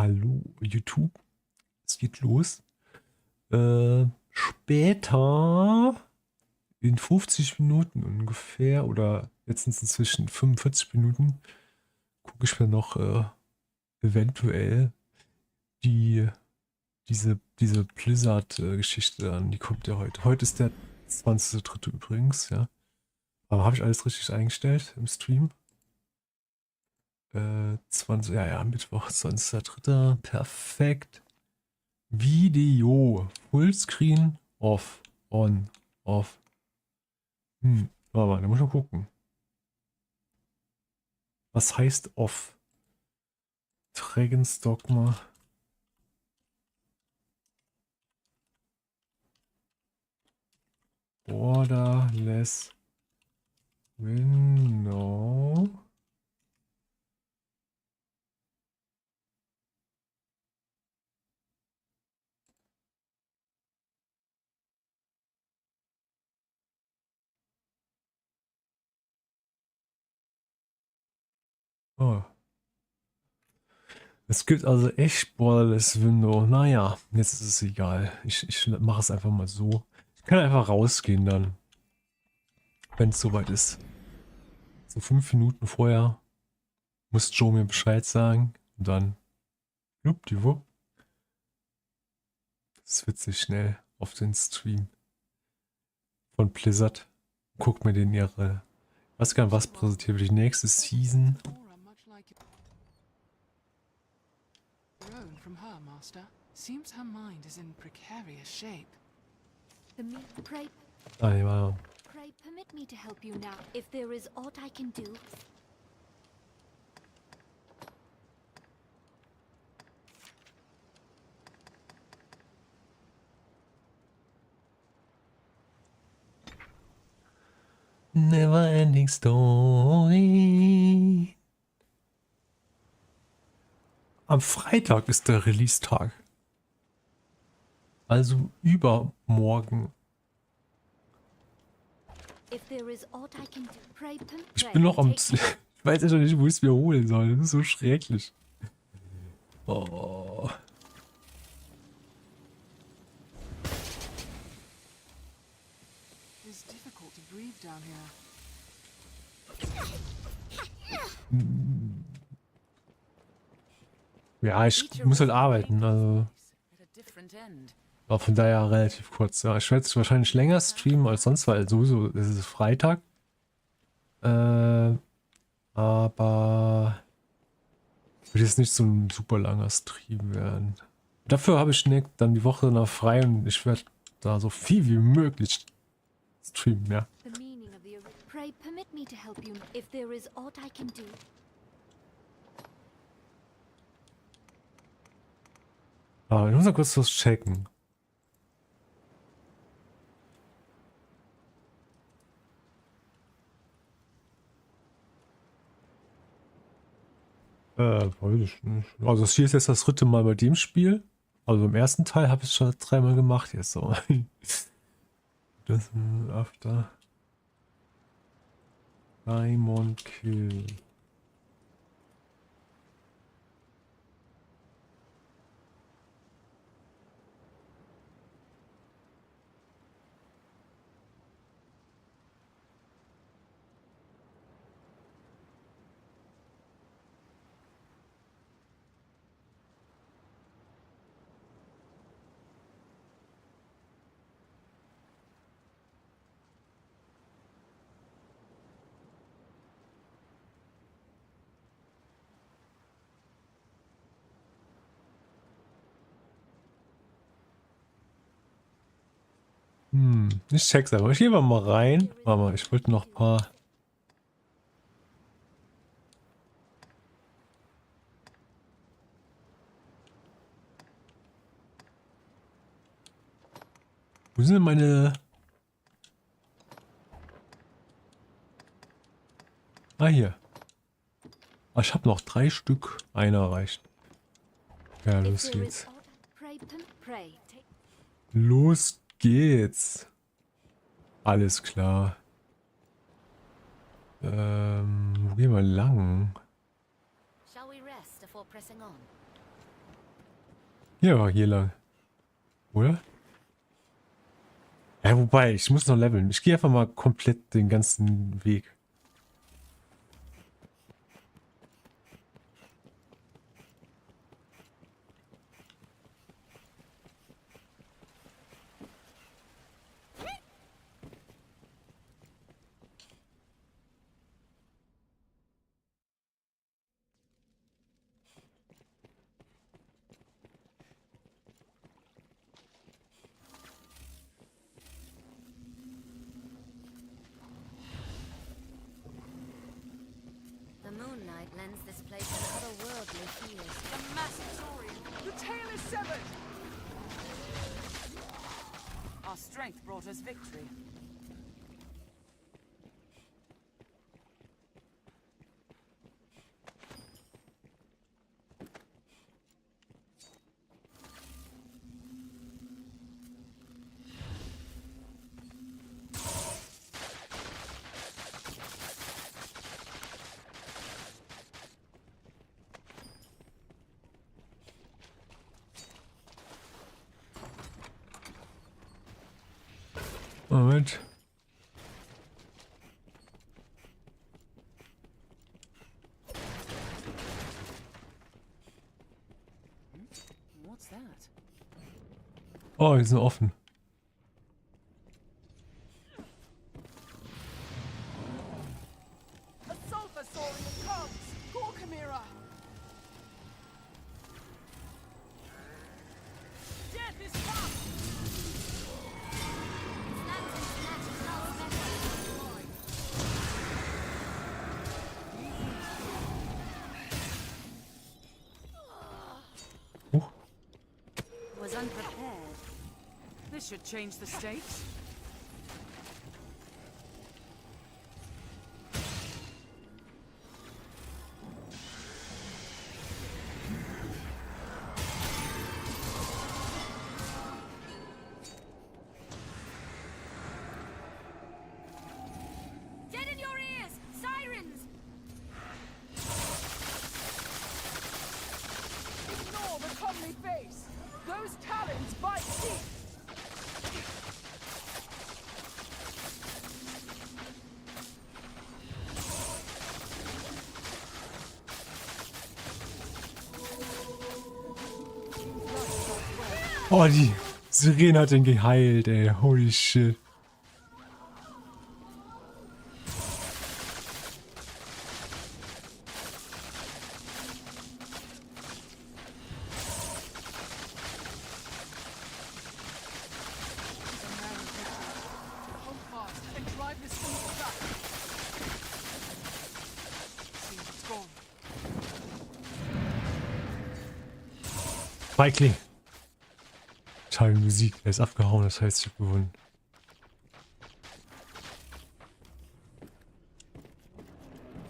Hallo YouTube, es geht los. Später, in 50 Minuten ungefähr, oder jetzt sind es inzwischen 45 Minuten, gucke ich mir noch eventuell die, diese Blizzard-Geschichte an. Die kommt ja heute. Heute ist der 20.3. übrigens, ja. Aber habe ich alles richtig eingestellt im Stream? 20, ja, Mittwoch, 20.3. Perfekt. Video. Fullscreen. Off. On. Off. Warte mal, da muss ich mal gucken. Was heißt off? Dragons Dogma. Borderless Window. Oh. Es gibt also echt Borderless Window. Naja, jetzt ist es egal. Ich mache es einfach mal so. Ich kann einfach rausgehen dann, wenn es soweit ist. So 5 Minuten vorher muss Joe mir Bescheid sagen. Und dann, wuppdiwupp. Das wird sich schnell auf den Stream von Blizzard. Guck mir den ihre, weiß gar nicht, was präsentiert wird, die nächste Season. Ah, nee, warte. Pray permit me to help you now, if there is aught I can do. Never ending story. Am Freitag ist der Release-Tag. Also übermorgen. Ich bin noch am... Ich weiß ja schon nicht, wo ich es mir holen soll. Das ist so schrecklich. Oh. Ja, ich muss halt arbeiten, also. War von daher relativ kurz. Ja, ich werde es wahrscheinlich länger streamen als sonst, weil sowieso ist es Freitag. Aber wird jetzt nicht so ein super langer Stream werden. Dafür habe ich dann die Woche noch frei und ich werde da so viel wie möglich streamen, ja. Aber ich muss mal kurz was checken. Weiß ich nicht. Also das hier ist jetzt das 3. Mal bei dem Spiel. Also im ersten Teil habe ich es schon 3 Mal gemacht jetzt so. Das after Diamond Kill. Ich check's einfach. Ich gehe mal rein. Aber ich wollte noch ein paar. Wo sind denn meine... Ah, hier. Ah, ich habe noch 3 Stück. Einer reicht. Ja, los geht's. Los geht's. Alles klar. Wo gehen wir lang? Shall we rest before pressing on? Ja, hier lang. Oder? Ja, wobei, ich muss noch leveln. Ich gehe einfach mal komplett den ganzen Weg. The moonlight lends this place an otherworldly feel. The massive Saurian! The tail is severed! Our strength brought us victory. Moment. What's that? Oh, die sind offen. A sulfur Saurian comes! Gorkamira! Death is come! Was unprepared. This should change the stakes. Dead in your ears! Sirens! Ignore the comely face! Those talons bite deep! Oh, die Sirene hat den geheilt, ey. Holy shit. Hold fast and drive this thing back! Seems it's gone. Feigling. Schade Musik. Er ist abgehauen, das heißt, ich hab gewonnen.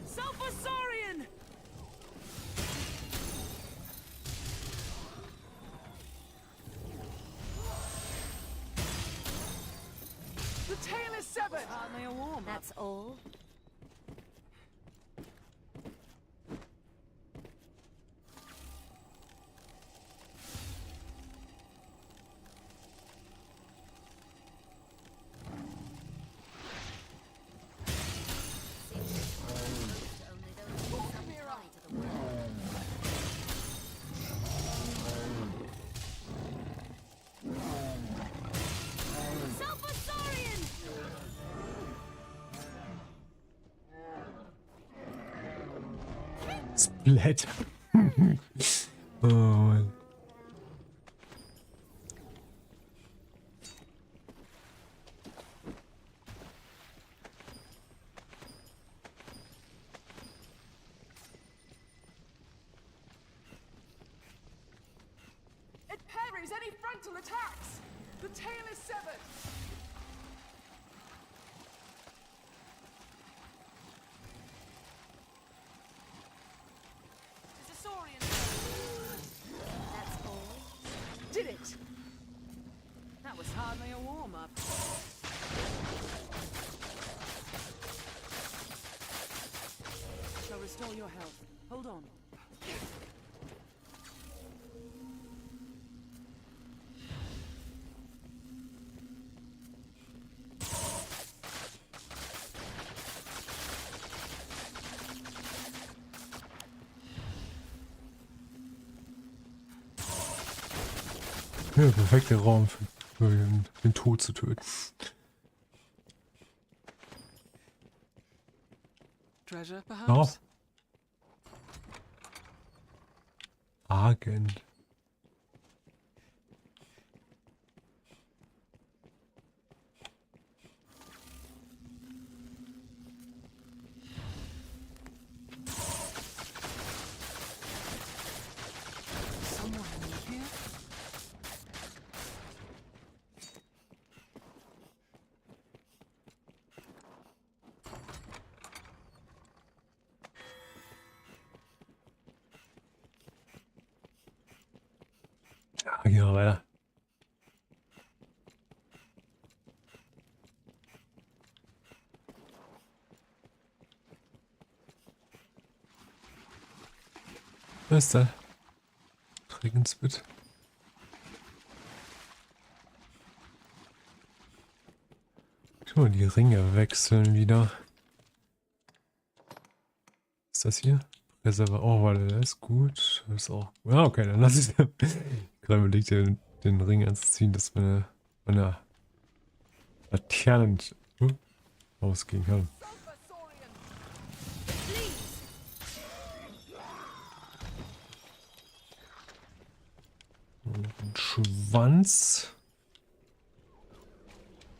Sulfur Saurian! The tail is severed! Hardly a warm. That's all? Sulfur Saurian! Splat. Oh Mann. It parries any frontal attacks! The tail is severed! It's a Saurian. That's all? Did it! That was hardly a warm-up. Shall restore your health. Hold on. Ja, perfekter Raum für den Tod zu töten. Treasure, Oh, perhaps? Agent. Someone in here? Ja, gehen wir weiter. Was ist da? Regensbit. Guck mal, die Ringe wechseln wieder. Ist das hier? Reservoir. Oh, warte, der ist gut. Das ist auch. Ja, okay, dann lass ich gerade überlegt, den Ring anzuziehen, dass meine Laternen ausgehen kann. Ein Schwanz.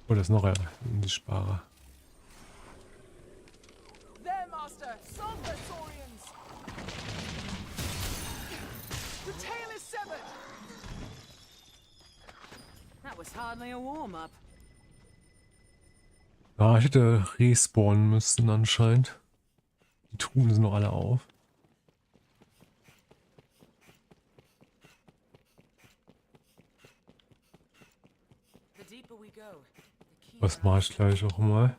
Oh, das ist noch ein Unsichtbarer. There, Master! Sulfur Saurians! The tail is severed! That was hardly a warm-up. Ah, ich hätte respawnen müssen anscheinend. Die Truhen sind noch alle auf. The deeper we go, the key Was mache ich gleich auch mal?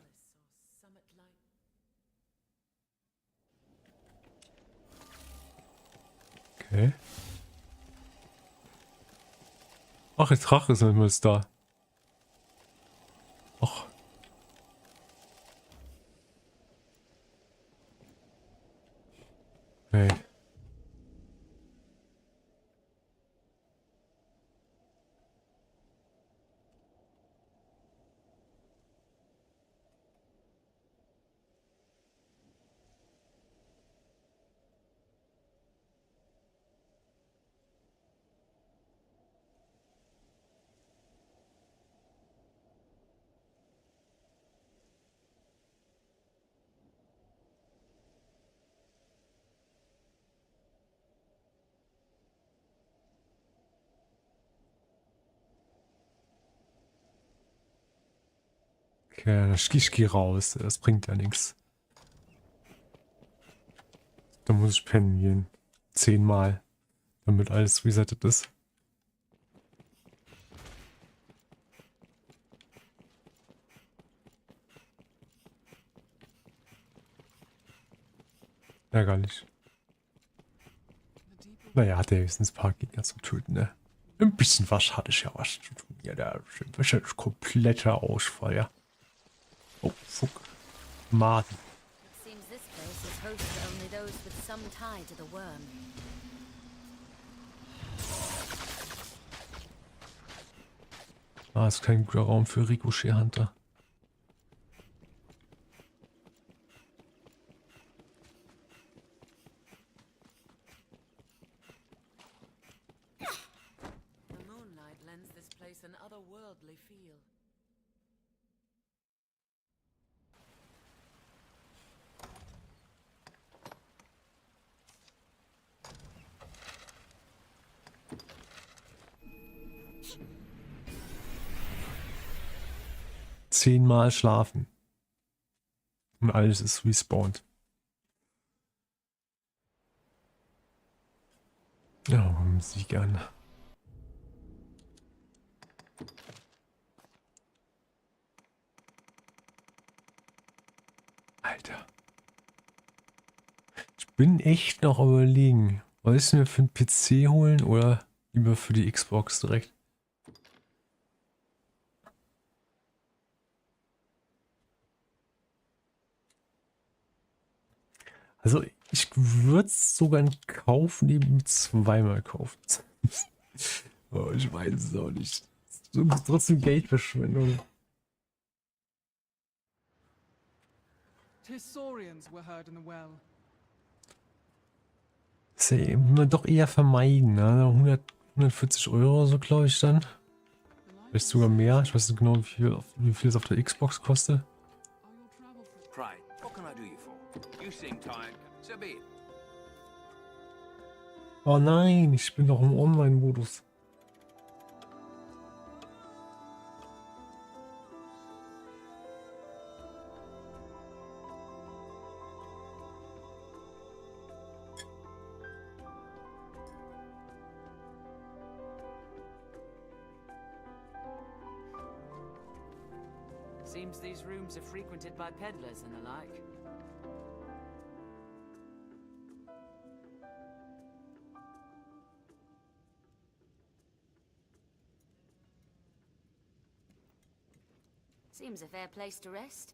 Okay. Ach, der Drache ist nicht mehr da. Ach. Hey. Okay, ich geh raus. Das bringt ja nichts. Da muss ich pennen gehen. 10-mal. Damit alles resettet ist. Ärgerlich. Naja, hat er höchstens ein paar Gegner zum Töten, ne? Ein bisschen was hatte ich ja was zu tun. Ja, da ist wahrscheinlich kompletter Ausfall, ja. Oh, fuck. Maden. It seems this place is host to only those with some tie to the worm. Ah, ist kein guter Raum für Ricochet Hunter. The moonlight lends this place an otherworldly feel. Zehnmal schlafen. Und alles ist respawned. Ja, Musik an. Alter. Ich bin echt noch überlegen. Soll ich mir für den PC holen oder lieber für die Xbox direkt? Also ich würde es sogar kaufen, eben zweimal kaufen. Oh, ich weiß es auch nicht. So, trotzdem Geldverschwendung. Tissaurians were heard in the well. Das ist ja will man doch eher vermeiden, ne? 140 Euro so, glaube ich dann. Vielleicht sogar mehr. Ich weiß nicht genau, wie viel es auf der Xbox kostet. Pray, what can I do you for? You seem tired. So be it. Oh nein, ich bin doch im Online-Modus. Seems these rooms are frequented by peddlers and the like. Seems a fair place to rest.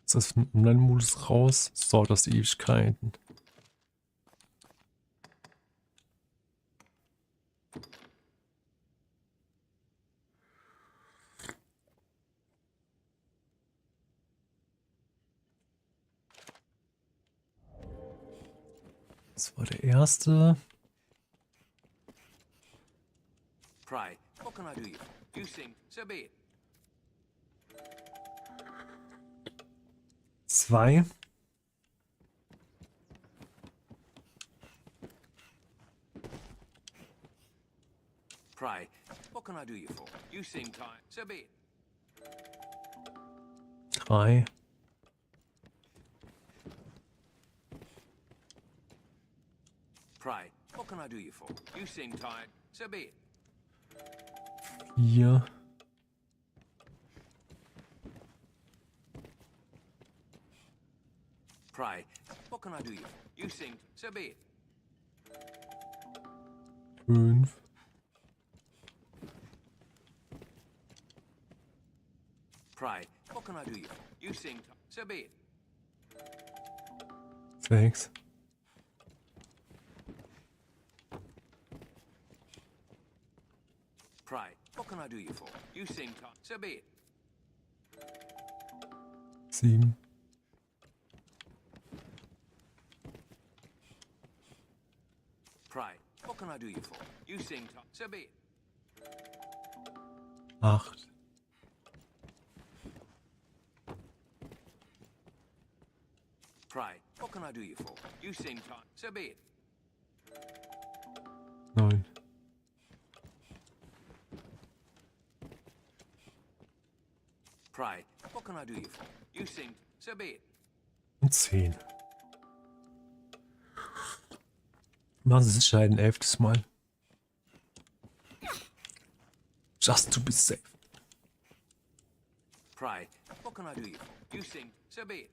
Ist das von Online-Modus raus? Das dauert das Ewigkeiten. Das war der erste. Pray, what can I do you for? You seem. So be it. 2. Pray, what can I do you for? You seem tired. So be it. 3. Pray, what can I do you for? You seem tired. So be it. 4. Pray, what can I do you for? You seem. So be it. 5. Pray, what can I do you for? You seem. So be it. 6. Pray, what can I do you for? You seem tired. So be it. 7. Pray, what can I do you for? You seem tired. So be it. 8. Pray, what can I do you for? You seem tired. So be it. 9. Pray, what can I do you for? You seem. So be it. Und 10. Machen Sie Sicherheit ein 11. Mal. Just to be safe. Pray, what can I do you for? You seem. So be it.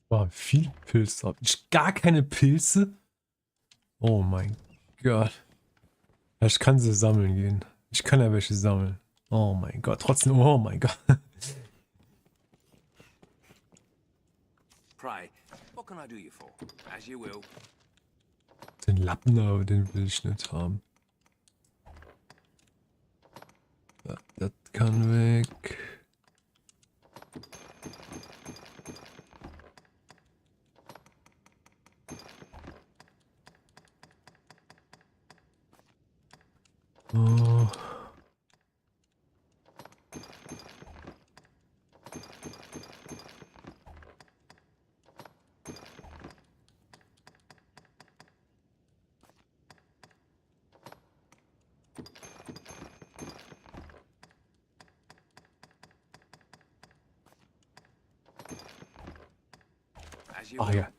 Boah, viel Pilze. Hab ich gar keine Pilze? Oh mein Gott. Ja, ich kann sie sammeln gehen. Ich kann ja welche sammeln. Oh mein Gott. Trotzdem, oh mein Gott. Pray, what can I do you for? As you will. Den Lappen da, den will ich nicht haben. Das kann weg. Oh. As you Ah will. ja,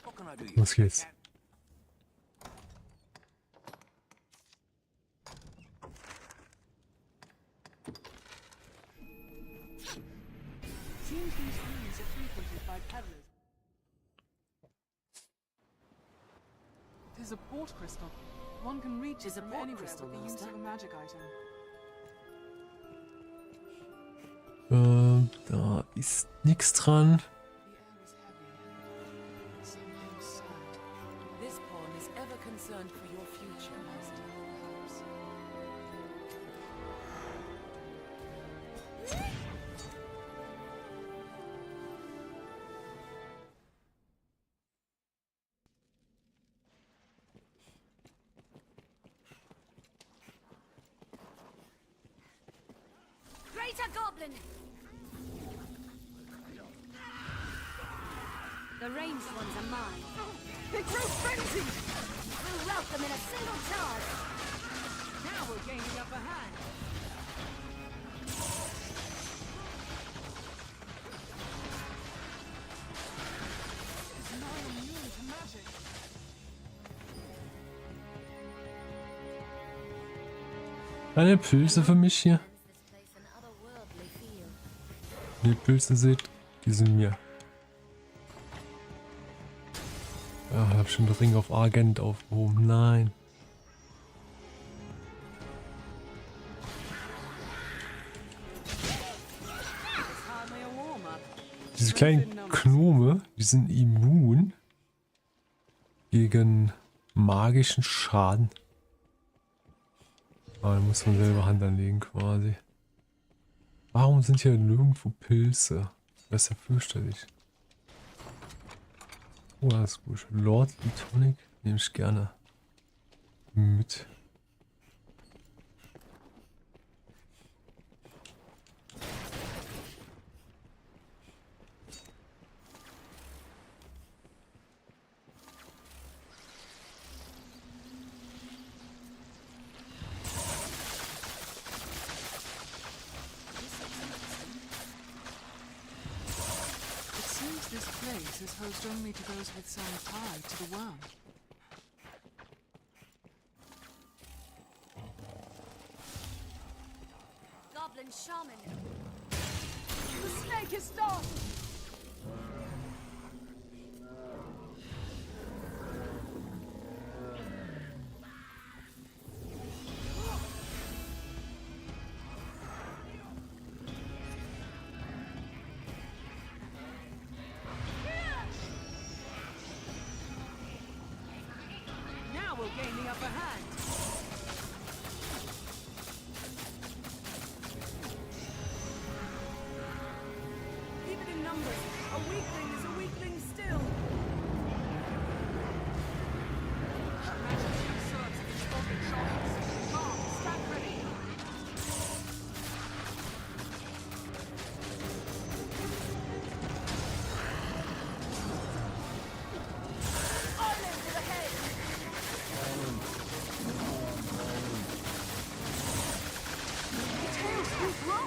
What can I do you los for? geht's. are frequented by peddlers. There's a port crystal. One can reach it There's a from port anywhere crystal, with the use Master. of a magic item. Da ist nichts dran. The air is heavy, somehow sad. This pawn is ever concerned for your future, Master. Perhaps. Greater Goblin! The ranged ones are mine. They grow frenzied! We'll rout them in a single charge. Now we're gaining upper hand. It's not immune to magic. Keine Pilze für mich hier. This place an otherworldly feel. Die Pilze seht, die sind mir. Ja, ich hab schon den Ring auf Argent aufgehoben. Nein. It's hardly a warm-up. Diese kleinen Gnome, die sind immun gegen magischen Schaden. Aber da muss man selber Hand anlegen quasi. Warum sind hier nirgendwo Pilze? Das ist ja fürchterlich. Oh, das ist gut. Lord Tonic nehme ich gerne mit. It seems this place is host only to those with some tie to the worm. Goblin shaman. The snake is started! Now we'll gain the upper hand. Even in numbers, a weakling is a weakling still. That magic still serves against goblin shamans. Calm, stand ready. Island to the head! The tails will grow!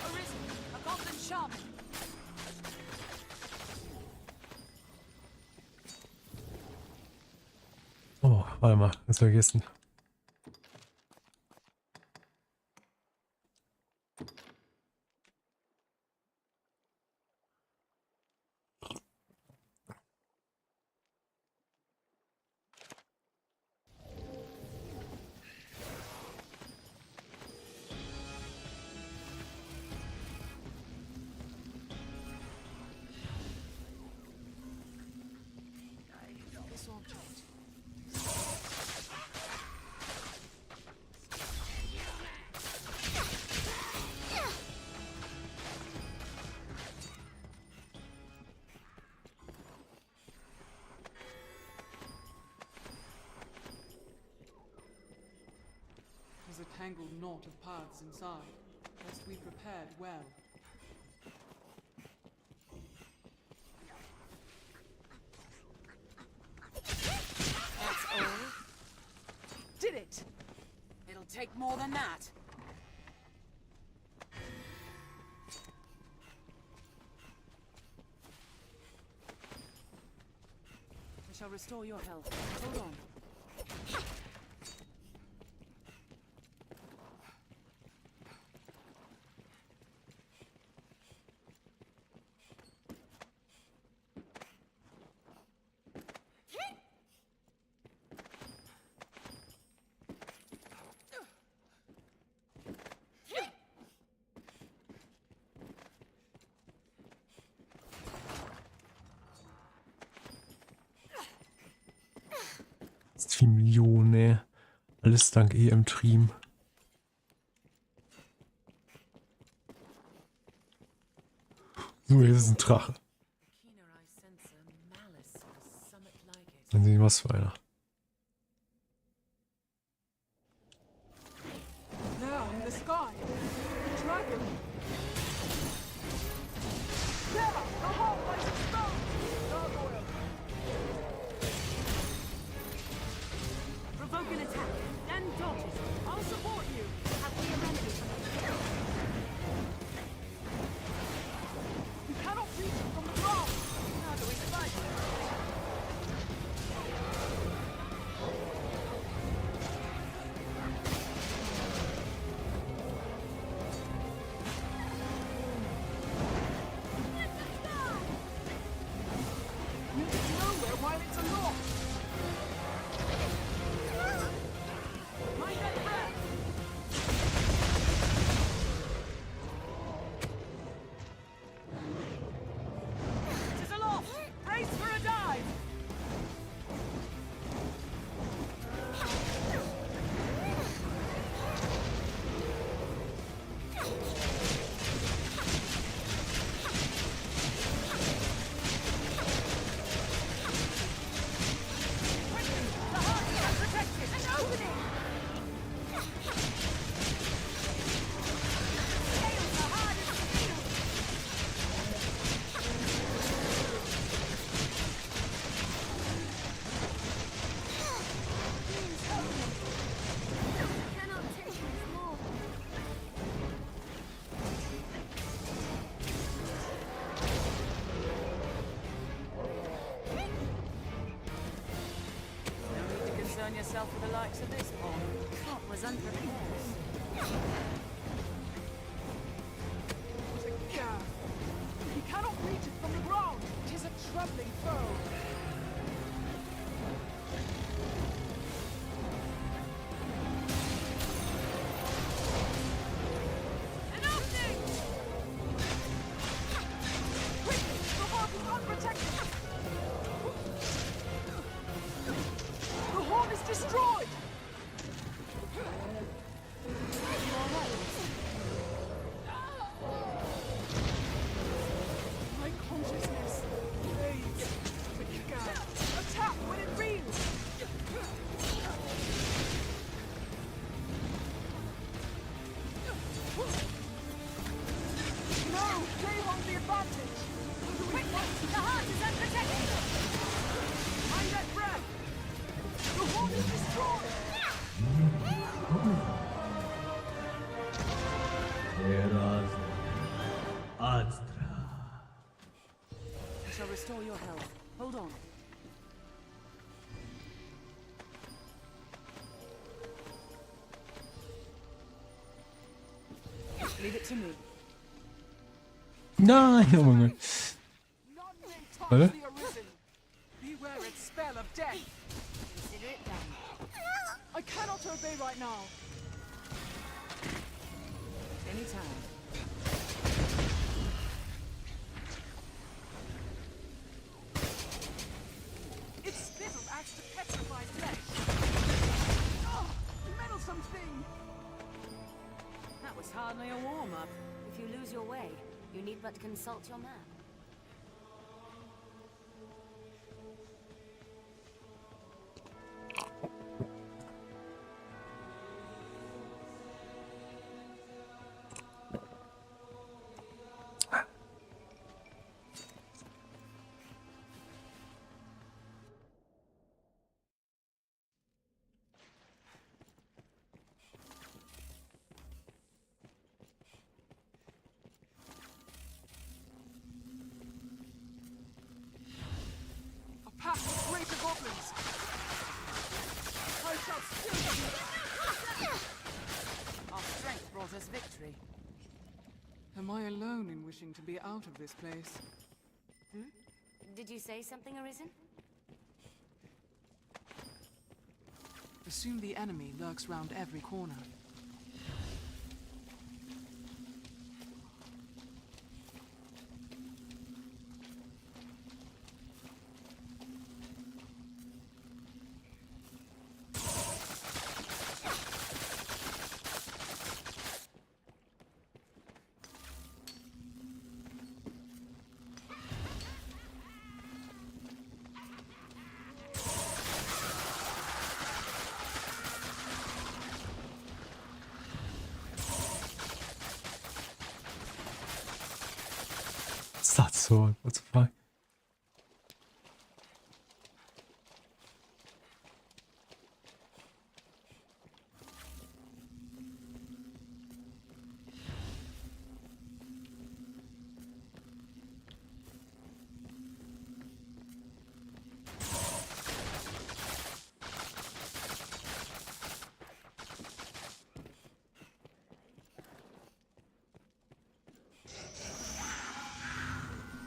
Arisen, a goblin shaman. Oh, warte mal, das vergessen. This object. There's a tangled knot of paths inside. Must we prepared well? That's all. Did it! It'll take more than that. shall restore your health. Hold on. Stream-Millionen, ey. Alles dank EM-Stream. So, jetzt ist ein Drache. Keener I sense a malice or summit like it. Dann sehen wir was für einer. Now in the sky. The dragon. There! The whole place is exposed! Gargoyle! Provoke an attack, then dodge it. I'll support you! Have we a remedy for that? You cannot reach it from the ground! How do we fight it? We'll get nowhere while it's aloft! Mind that breath! It is aloft! Brace for a dive! Quickly! The heart is unprotected! An opening! Scales are hard as steel! Please help me! I cannot take much more. No need to concern yourself with the likes of this pawn. Thought was unprepared. What a gap! He cannot reach it from the ground! 'Tis a troubling foe! An opening! Quickly! The heart is unprotected! The horn is destroyed! My consciousness fades. The gap. Attack when it reels! No! They hold the advantage! Quickly! The heart is unprotected! Mind that breath! The horn is destroyed! I shall restore your health. Hold on. Leave it to me. Nein, oh mein Gott. None may touch Warte. the Arisen! Beware its spell of death! Consider it done. I cannot obey right now! Anytime. Its spittle acts to petrify flesh! Oh, meddlesome thing! That was hardly a warm-up. If you lose your way, you need but consult your map. refreshing to be out of this place. Did you say something, Arisen? Assume the enemy lurks round every corner. What's that sword? What the fuck?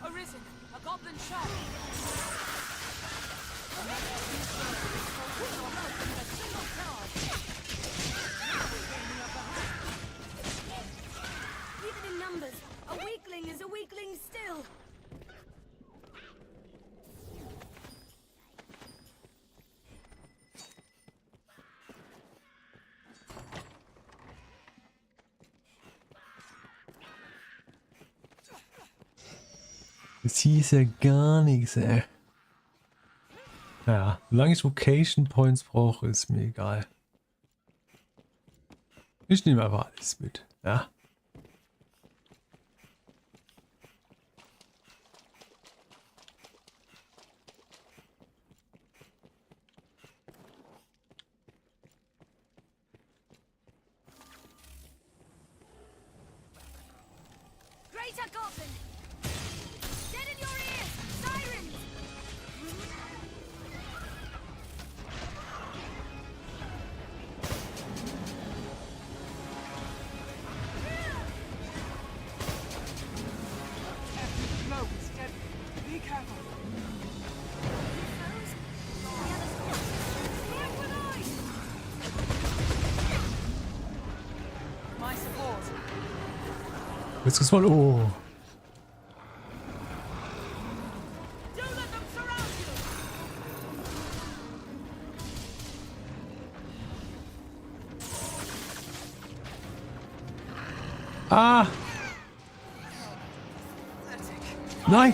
Arisen, a goblin shot. Even in numbers, a weakling is a weakling still. Das hieß ja gar nichts, ey. Naja, solange ich Location Points brauche, ist mir egal. Ich nehme einfach alles mit, ja. Greater Goblin! Dead in your ears! Sirens! Every blow is deadly. Be careful. My support. Jetzt geht's mal. Oh. Don't let them surround you. Ah! Nein!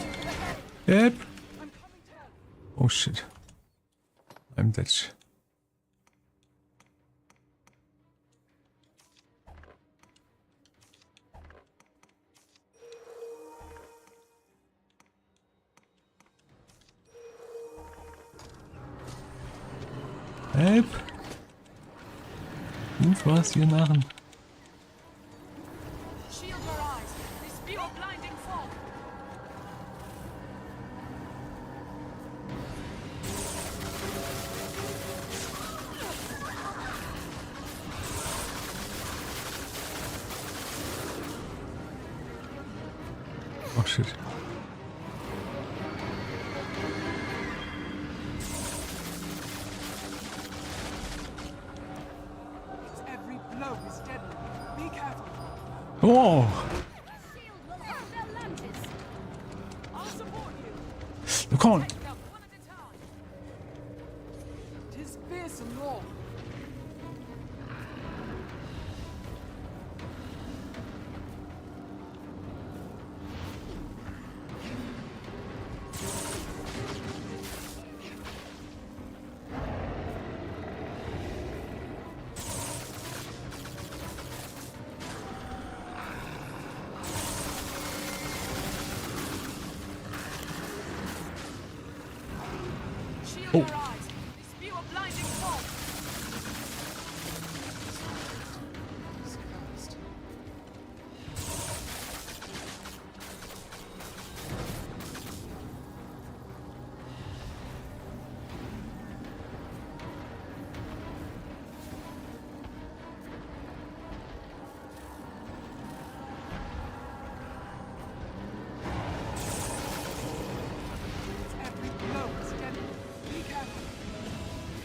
Help! Oh shit. I'm dead. Help! Muss was hier machen. Shield your eyes. They spew a blinding fog. Oh shit. Every blow is deadly. Be careful. Oh! Shield will hold their lunges. I'll support you. Na komm! Take them one at a time. 'Tis fearsome law. Shield Oh. your eyes. They spew a blinding fog.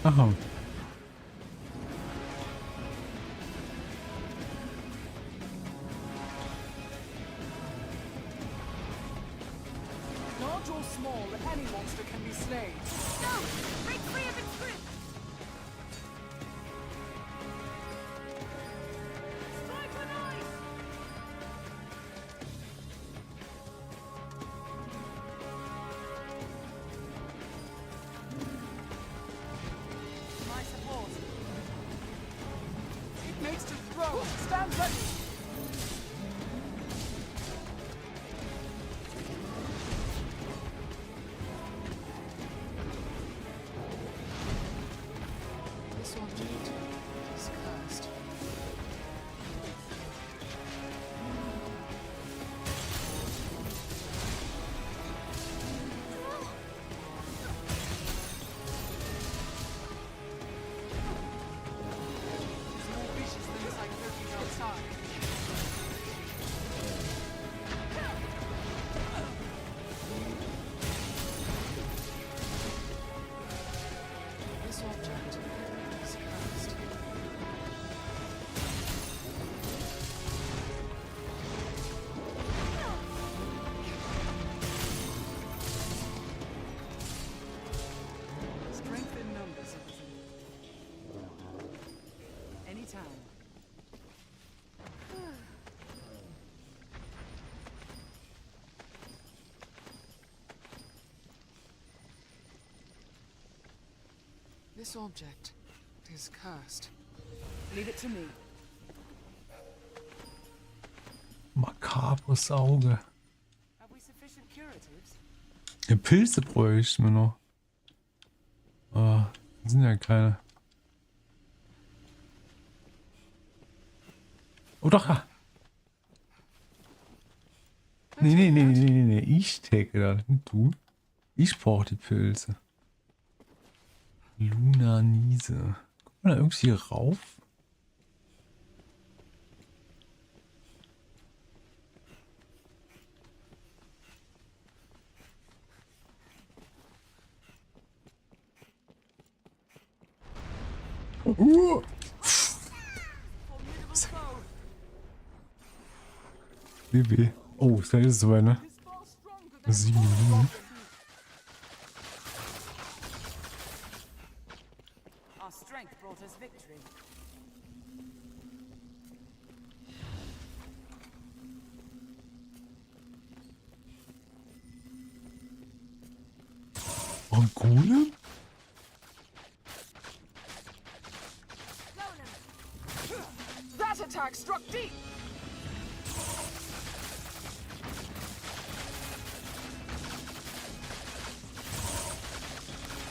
Aha. Large or small, any monster can be slain. No! Break free of its grip! Strike with ice! My support. It makes to throw. Stand ready. This object is cursed. It's more vicious than it's like lurking outside. This object is cursed. Strength in numbers, Arisen. Any town. This object is cursed. Leave it to me. Makabres Auge. Have we sufficient curatives? Ja, Pilze bräuchten wir noch. Ah, sind ja keine. Oh doch. Ah. Nee. Ich take das. Nicht du. Ich brauche die Pilze. Lunanise. Guck mal da irgendwie hier rauf. Baby. Oh, da ist es soweit, ne? This far stronger than 7 Minuten. our strength brought us victory. Oh, ein Golem? That attack struck deep.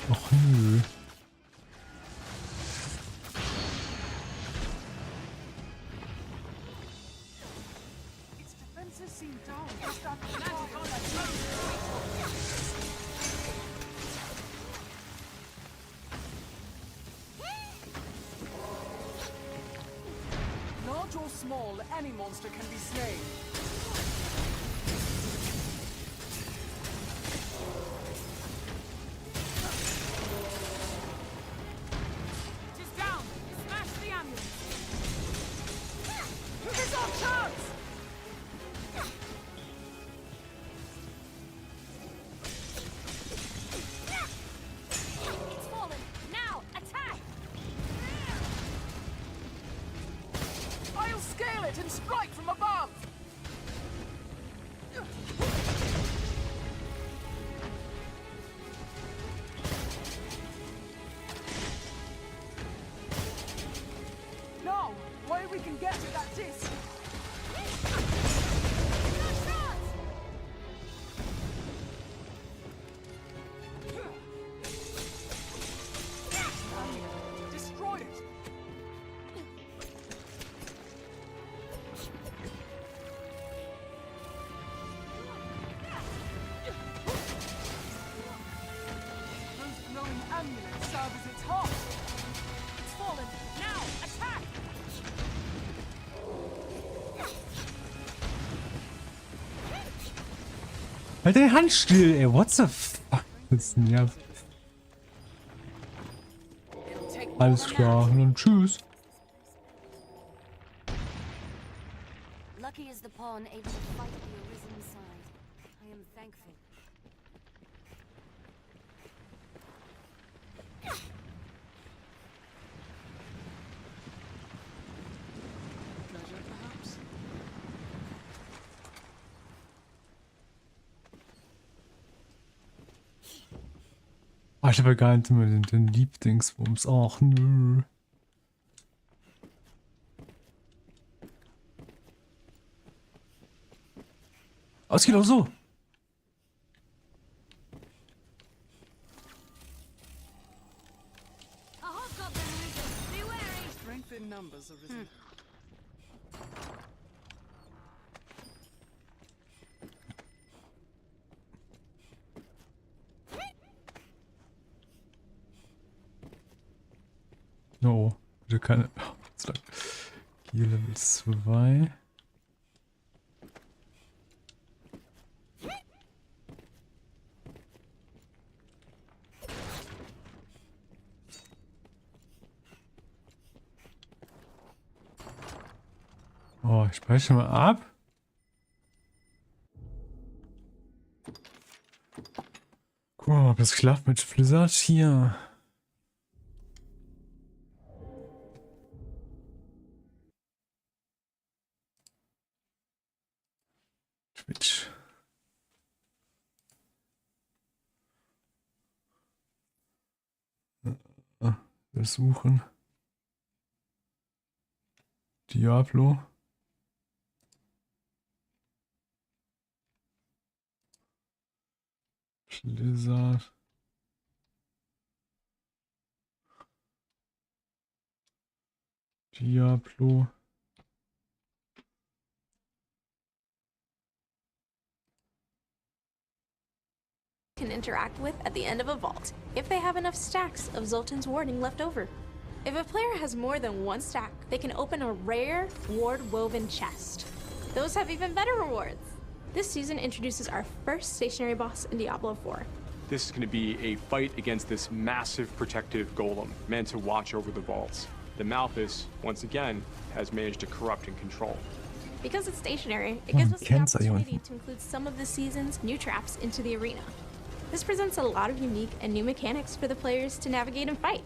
Och nö. Its defenses seem down just after the target. Large or small, any monster can be slain. It is down! Smash the ambulance! It's our chance! It's fallen! Now! Attack! I'll scale it and strike from above! Now, where we can get to that disc! Destroy it! Those glowing amulets serve as its heart! It's fallen! Now! Attack! Halt deine Hand still, ey. What the fuck? Das nervt. Alles klar, und dann tschüss. Lucky is the pawn able to fight the Arisen side. I am thankful. Pleasure, perhaps? Ah, ich habe ja gar nicht mehr den Liebdingsbums. Ach, nö. Oh, es geht auch so. A hobgoblin Arisen! Be wary! Strength in numbers, Arisen. No, bitte keine. Oh, Gott sei Dank. Hier Level 2. Oh, ich speichere mal ab. Guck mal, ob das klappt mit Blizzard hier. Twitch. Versuchen. Diablo. Blizzard. Diablo. Can interact with at the end of a vault if they have enough stacks of Zoltan's warding left over. If a player has more than one stack, they can open a rare ward-woven chest. Those have even better rewards. This season introduces our first stationary boss in Diablo 4. This is going to be a fight against this massive protective golem meant to watch over the vaults. The Malthus, once again, has managed to corrupt and control. Because it's stationary, it gives us the Kennst du opportunity jemanden? to include some of the season's new traps into the arena. This presents a lot of unique and new mechanics for the players to navigate and fight.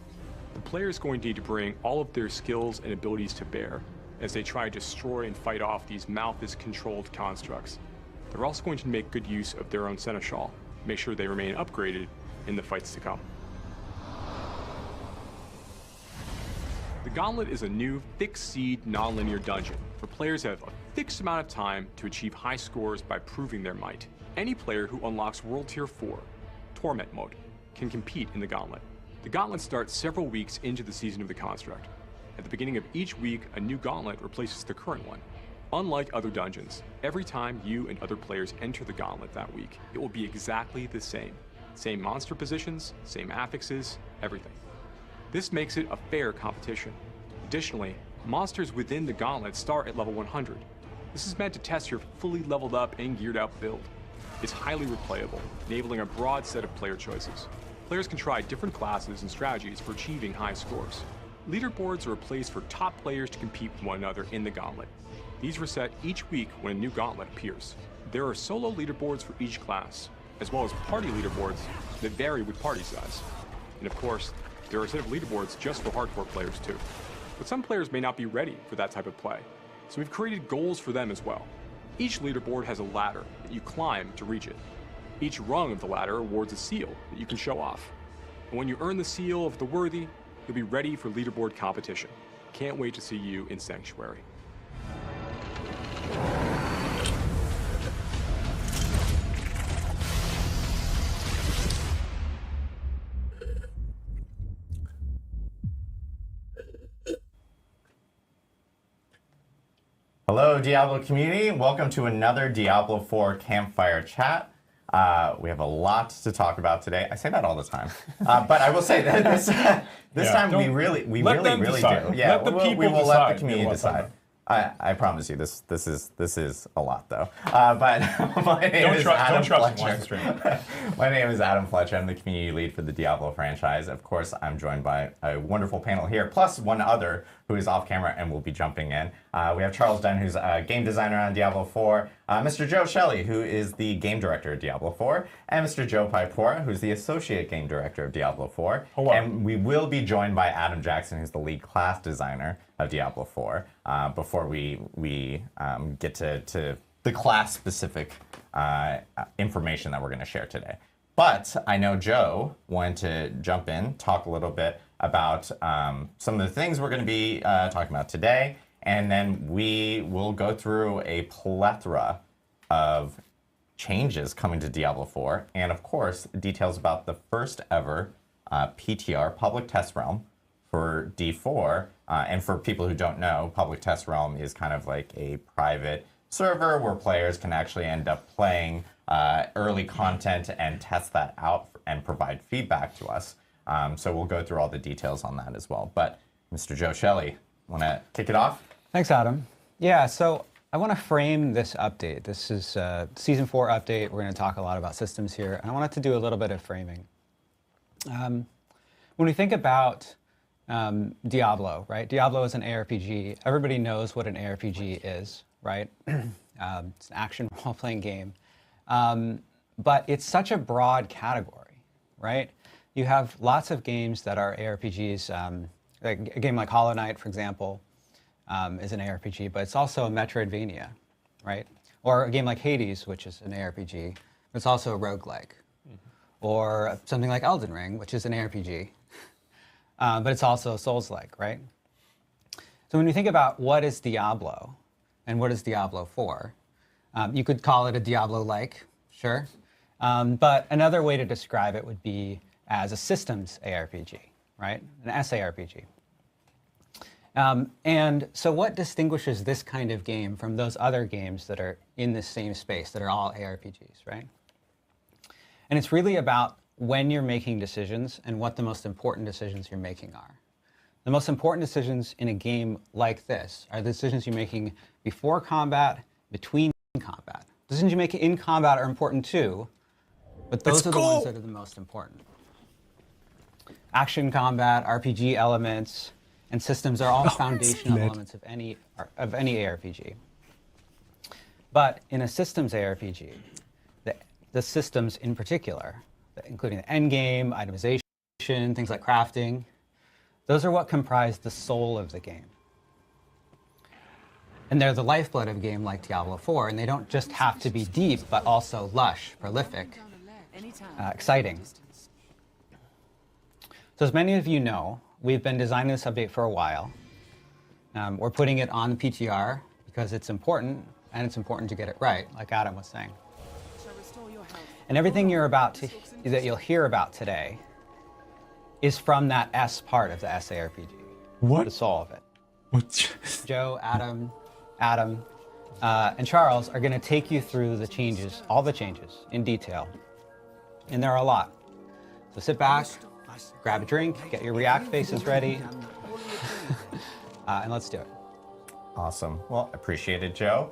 The player is going to need to bring all of their skills and abilities to bear as they try to destroy and fight off these Malthus-controlled constructs. They're also going to make good use of their own Seneschal, make sure they remain upgraded in the fights to come. The Gauntlet is a new, thick-seed, non-linear dungeon where players have a fixed amount of time to achieve high scores by proving their might. Any player who unlocks World Tier 4, Torment Mode, can compete in the Gauntlet. The Gauntlet starts several weeks into the season of the construct. At the beginning of each week, a new Gauntlet replaces the current one. Unlike other dungeons, every time you and other players enter the Gauntlet that week, it will be exactly the same. Same monster positions, same affixes, everything. This makes it a fair competition. Additionally, monsters within the Gauntlet start at level 100. This is meant to test your fully leveled up and geared out build. It's highly replayable, enabling a broad set of player choices. Players can try different classes and strategies for achieving high scores. Leaderboards are a place for top players to compete with one another in the Gauntlet. These reset each week when a new Gauntlet appears. There are solo leaderboards for each class, as well as party leaderboards that vary with party size. And of course, there are a set of leaderboards just for hardcore players too. But some players may not be ready for that type of play, so we've created goals for them as well. Each leaderboard has a ladder that you climb to reach it. Each rung of the ladder awards a seal that you can show off. And when you earn the seal of the worthy, you'll be ready for leaderboard competition. Can't wait to see you in Sanctuary. Hello, Diablo community. Welcome to another Diablo 4 Campfire Chat. We have a lot to talk about today. I say that all the time, but I will say that this time we really do. Yeah, Let the people we will let decide the community what's decide. I promise you, this is a lot though. But my name is Adam Fletcher. My name is Adam Fletcher. I'm the community lead for the Diablo franchise. Of course, I'm joined by a wonderful panel here, plus one other who is off camera and will be jumping in. We have Charles Dunn, who's a game designer on Diablo 4, Mr. Joe Shelley, who is the game director of Diablo 4, and Mr. Joe Paipora, who's the associate game director of Diablo 4. Hello. And we will be joined by Adam Jackson, who's the lead class designer of Diablo 4, before we get to the class-specific information that we're going to share today. But I know Joe wanted to jump in, talk a little bit about some of the things we're going to be talking about today, and then we will go through a plethora of changes coming to Diablo 4, and of course, details about the first ever PTR, Public Test Realm, for D4. And for people who don't know, Public Test Realm is kind of like a private server where players can actually end up playing early content and test that out and provide feedback to us. So we'll go through all the details on that as well. But Mr. Joe Shelley, want to kick it off? Thanks, Adam. Yeah, so I want to frame this update. This is a Season 4 update. We're going to talk a lot about systems here. And I wanted to do a little bit of framing. When we think about Diablo, right? Diablo is an ARPG. Everybody knows what an ARPG is, right? It's an action role-playing game. But it's such a broad category, right? You have lots of games that are ARPGs. Like a game like Hollow Knight, for example, is an ARPG, but it's also a Metroidvania, right? Or a game like Hades, which is an ARPG, but it's also a roguelike. Or something like Elden Ring, which is an ARPG, but it's also Souls-like, right? So when you think about what is Diablo and what is Diablo 4, you could call it a Diablo-like, sure. But another way to describe it would be as a systems ARPG, right? An SARPG. And so what distinguishes this kind of game from those other games that are in the same space, that are all ARPGs, right? And it's really about when you're making decisions and what the most important decisions you're making are. The most important decisions in a game like this are the decisions you're making before combat, between combat. Decisions you make in combat are important too, but those are the ones that are the most important. Action combat, RPG elements, and systems are all foundational elements of any ARPG. But in a systems ARPG, the systems in particular, including the end game, itemization, things like crafting, those are what comprise the soul of the game. And they're the lifeblood of a game like Diablo 4, and they don't just have to be deep, but also lush, prolific, exciting. So as many of you know, we've been designing this update for a while. We're putting it on the PTR because it's important, and it's important to get it right, like Adam was saying. And everything that you'll hear about today is from that S part of the SARPG. What? The soul of it. What? Joe, Adam, and Charles are going to take you through the changes, all the changes, in detail. And there are a lot. So sit back, grab a drink, get your React faces ready, and let's do it. Awesome. Well, appreciate it, Joe.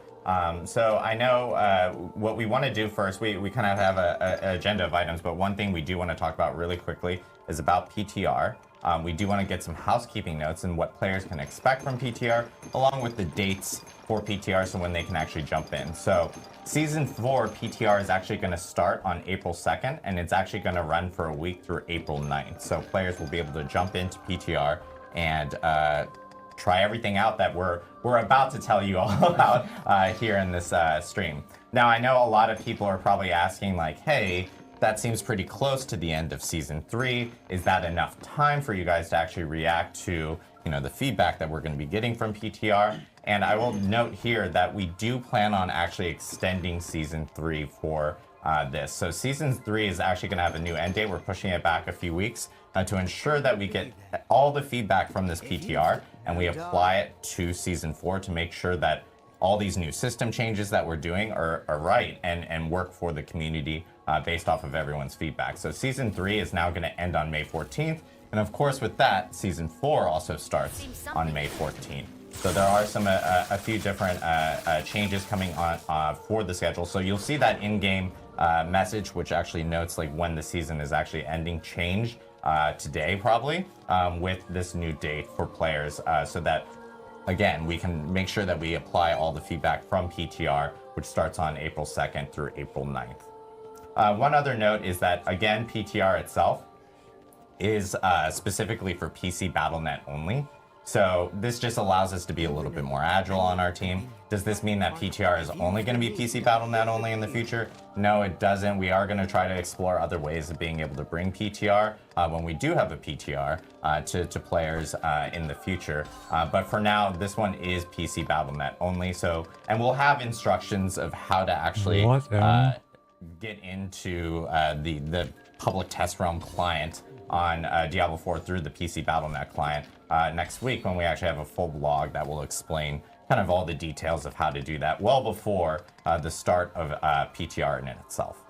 So I know what we want to do first, we kind of have an agenda of items, but one thing we do want to talk about really quickly is about PTR. We do want to get some housekeeping notes and what players can expect from PTR, along with the dates for PTR, so when they can actually jump in. So Season 4 PTR is actually going to start on April 2nd, and it's actually going to run for a week through April 9th. So players will be able to jump into PTR and try everything out that we're about to tell you all about here in this stream. Now, I know a lot of people are probably asking, like, hey, that seems pretty close to the end of Season 3. Is that enough time for you guys to actually react to, the feedback that we're going to be getting from PTR? And I will note here that we do plan on actually extending Season 3 for this. So Season 3 is actually going to have a new end date. We're pushing it back a few weeks to ensure that we get all the feedback from this PTR and we apply it to Season 4 to make sure that all these new system changes that we're doing are right and work for the community based off of everyone's feedback. So Season 3 is now going to end on May 14th. And of course, with that, Season 4 also starts on May 14th. So there are some a few different changes coming on for the schedule. So you'll see that in-game message, which actually notes like when the season is actually ending, change today probably with this new date for players, so that again we can make sure that we apply all the feedback from PTR, which starts on April 2nd through April 9th. One other note is that again PTR itself is specifically for PC BattleNet only. So this just allows us to be a little bit more agile on our team. Does this mean that PTR is only going to be PC BattleNet only in the future? No, it doesn't. We are going to try to explore other ways of being able to bring PTR when we do have a PTR to players in the future. But for now, this one is PC BattleNet only. So, and we'll have instructions of how to actually get into the public test realm client on Diablo 4 through the PC BattleNet client next week, when we actually have a full blog that will explain kind of all the details of how to do that well before the start of PTR in itself.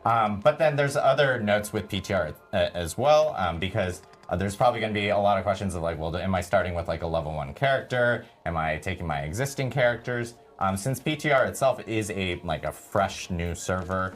But then there's other notes with PTR as well, because there's probably going to be a lot of questions of like, well, am I starting with like a level 1 character? Am I taking my existing characters? Since PTR itself is a fresh new server,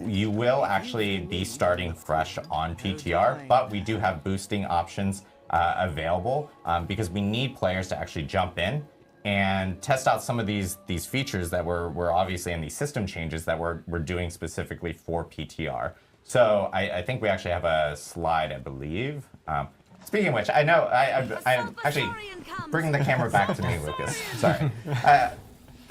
you will actually be starting fresh on PTR, but we do have boosting options available because we need players to actually jump in and test out some of these features that we're obviously in these system changes that we're doing specifically for PTR. So I think we actually have a slide, I believe. Speaking of which, I know I'm actually bringing the camera back to me, Lucas. Sorry.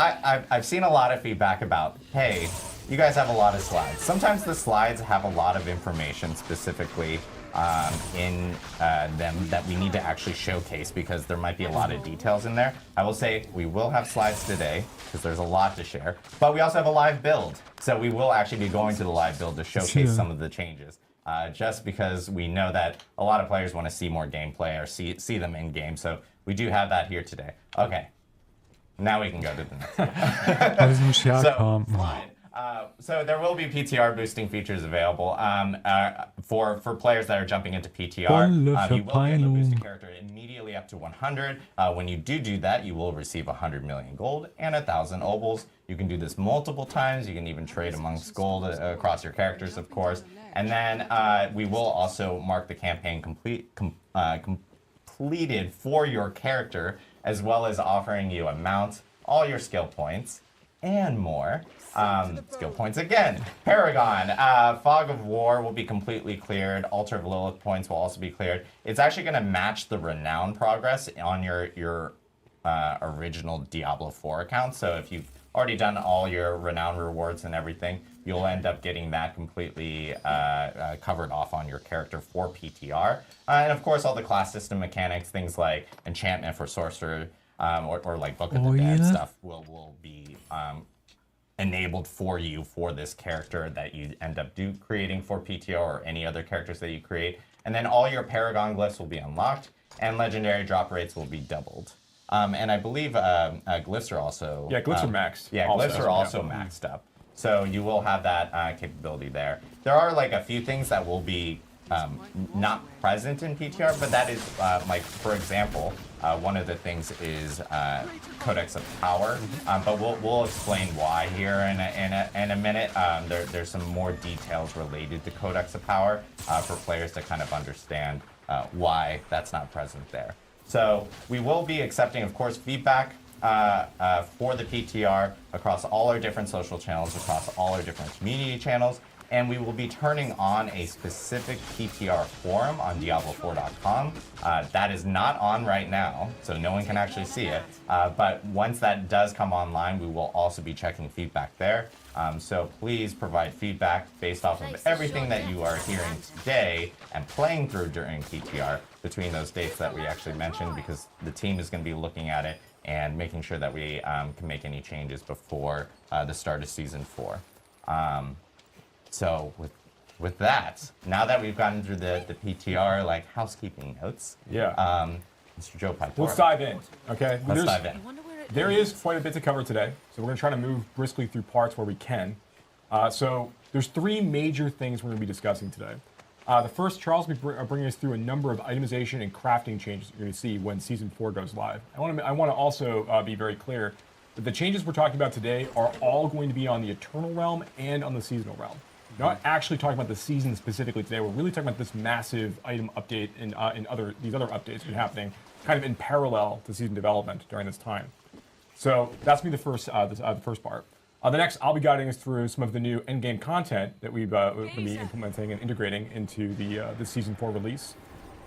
I've seen a lot of feedback about, hey, you guys have a lot of slides. Sometimes the slides have a lot of information specifically in them that we need to actually showcase because there might be a lot of details in there. I will say we will have slides today because there's a lot to share, but we also have a live build. So we will actually be going to the live build to showcase some of the changes. Just because we know that a lot of players want to see more gameplay or see them in game. So we do have that here today. Okay. Now we can go to the next one. So there will be PTR boosting features available for players that are jumping into PTR. You will be able to boost a character immediately up to 100. When you do that, you will receive 100 million gold and 1,000 obols. You can do this multiple times. You can even trade amongst gold across your characters, of course. And then we will also mark the campaign completed for your character, as well as offering you a mount, all your skill points, and more. Skill points again. Paragon, Fog of War will be completely cleared. Altar of Lilith points will also be cleared. It's actually going to match the renown progress on your original Diablo 4 account. So if you've already done all your renown rewards and everything, you'll end up getting that completely covered off on your character for PTR. And of course, all the class system mechanics, things like enchantment for sorcerer or like Book of the Dead stuff will be enabled for you for this character that you end up creating for PTR or any other characters that you create. And then all your Paragon glyphs will be unlocked and legendary drop rates will be doubled. And I believe glyphs are also... Yeah, glyphs are maxed. Yeah, glyphs are also maxed up. So you will have that capability there. There are like a few things that will be not present in PTR, but that is like, for example, one of the things is Codex of Power, but we'll explain why here in a minute. There's some more details related to Codex of Power for players to kind of understand why that's not present there. So we will be accepting, of course, feedback for the PTR across all our different social channels, across all our different community channels, and we will be turning on a specific PTR forum on Diablo4.com. That is not on right now, so no one can actually see it. But once that does come online, we will also be checking feedback there. So please provide feedback based off of everything that you are hearing today and playing through during PTR between those dates that we actually mentioned, because the team is going to be looking at it and making sure that we can make any changes before the start of Season 4. So with that, now that we've gotten through the PTR like housekeeping notes, Mr. Joe Pipe. Let's dive in, okay? Let's dive in. There is quite a bit to cover today, so we're going to try to move briskly through parts where we can. So there's three major things we're going to be discussing today. The first, Charles will be bringing us through a number of itemization and crafting changes you're going to see when Season 4 goes live. I want to also be very clear that the changes we're talking about today are all going to be on the Eternal Realm and on the Seasonal Realm. We're not actually talking about the season specifically today. We're really talking about this massive item update and these other updates that have been happening kind of in parallel to season development during this time. So that's going to be the first part. The next, I'll be guiding us through some of the new endgame content that we're going to be implementing and integrating into the Season 4 release.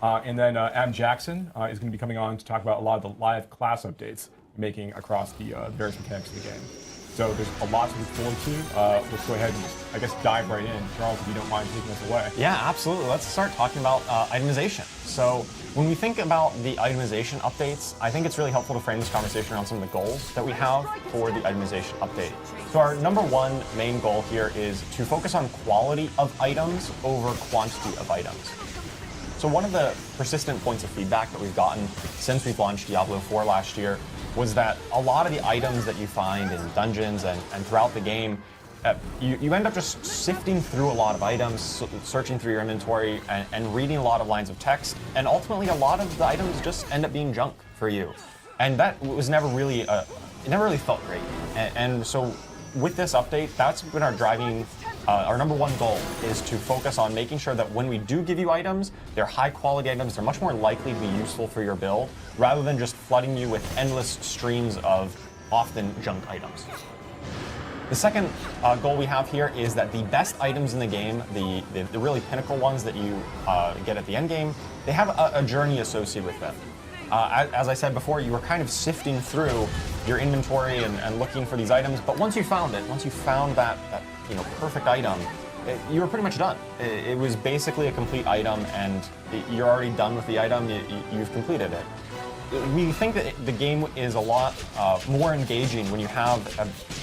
And then Adam Jackson is going to be coming on to talk about a lot of the live class updates making across the various mechanics of the game. So there's a lot to look forward to. Let's go ahead and, I guess, dive right in. Charles, if you don't mind taking us away. Yeah, absolutely. Let's start talking about itemization. So when we think about the itemization updates, I think it's really helpful to frame this conversation around some of the goals that we have for the itemization update. So our number one main goal here is to focus on quality of items over quantity of items. So one of the persistent points of feedback that we've gotten since we've launched Diablo 4 last year was that a lot of the items that you find in dungeons and throughout the game, you end up just sifting through a lot of items, searching through your inventory, and reading a lot of lines of text, and ultimately a lot of the items just end up being junk for you. And that was never really, it never really felt great. And so with this update, that's been our number one goal is to focus on making sure that when we do give you items, they're high quality items, they're much more likely to be useful for your build, rather than just flooding you with endless streams of often junk items. The second goal we have here is that the best items in the game, the really pinnacle ones that you get at the end game, they have a journey associated with them. As I said before, you were kind of sifting through your inventory and looking for these items, but once you found that perfect item, you were pretty much done. It was basically a complete item, and you're already done with the item. You've completed it. We think that the game is a lot more engaging when you have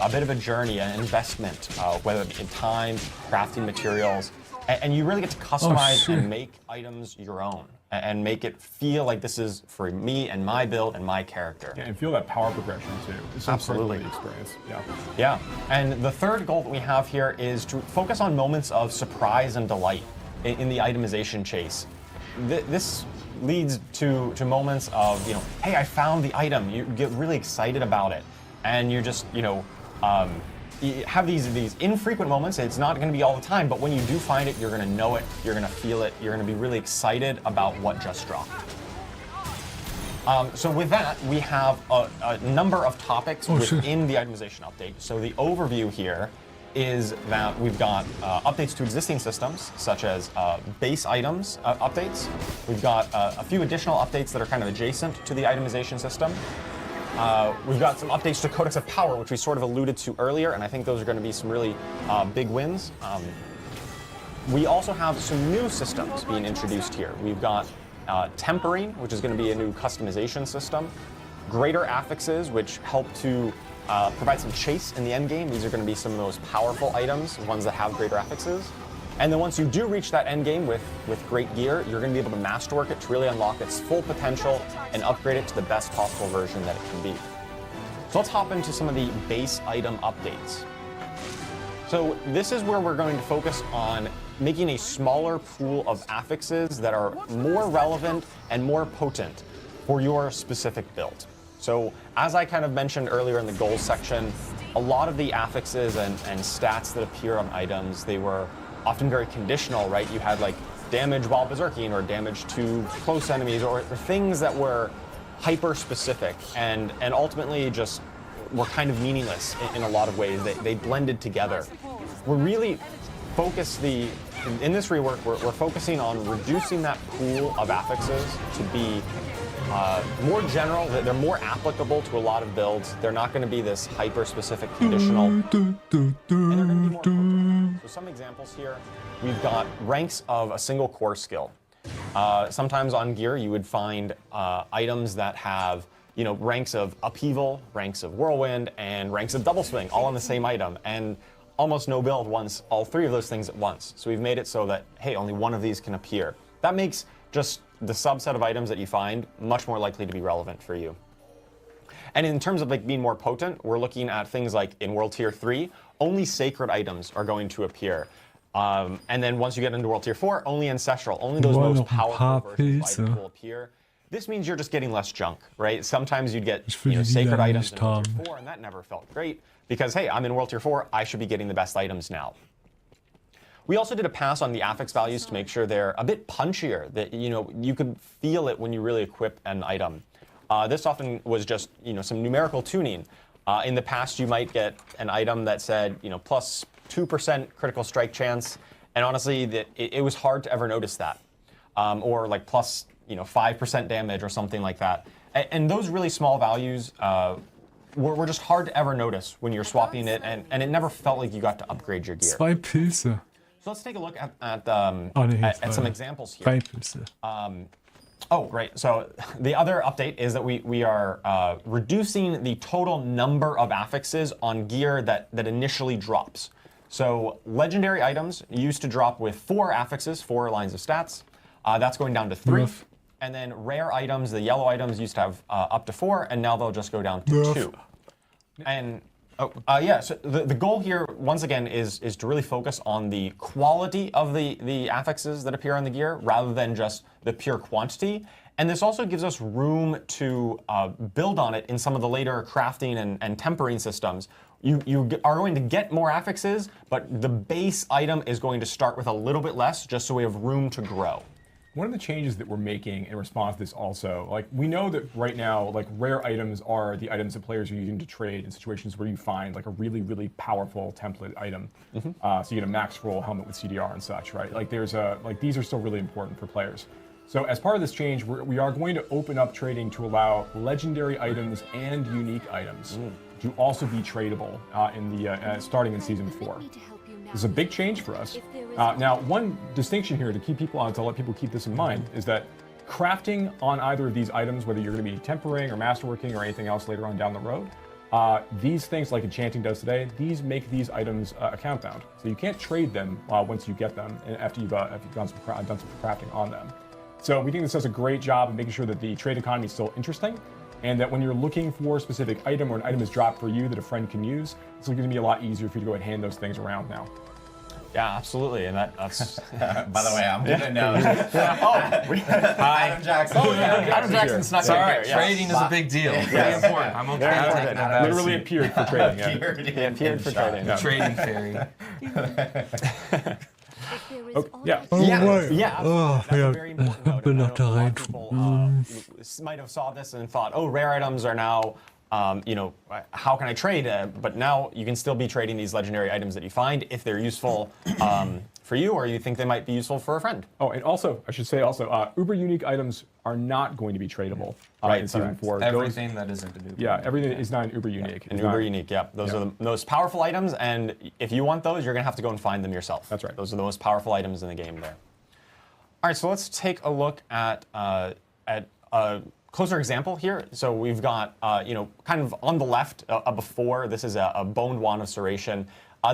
a bit of a journey, an investment, whether it be in time, crafting materials, and you really get to customize and make items your own, and make it feel like this is for me and my build and my character. Yeah, and feel that power progression too. It's absolutely the experience. Yeah. And the third goal that we have here is to focus on moments of surprise and delight in the itemization chase. This leads to moments of, hey, I found the item. You get really excited about it, and you're just, you have these infrequent moments. It's not going to be all the time, but when you do find it, you're going to know it, you're going to feel it, you're going to be really excited about what just dropped. So with that, we have a number of topics within the itemization update. So the overview here is that we've got updates to existing systems, such as base items updates. We've got a few additional updates that are kind of adjacent to the itemization system. We've got some updates to Codex of Power, which we sort of alluded to earlier, and I think those are going to be some really big wins. We also have some new systems being introduced here. We've got Tempering, which is going to be a new customization system. Greater Affixes, which help to provide some chase in the end game. These are going to be some of the most powerful items, ones that have greater affixes. And then once you do reach that end game with great gear, you're going to be able to masterwork it to really unlock its full potential and upgrade it to the best possible version that it can be. So let's hop into some of the base item updates. So this is where we're going to focus on making a smaller pool of affixes that are more relevant and more potent for your specific build. So as I kind of mentioned earlier in the goals section, a lot of the affixes and stats that appear on items, they were often very conditional, right? You had like damage while berserking or damage to close enemies or things that were hyper specific and ultimately just were kind of meaningless in a lot of ways. They blended together. We're really focused in this rework, we're focusing on reducing that pool of affixes to be more general. They're more applicable to a lot of builds. They're not going to be this hyper-specific conditional. And they're going to be more potent. So some examples here, we've got ranks of a single core skill. Sometimes on gear, you would find items that have ranks of upheaval, ranks of whirlwind, and ranks of double swing, all on the same item. And almost no build wants all three of those things at once. So we've made it so that, hey, only one of these can appear. That makes just the subset of items that you find much more likely to be relevant for you. And in terms of being more potent, we're looking at things like in World Tier 3, only sacred items are going to appear. And then once you get into World Tier 4, only Ancestral, only those Wollen most noch ein paar powerful versions of Pilze. items will appear. This means you're just getting less junk, right? Sometimes you'd get Ich will die sacred Liga items nicht in World Tier haben. 4, and that never felt great because, hey, I'm in World Tier 4, I should be getting the best items now. We also did a pass on the affix values to make sure they're a bit punchier, that you could feel it when you really equip an item. This often was just some numerical tuning. In the past, you might get an item that said plus 2% critical strike chance, and honestly, it was hard to ever notice that, or like plus 5% damage or something like that. And those really small values were just hard to ever notice when you're swapping it, and it never felt like you got to upgrade your gear. 2 Pilze. So let's take a look at Nee, some examples here. 3 Pilze. Oh, right. So the other update is that we are reducing the total number of affixes on gear that initially drops. So legendary items used to drop with 4 affixes, 4 lines of stats. That's going down to 3. Nerf. And then rare items, the yellow items, used to have up to 4, and now they'll just go down to Nerf. 2. And yeah, so the goal here, once again, is to really focus on the quality of the affixes that appear on the gear rather than just the pure quantity. And this also gives us room to build on it in some of the later crafting and tempering systems. You are going to get more affixes, but the base item is going to start with a little bit less, just so we have room to grow. One of the changes that we're making in response to this also, like we know that right now, like rare items are the items that players are using to trade in situations where you find like a really, really powerful template item. So you get a max roll helmet with CDR and such, right? Like these are still really important for players. So as part of this change, we are going to open up trading to allow legendary items and unique items to also be tradable starting in Season 4. This is a big change for us. Now, one distinction here to keep people on, to let people keep this in mind, is that crafting on either of these items, whether you're going to be tempering or masterworking or anything else later on down the road, these things like enchanting does today, these make these items account bound. So you can't trade them once you get them and after you've done some crafting on them. So we think this does a great job of making sure that the trade economy is still interesting, and that when you're looking for a specific item or an item is dropped for you that a friend can use, it's going to be a lot easier for you to go ahead and hand those things around now. Yeah, absolutely, and that's. By the way, I'm gonna know. Adam Jackson. Oh, yeah, Adam Jackson's not Sorry, here. trading is a big deal. Very important. I'm okay with taking that. Literally appeared for trading. Appeared for trading. The trading fairy. Yeah. That's a very important note. bin I noch da know a lot rein. of people might have saw this and thought, oh, rare items are now, how can I trade? But now you can still be trading these legendary items that you find if they're useful for you, or you think they might be useful for a friend. Oh, and also, I should say uber unique items are not going to be tradable in Season 4. Everything that isn't an uber. Yeah, everything is not an uber unique. And uber unique, yeah. Those are the most powerful items, and if you want those, you're going to have to go and find them yourself. That's right. Those are the most powerful items in the game there. All right, so let's take a look at a closer example here. So we've got, kind of on the left, a before. This is a Boned Wand of Serration.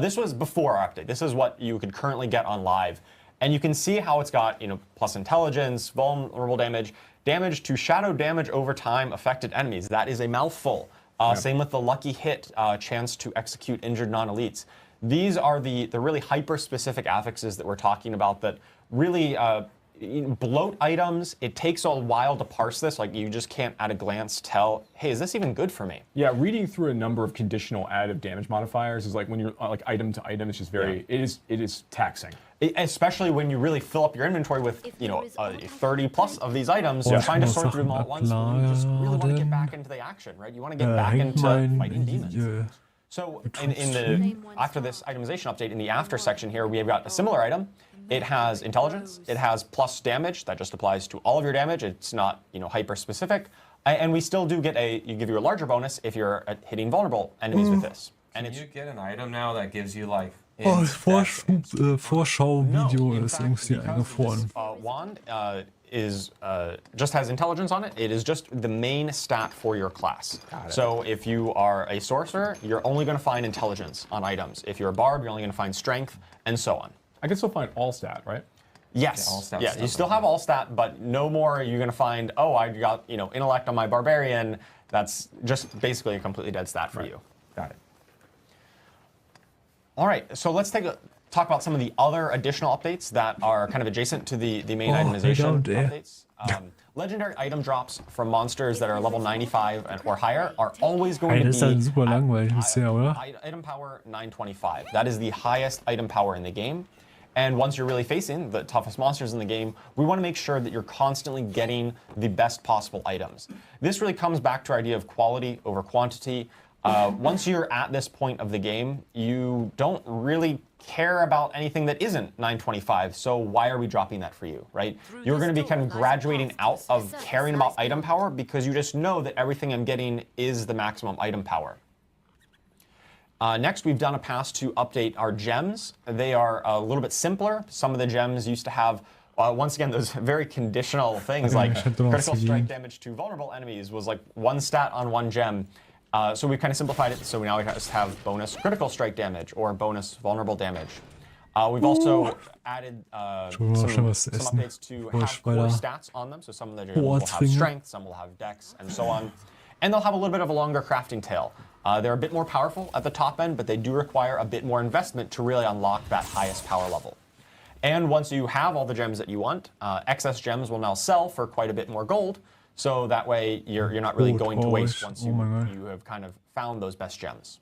This was before our update. This is what you could currently get on live. And you can see how it's got, plus intelligence, vulnerable damage, damage to shadow damage over time affected enemies. That is a mouthful. Same with the lucky hit, chance to execute injured non-elites. These are the really hyper-specific affixes that we're talking about that really bloat items. It takes a while to parse this. Like, you just can't at a glance tell, hey, is this even good for me? Yeah, reading through a number of conditional additive damage modifiers is like when you're like item to item, it's just very, it is taxing. Especially when you really fill up your inventory with, 30 plus of these items, you're trying to sort through them all at once. You just really want to get back into the action, right? You want to get back into fighting demons. So after this itemization update, in the after section here, we have got a similar item. It has intelligence. It has plus damage. That just applies to all of your damage. It's not, hyper specific. And we still do give you a larger bonus if you're hitting vulnerable enemies with this. And Can you get an item now that gives you like? Das Vorschau-Video ist irgendwie eingefroren. Wand just has intelligence on it. It is just the main stat for your class. So if you are a sorcerer, you're only going to find intelligence on items. If you're a bard, you're only going to find strength, and so on. I can still find all stat, right? Yes. Yeah, you still have all stat, but no more you're going to find, oh, I got intellect on my barbarian. That's just basically a completely dead stat for you. Got it. All right, so let's take talk about some of the other additional updates that are kind of adjacent to the main itemization updates. Legendary item drops from monsters that are level 95 or higher are always going to be super langweilig bisher, oder? item power 925. That is the highest item power in the game. And once you're really facing the toughest monsters in the game, we want to make sure that you're constantly getting the best possible items. This really comes back to our idea of quality over quantity. Once you're at this point of the game, you don't really care about anything that isn't 925, so why are we dropping that for you, right? You're going to be kind of graduating out of caring about item power because you just know that everything I'm getting is the maximum item power. Next, we've done a pass to update our gems. They are a little bit simpler. Some of the gems used to have, once again, those very conditional things like critical strike damage to vulnerable enemies was like 1 stat on 1 gem. So we kind of simplified it, so now we just have bonus critical strike damage or bonus vulnerable damage. We've also added some updates to have core stats on them. So some of the gems will have strength, some will have dex, and so on. And they'll have a little bit of a longer crafting tail. They're a bit more powerful at the top end, but they do require a bit more investment to really unlock that highest power level. And once you have all the gems that you want, excess gems will now sell for quite a bit more gold. So that way you're not really going to waste once you have kind of found those best gems.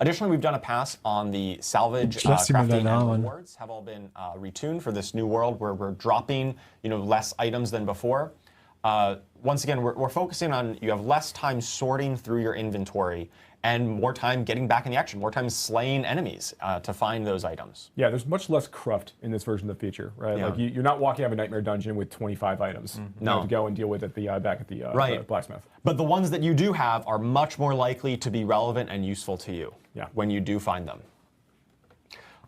Additionally, we've done a pass on the salvage crafting and rewards have all been retuned for this new world where we're dropping less items than before. Once again, we're focusing on you have less time sorting through your inventory and more time getting back in the action, more time slaying enemies to find those items. Yeah, there's much less cruft in this version of the feature, right? Yeah. Like you're not walking out of a nightmare dungeon with 25 items to go and deal with at the back at the blacksmith. But the ones that you do have are much more likely to be relevant and useful to you when you do find them.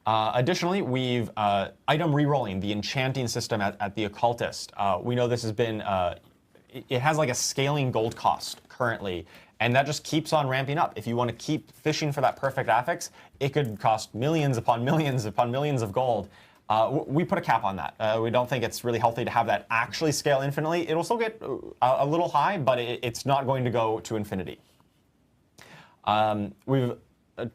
Additionally, we've item rerolling, the enchanting system at the occultist. We know this has been, it has like a scaling gold cost currently, and that just keeps on ramping up. If you want to keep fishing for that perfect affix, it could cost millions upon millions upon millions of gold. We put a cap on that. We don't think it's really healthy to have that actually scale infinitely. It'll still get a little high, but it's not going to go to infinity. We've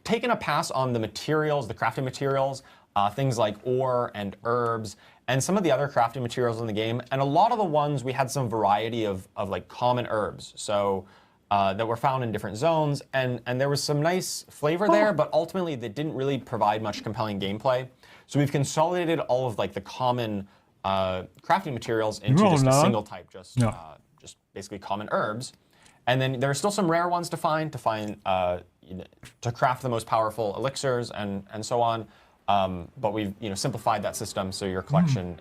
taken a pass on the materials, the crafting materials, things like ore and herbs, and some of the other crafting materials in the game. And a lot of the ones, we had some variety of like common herbs. So that were found in different zones, and there was some nice flavor there, but ultimately they didn't really provide much compelling gameplay. So we've consolidated all of like the common crafting materials into just a single type, just basically common herbs. And then there are still some rare ones to find to craft the most powerful elixirs and so on. But we've simplified that system so your collection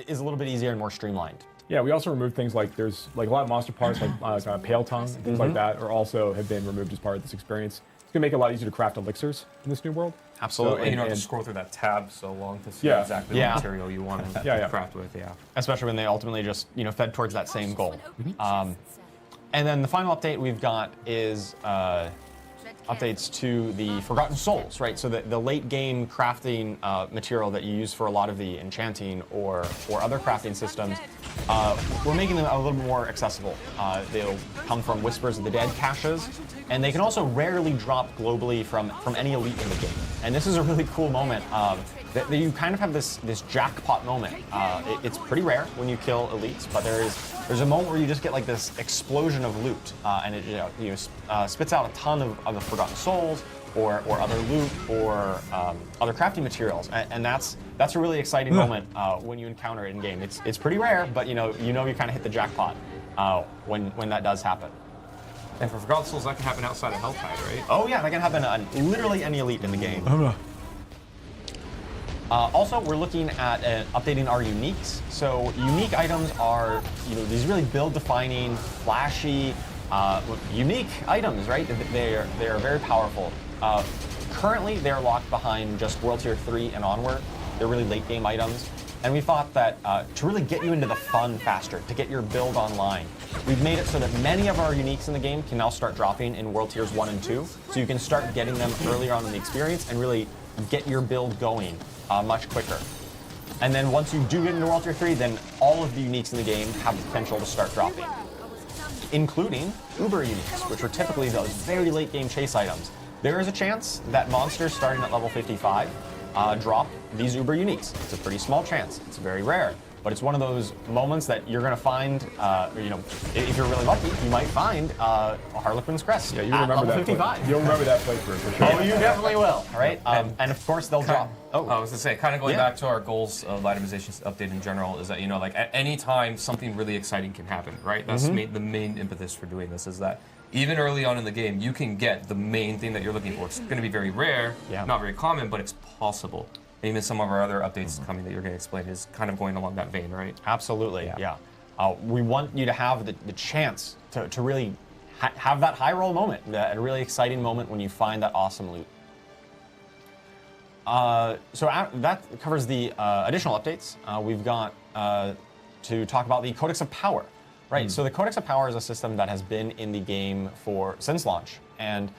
is a little bit easier and more streamlined. Yeah, we also removed things like there's like a lot of monster parts like Pale Tongue and things like that have been removed as part of this experience. It's gonna make it a lot easier to craft elixirs in this new world. Absolutely. So, you don't have to scroll through that tab so long to see exactly what material you want to craft with. Yeah. Especially when they ultimately just fed towards that same goal. And then the final update we've got is updates to the Forgotten Souls, right? So the late game crafting material that you use for a lot of the enchanting or other crafting systems, we're making them a little bit more accessible. They'll come from Whispers of the Dead caches, and they can also rarely drop globally from any elite in the game. And this is a really cool moment. That you kind of have this jackpot moment. It's pretty rare when you kill elites, but there's a moment where you just get like this explosion of loot, and it spits out a ton of the Forgotten Souls or other loot or other crafting materials, and that's a really exciting moment when you encounter it in game. It's pretty rare, but you kind of hit the jackpot when that does happen. And for Forgotten Souls, that can happen outside of Helltide, right? Oh yeah, that can happen on literally any elite in the game. Also, we're looking at updating our uniques. So unique items are these really build-defining, flashy, unique items, right? They are very powerful. Currently, they're locked behind just World Tier 3 and onward. They're really late-game items. And we thought that to really get you into the fun faster, to get your build online, we've made it so that many of our uniques in the game can now start dropping in World Tiers 1 and 2. So you can start getting them earlier on in the experience and really get your build going much quicker. And then once you do get into World Tier 3, then all of the uniques in the game have the potential to start dropping, including Uber uniques, which are typically those very late game chase items. There is a chance that monsters starting at level 55 drop these Uber Uniques. It's a pretty small chance. It's very rare. But it's one of those moments that you're going to find, if you're really lucky, you might find a Harlequin's Crest. Yeah, you'll remember that 55. You'll remember that playthrough for sure. Oh, you definitely will, right? And of course, they'll drop. Oh, I was going to say, kind of going back to our goals of itemization update in general, is that, like at any time, something really exciting can happen, right? That's the main impetus for doing this, is that even early on in the game, you can get the main thing that you're looking for. It's going to be very rare, not very common, but it's possible. Even some of our other updates coming that you're going to explain is kind of going along that vein, right? Absolutely, yeah. We want you to have the chance to really have that high roll moment, a really exciting moment when you find that awesome loot. That covers the additional updates. We've got to talk about the Codex of Power, right? So the Codex of Power is a system that has been in the game since launch, and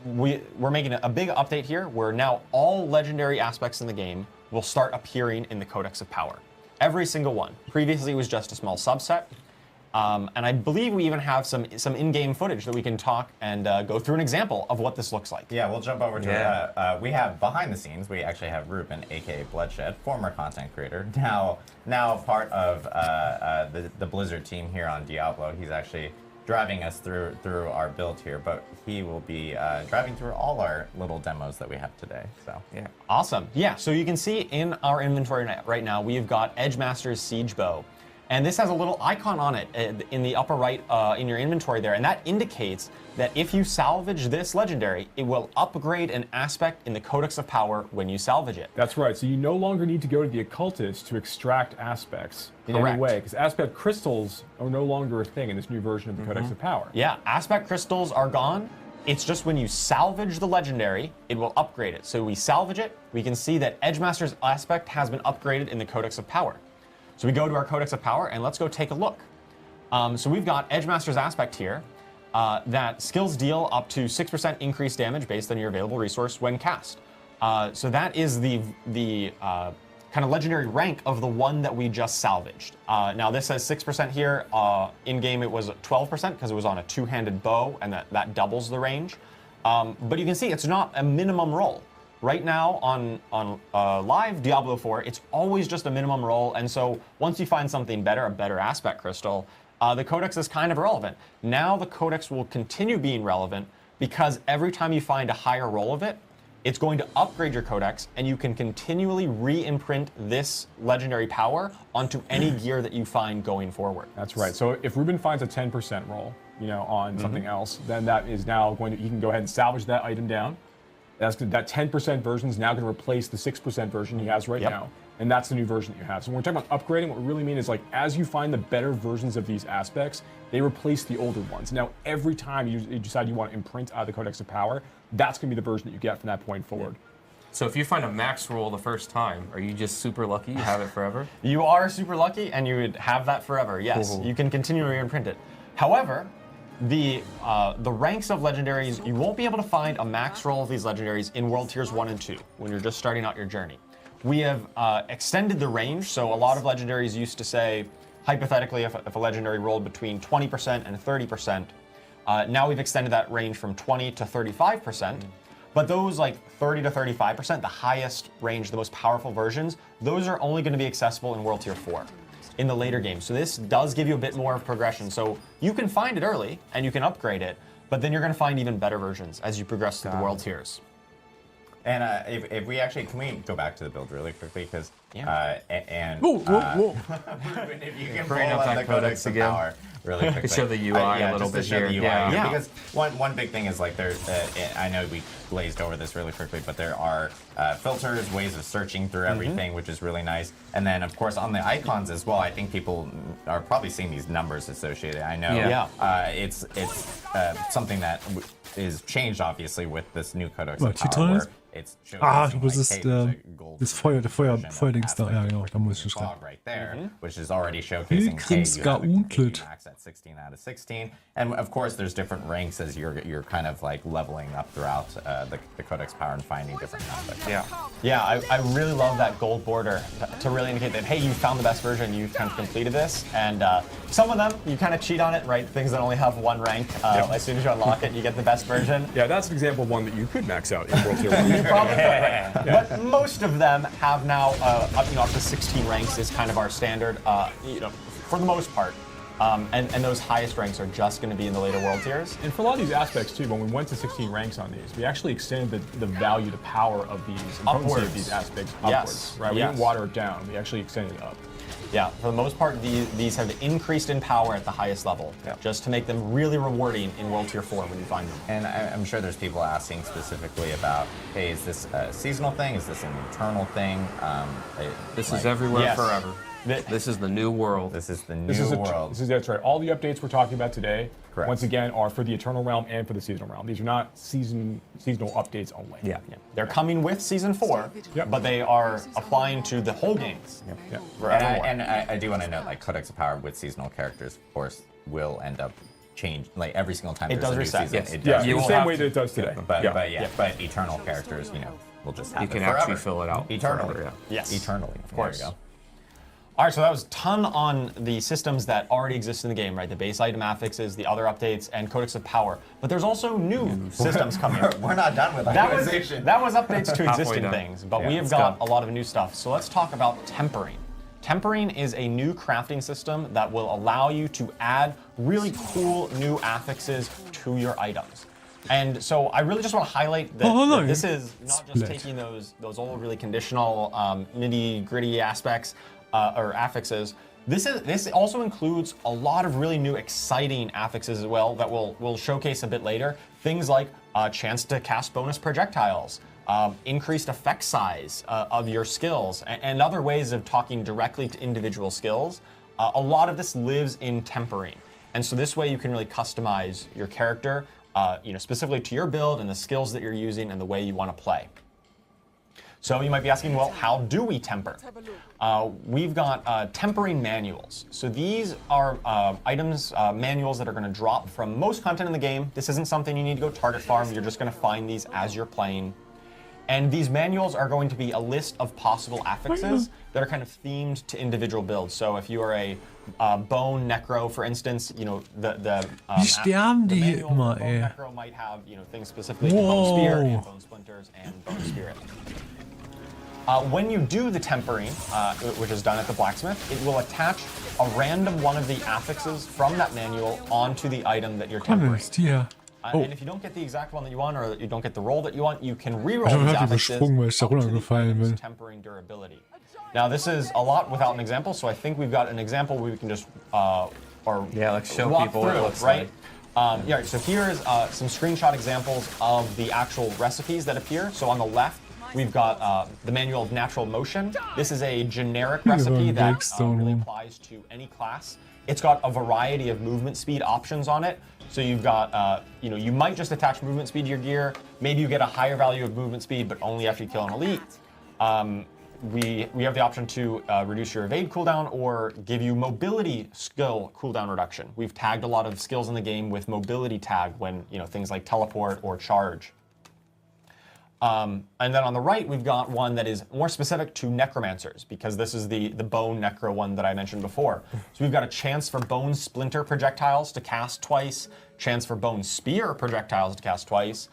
we're making a big update here where now all legendary aspects in the game will start appearing in the Codex of Power. Every single one. Previously it was just a small subset. And I believe we even have some in-game footage that we can talk and go through an example of what this looks like. Yeah, we'll jump over to we have behind the scenes, we actually have Ruben, aka Bloodshed, former content creator, now part of the Blizzard team here on Diablo. He's actually driving us through our build here, but he will be driving through all our little demos that we have today. So yeah, awesome. Yeah, so you can see in our inventory right now we've got Edgemaster's Siege Bow, and this has a little icon on it in the upper right in your inventory there, and that indicates that if you salvage this legendary, it will upgrade an aspect in the Codex of Power when you salvage it. That's right. So you no longer need to go to the occultist to extract aspects in any way, because aspect crystals are no longer a thing in this new version of the Codex of Power. Yeah, aspect crystals are gone. It's just when you salvage the legendary, it will upgrade it. So we salvage it, we can see that Edgemaster's aspect has been upgraded in the Codex of Power. So we go to our Codex of Power and let's go take a look. So we've got Edgemaster's aspect here. That skills deal up to 6% increased damage based on your available resource when cast. So that is the kind of legendary rank of the one that we just salvaged. Now this says 6% here. In game it was 12% because it was on a two-handed bow, and that doubles the range. But you can see it's not a minimum roll. Right now on live Diablo 4, it's always just a minimum roll, and so once you find something better, a better aspect crystal, the Codex is kind of irrelevant. Now the Codex will continue being relevant because every time you find a higher roll of it, it's going to upgrade your Codex, and you can continually re-imprint this legendary power onto any gear that you find going forward. That's right. So if Ruben finds a 10% roll, on something else, then that is now he can go ahead and salvage that item down. That 10% version is now going to replace the 6% version he has right now. And that's the new version that you have. So when we're talking about upgrading, what we really mean is as you find the better versions of these aspects, they replace the older ones. Now, every time you decide you want to imprint out of the Codex of Power, that's going to be the version that you get from that point forward. So if you find a max roll the first time, are you just super lucky? You have it forever? You are super lucky, and you would have that forever, yes. You can continue to re-imprint it. However, the ranks of legendaries, you won't be able to find a max roll of these legendaries in World Tiers 1 and 2 when you're just starting out your journey. We have extended the range, so a lot of legendaries used to say, hypothetically, if a legendary rolled between 20% and 30%, now we've extended that range from 20 to 35%, but those 30 to 35%, the highest range, the most powerful versions, those are only going to be accessible in World Tier 4. In the later games. So this does give you a bit more of progression. So you can find it early and you can upgrade it, but then you're going to find even better versions as you progress through the world tiers. And if we actually, can we go back to the build really quickly? Because, if you can bring up the Codex of Power really quickly. Show the UI a little bit here. Yeah. Because one big thing is there's, I know we glazed over this really quickly, but there are filters, ways of searching through everything, which is really nice. And then, of course, on the icons as well, I think people are probably seeing these numbers associated. I know it's something that is changed, obviously, with this new Codex of Power. It's du bist das Feuerdings da. Ja, genau, da muss ich stehen. Right there, which is already showcasing max at 16 out of 16. And of course, there's different ranks as you're kind of leveling up throughout the Codex Power and finding different aspects. Yeah, I really love that gold border to really indicate that, hey, you found the best version, you've kind of completed this. And some of them, you kind of cheat on it, right? Things that only have one rank. As soon as you unlock it, you get the best version. Yeah, that's an example of one that you could max out in World Tier 1. probably could, right? But most of them have now up to 16 ranks is kind of our standard, for the most part. And those highest ranks are just going to be in the later world tiers. And for a lot of these aspects too, when we went to 16 ranks on these, we actually extended the value, the power of these, and potency of these aspects upwards. Right? We didn't water it down. We actually extended it up. Yeah, for the most part, these have increased in power at the highest level, just to make them really rewarding in World Tier 4 when you find them. And I'm sure there's people asking specifically about, hey, is this a seasonal thing? Is this an eternal thing? This is everywhere forever. This is the new world. This is the new world. That's right. All the updates we're talking about today, Correct. once again, are for the Eternal Realm and for the Seasonal Realm. These are not seasonal updates only. Yeah. They're coming with Season 4, but they are applying to the whole game. And I do want to note, like, Codex of Power with seasonal characters, of course, will end up change. Like, every single time there's a new season, it does. The same way that it does today. But eternal characters, we'll just have you can forever. actually fill it out Eternally. forever, Yes. Eternally. Of course. There you go. All right, so that was a ton on the systems that already exist in the game, right? The base item affixes, the other updates, and Codex of Power. But there's also new systems coming. We're not done with itemization. That was updates to existing things, but we have got a lot of new stuff. So let's talk about tempering. Tempering is a new crafting system that will allow you to add really cool new affixes to your items. And so I really just want to highlight that this is not just taking those old, really conditional, nitty-gritty aspects or affixes. This also includes a lot of really new, exciting affixes as well that we'll showcase a bit later. Things like a chance to cast bonus projectiles, increased effect size of your skills, and other ways of talking directly to individual skills. A lot of this lives in tempering. And so this way you can really customize your character, specifically to your build and the skills that you're using and the way you want to play. So you might be asking, well, how do we temper? We've got tempering manuals. So these are manuals that are going to drop from most content in the game. This isn't something you need to go target farm. You're just going to find these as you're playing. And these manuals are going to be a list of possible affixes that are kind of themed to individual builds. So if you are a bone necro, for instance, the manual for bone necro might have things specifically to bone spear and bone splinters and bone spirit. When you do the tempering, which is done at the blacksmith, it will attach a random one of the affixes from that manual onto the item that you're tempering. And if you don't get the exact one that you want, or you don't get the roll that you want, you can reroll these affixes onto the item's tempering durability. Now this is a lot without an example, so I think we've got an example where we can just let's show walk people through, what it looks right? So here's some screenshot examples of the actual recipes that appear. So on the left, we've got the Manual of Natural Motion. This is a generic recipe that really applies to any class. It's got a variety of movement speed options on it. So you've got, you might just attach movement speed to your gear. Maybe you get a higher value of movement speed, but only after you kill an elite. We have the option to reduce your evade cooldown or give you mobility skill cooldown reduction. We've tagged a lot of skills in the game with mobility tag when, things like teleport or charge. And then on the right, we've got one that is more specific to necromancers, because this is the bone necro one that I mentioned before. So we've got a chance for bone splinter projectiles to cast twice, chance for bone spear projectiles to cast twice,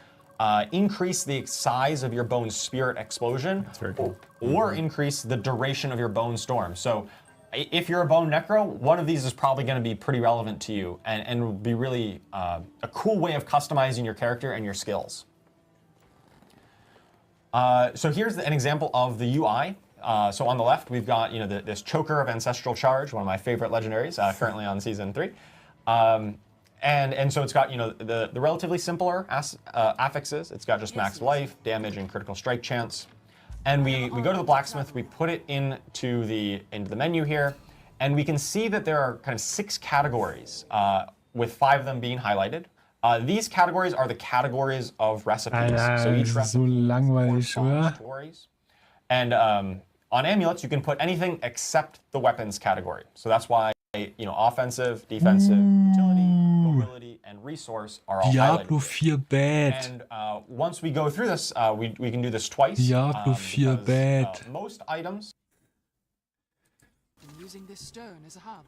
increase the size of your bone spirit explosion, That's very cool. or increase the duration of your bone storm. So if you're a bone necro, one of these is probably going to be pretty relevant to you and will be really a cool way of customizing your character and your skills. So here's an example of the UI. So on the left, we've got this Choker of Ancestral Charge, one of my favorite legendaries, currently on Season 3. And so it's got the relatively simpler affixes. It's got just max life, damage, and critical strike chance. And we go to the blacksmith, we put it into the menu here, and we can see that there are kind of 6 categories, with 5 of them being highlighted. These categories are the categories of recipes. So each recipe has 4 stories. And on amulets, you can put anything except the weapons category. So that's why offensive, defensive, utility, mobility, and resource are all Diablo highlighted. 4 bad. And once we go through this, we can do this twice. Diablo 4 bad. Most items. Using this stone as a hub.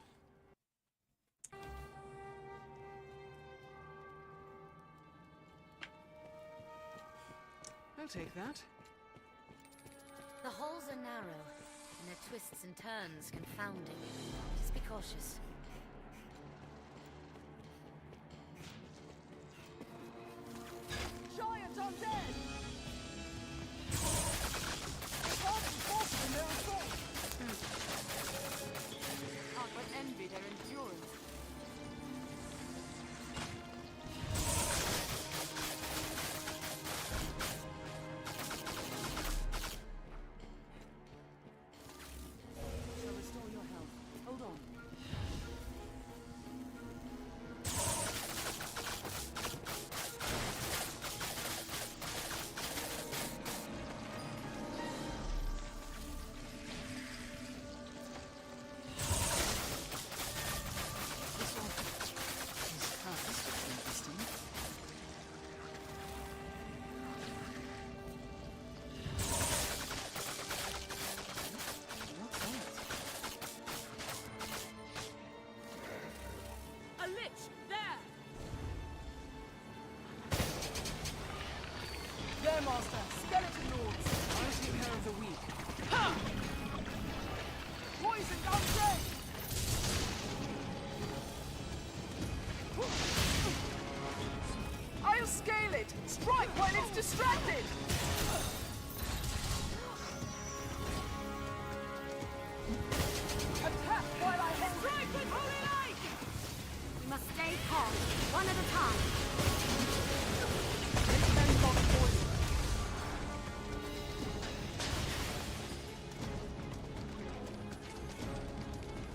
I'll take that. The holes are narrow, and their twists and turns confounding. Just be cautious. Giant undead! It's hard to force in their assault! Can't but envy their endurance. Shall restore your health. Hold on. This one is fast. Interesting. What's that? A lich! There! There, Master! Skeleton Lords! I'll take care of the weak. Ha! Poisoned undead! I'll scale it! Strike while it's distracted! Attack while I hold strike with holy light! We must stay calm, one at a time. Make them not poison.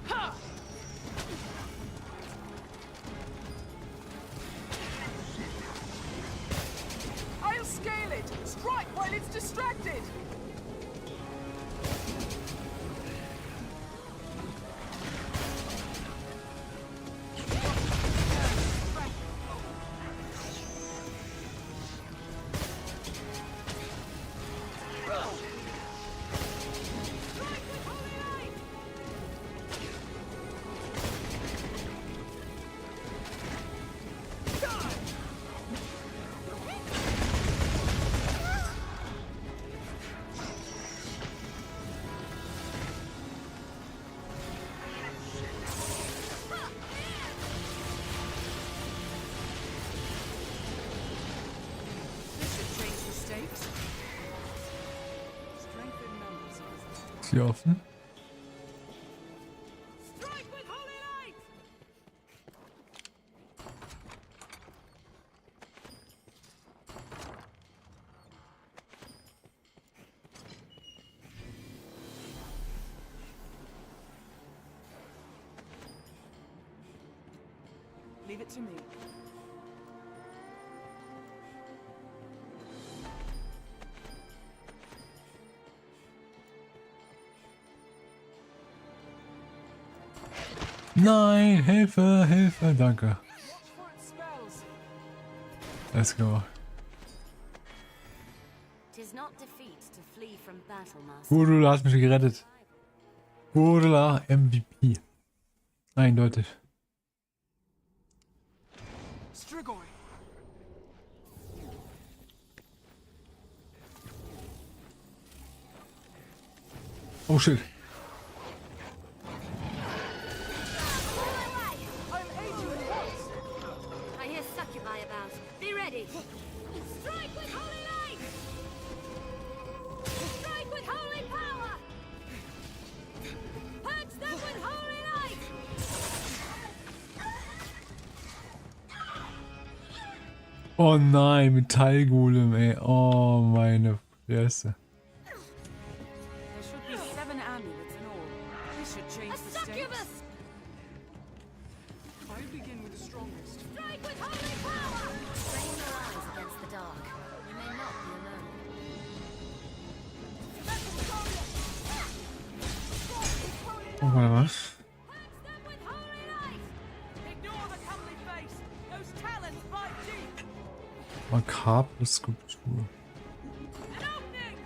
Ha! I'll scale it! Strike while it's distracted! This should change the stakes. Strength in numbers. Ist hier offen? Strike with holy light! Leave it to me. Nein, Hilfe, Hilfe, danke. Watch for its spells. Let's go. Tis not defeat to flee from battle, Master. Gudula hat mich gerettet. Gudula MVP. Eindeutig. Strigoi. Oh shit. I'll aid you at once. I hear succubi about. Be ready. Strike with holy light! Strike with holy power! Purge them with holy light! Oh nein, Metallgolem, ey. Oh meine Fresse. There should be 7 amulets in all. This should change A the stakes. succubus! I'll begin with the strongest. Strike with holy power! Train your eyes against the dark. You may not be alone. Oh, warte, was? Purge them with holy light! Ignore the comely face. Those talons bite deep. Makabre Skulptur. An opening.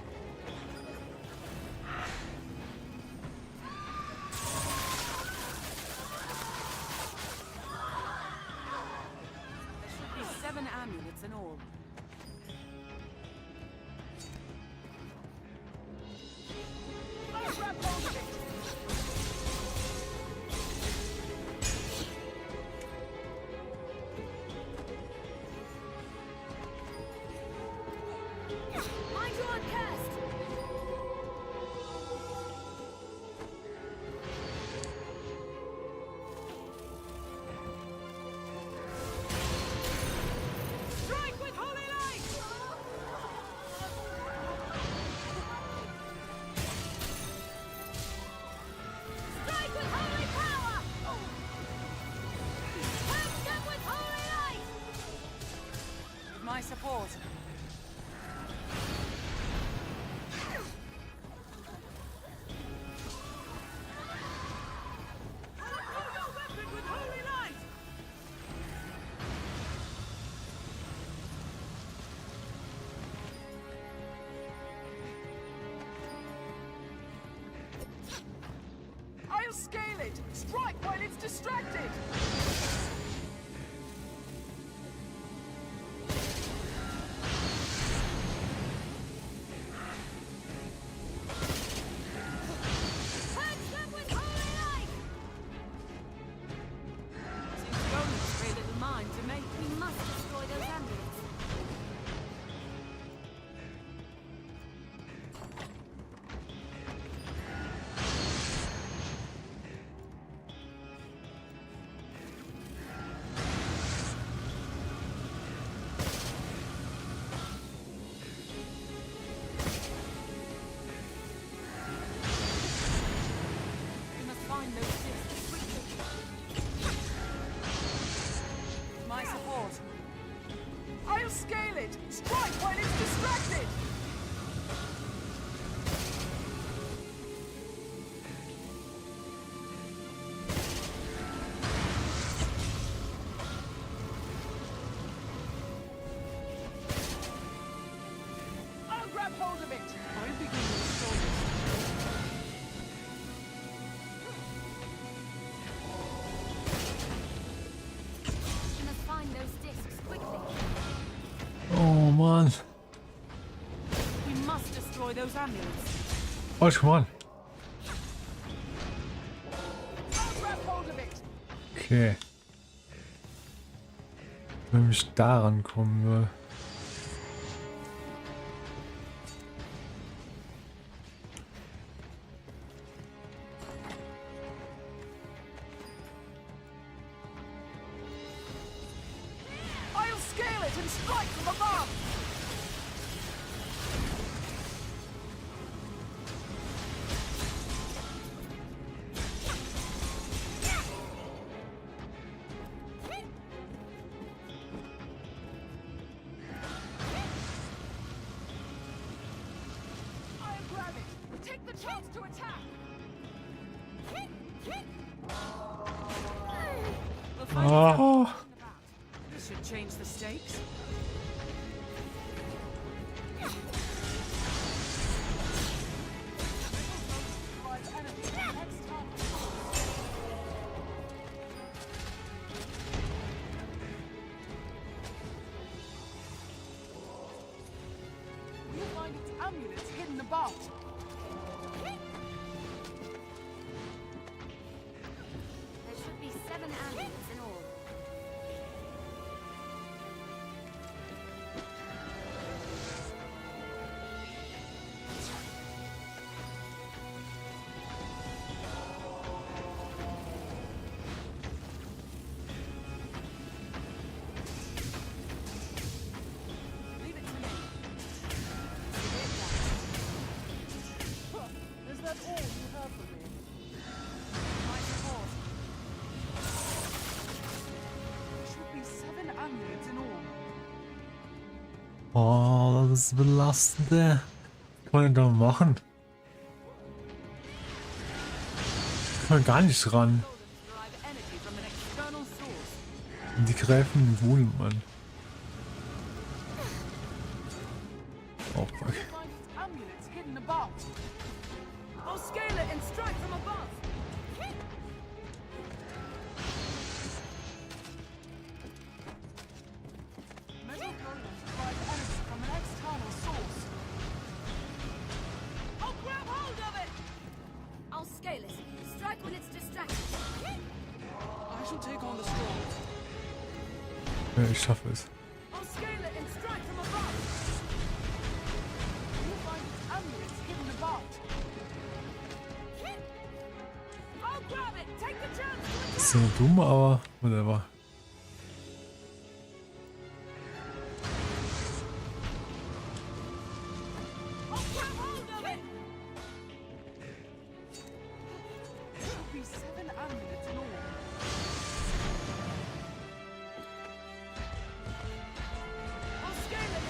There should be 7 amulets in all. support. I'll scale it! Strike while it's distracted! Punch them with holy light! Seems Golem's very little mind to make. We must destroy those amulets. We must find those discs quickly. My support. I'll scale it! Strike while it's distracted! I'll grab hold of it! I'll begin to restore this. We must find those discs quickly. Oh Mann. We must destroy those amulets. Oh, come on. I'll grab hold of it! Okay. Wenn ich daran kommen will. I'll scale it and strike from above! I'll grab it! Take the chance to attack! We'll find Oh. this should change the stakes. Drive enemy to the next tunnel. You'll find its amulets hidden about. There should be 7 amulets in all. Leave it to me. Is that all you have for me? My support. There should be 7 amulets in all. Oh, das ist belastend. Ey. Was kann man denn da machen? Kann man gar nicht ran. Golems derive energy from an external source. Die greifen den Golem an. Oh fuck. You'll find its amulets hidden about. I'll scale it and strike from above. Metal golems derive energy from an external source. I'll grab hold of it! I'll scale it. Strike when it's distracted. I shall take on the strong. Ja, ich schaffe es. I'll scale it and strike from above. You'll find its amulets hidden about. I'll grab it. Take the chance to attack. Ist ja dumm, aber whatever. I'll grab hold of it. There should be 7 amulets in all. I'll scale it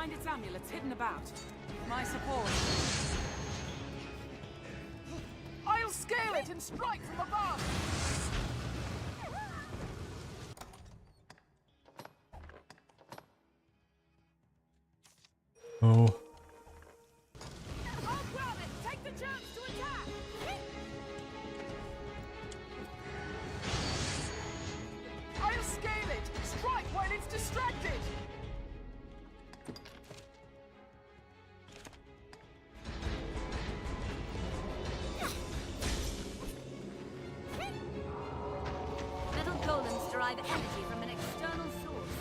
find its amulets hidden about. My support. I'll scale it and strike from above! Oh. I'll grab it! Take the chance to attack! I'll scale it! Strike while it's distracted! Metal golems derive energy from an external source.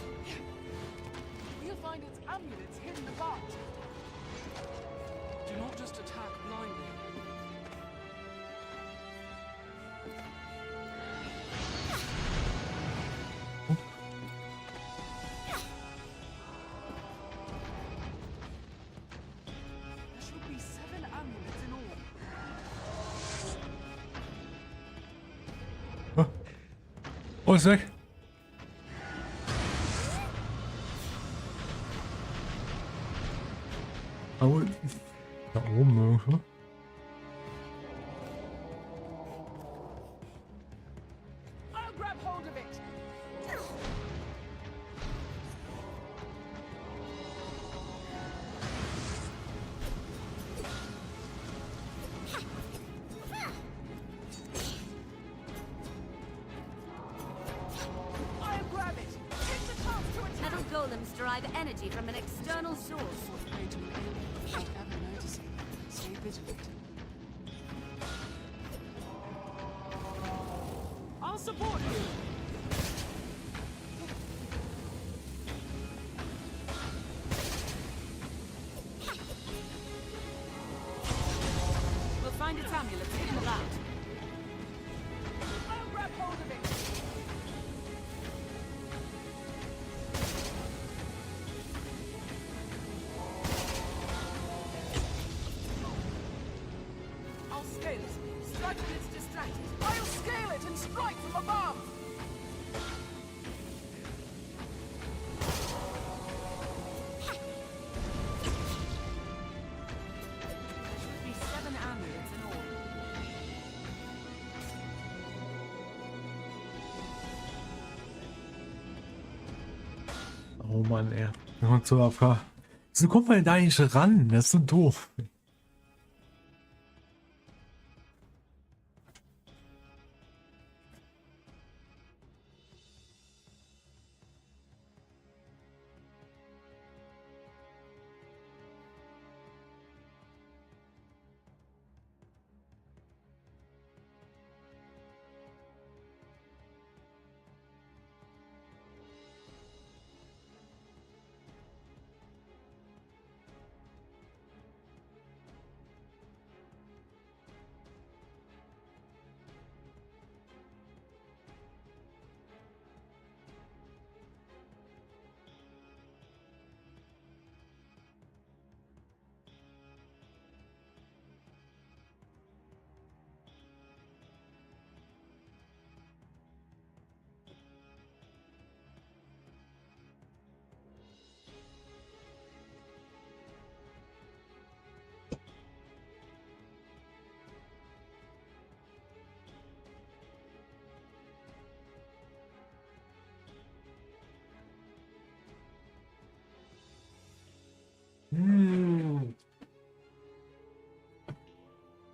We'll find its amulets hidden about. Do not just attack blindly. There should be 7 amulets in all. Oh, ist weg. Aber da oben irgendwo. I'll grab hold of it! I'll grab it! Take the chance to attack! Metal golems derive energy from an external source. Prey to an alien without ever noticing. Stay vigilant. I'll support you! We'll find its amulets hidden about. I'll grab hold of it! I'll scale it. Strike when it's distracted. I'll scale it and strike from above! There should be 7 amulets in all. Oh Mann, ey. Wir kommen zu AFK. Wieso kommt man denn da nicht ran? Das ist so doof.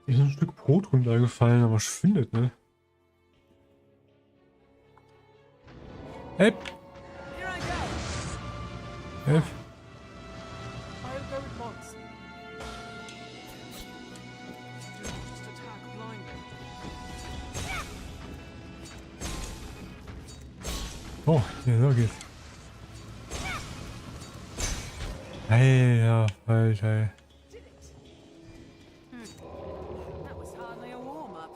Hier ist ein Stück Brot runtergefallen, aber schwindet, ne? Help! Here I go! Help! I'll go at once. Do not just attack blindly. Oh, ja, so geht's. Alter, Alter. That was hardly a warm-up.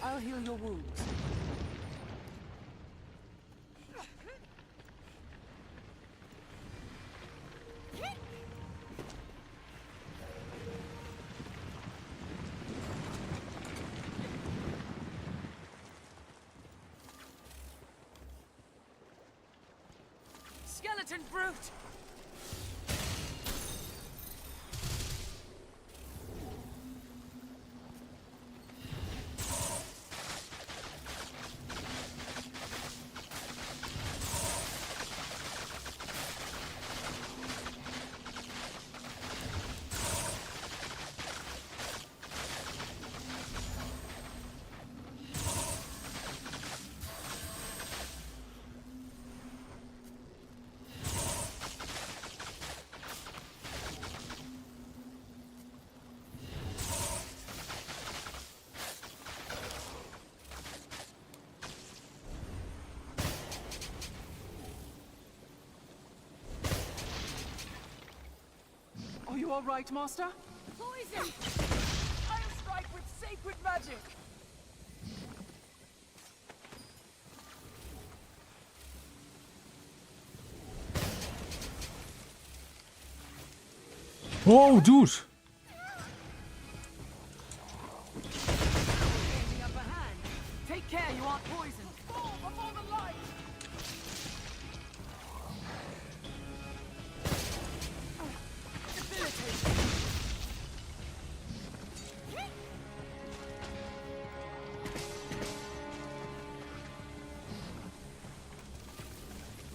I'll heal your wounds. Skeleton brute! Are you all right, Master? Poison! I'll strike with sacred magic. Oh, dude! The upper hand. Take care, you aren't poisoned. Fall before the light. Debilitating.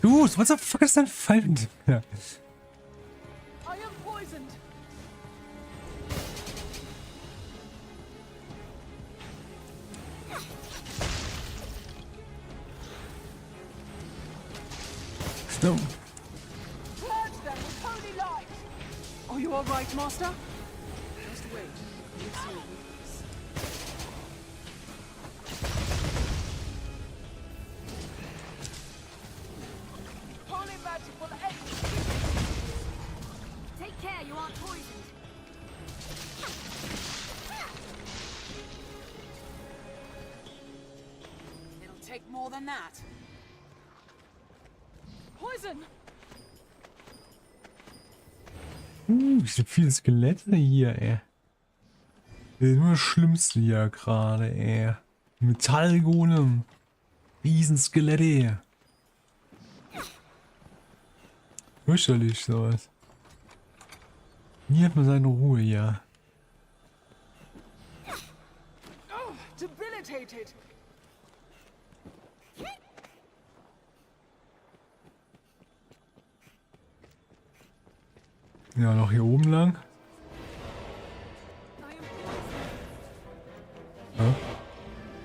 Dude, what the fuck ist denn falsch mit dem? Ja. I am poisoned. No. Purge them with holy light. Are you all right, Master? Just wait. You'll see a weakness. Holy magic will end. Take care, you aren't poisoned. It'll take more than that. Poison. Wie viele Skelette hier, ey. Das ist nur das Schlimmste hier gerade, ey. Metallgolem. Riesenskelette. Fürchterlich sowas. Nie hat man seine Ruhe hier. Oh, debilitated. Ja, noch hier oben lang. Ja.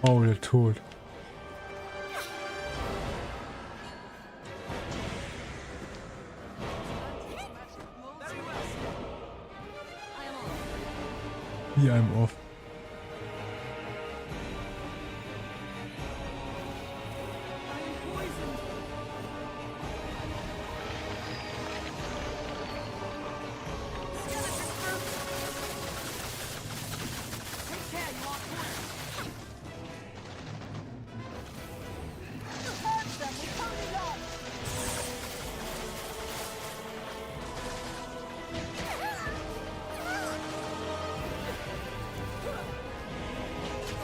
Oh, der Tod. Hier einem off.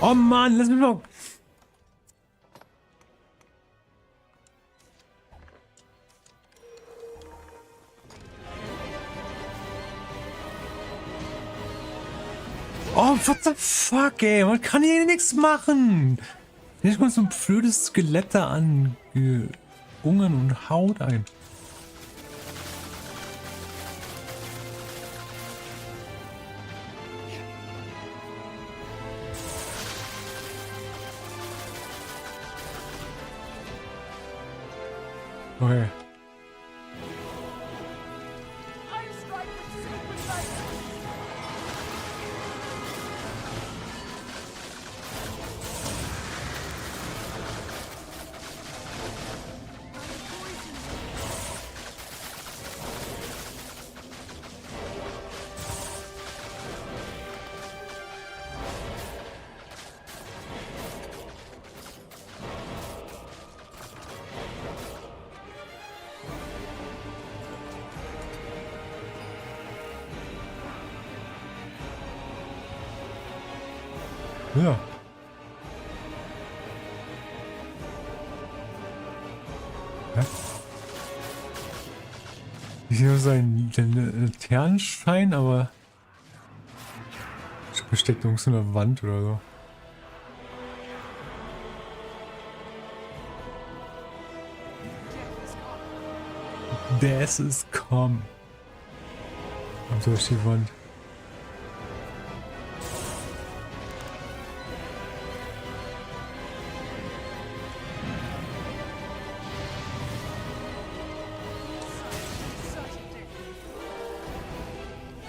Oh Mann, lass mich mal. Oh, what the fuck, ey. Man kann hier nichts machen. Jetzt kommt so ein blödes Skelett da angeungen und haut ein. Okay. I'll strike with sacred magic. Ja. Hä? Hier ist ein Laternenschein, aber versteckt irgendwo in der Wand oder so. Das ist komm. Und durch die Wand.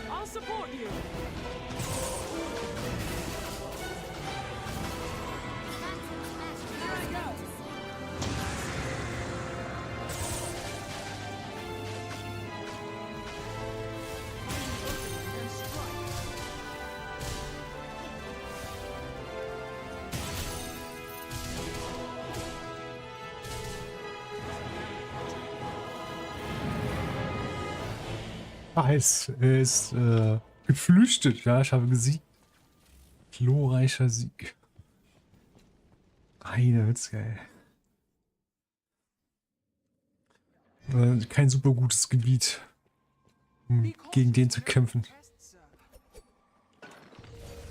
I'll support you. Here I go. Then strike. Nice. Er ist geflüchtet. Ja, ich habe gesiegt. Glorreicher Sieg. Eine Witz, geil. Kein super gutes Gebiet, um gegen den zu kämpfen.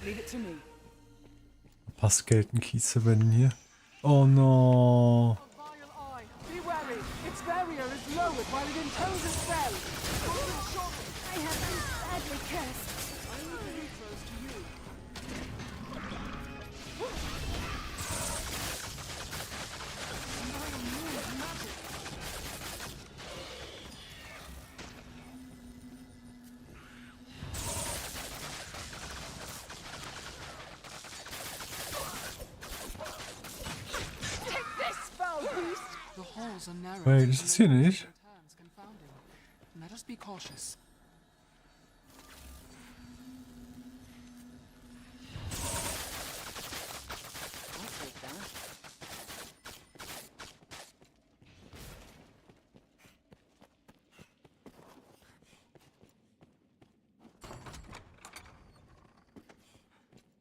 Leave it to me. Ein paar Skeleton-Keys verwenden hier. Oh no. A vile eye. Be wary. Its barrier is lowered while it intones a spell. I have been sadly cursed. I leave the retros to you. Magic. Take this, foul beast! The holes are narrow. Wait, ist das hier nicht? Turns confounding. Let us be cautious. I'll take that.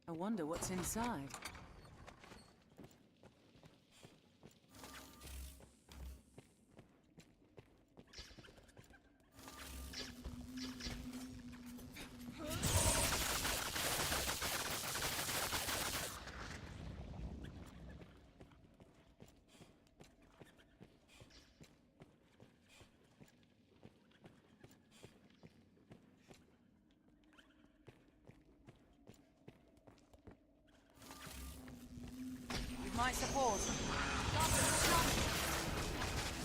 I wonder what's inside. With my support.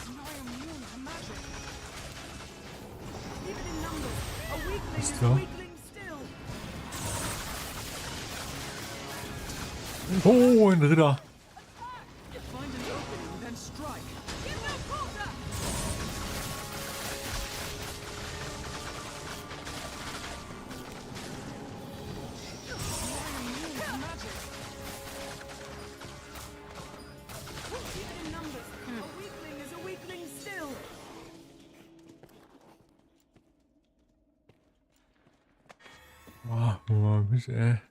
I am immune to magic. Even in numbers, a weakling is a klar. weakling still. Oh, ein Ritter. Find an opening, then strike. Give no quarter! I am immune to magic. Even in numbers, a weakling is a weakling still. Wow, ey.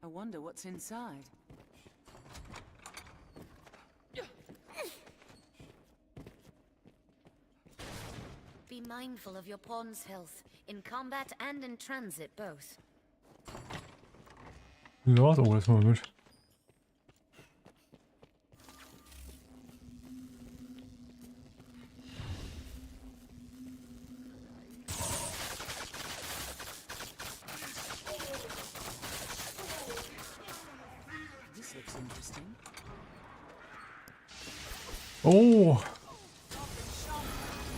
I wonder what's inside. Be mindful of your pawn's health, in combat and in transit both. Ja, so, das mal mit. This looks interesting. Oh,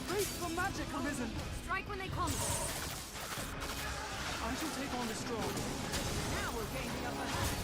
Brace for magic, Arisen. Strike when they come. I shall take on the strong. Now we'll gain the upper hand.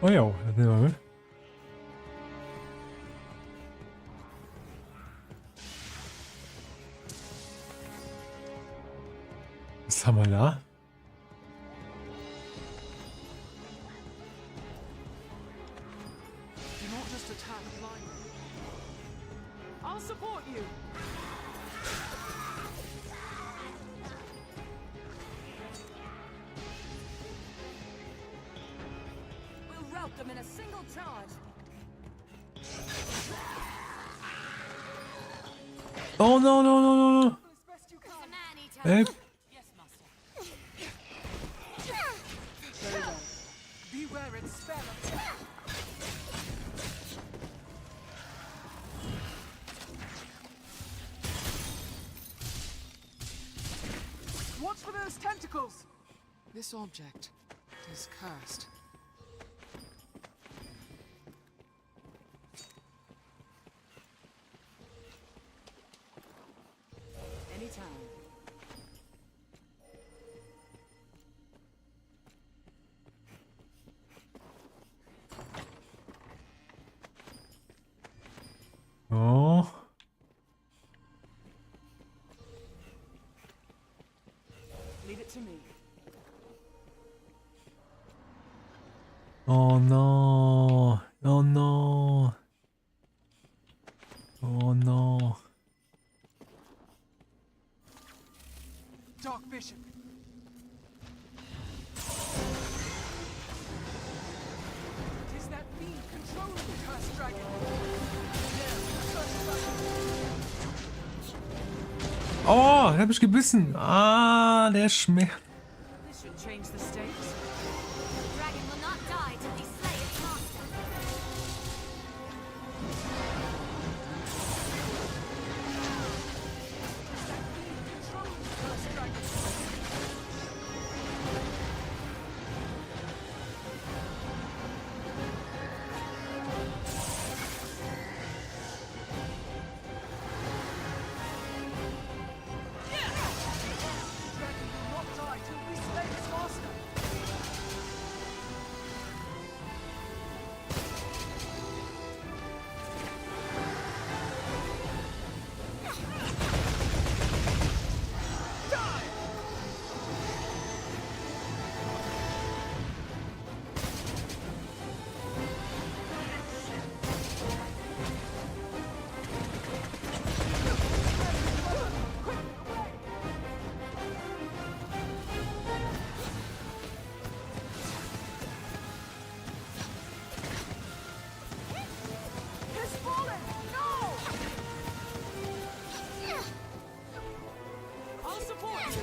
Oh ja, das nehmen wir mit. Was haben wir da? Do not just attack blindly. I'll support you. We'll rout them in a single charge. Oh no, no, no, no, no. As best you can. Ey, Yes, master. Very well. Beware its spell. Watch for those tentacles. This object is cursed. Anytime. oh. Leave it to me. Oh no. Oh no. Oh no. Dark Bishop. It is that being controlling the cursed dragon. Oh, der hat mich gebissen. Ah, der Schmerz. This should change the stakes. The dragon will not die till we slay its master. Controlling the cursed dragon. Dragon will not die till we slay its master. It's fallen! No! I'll support you.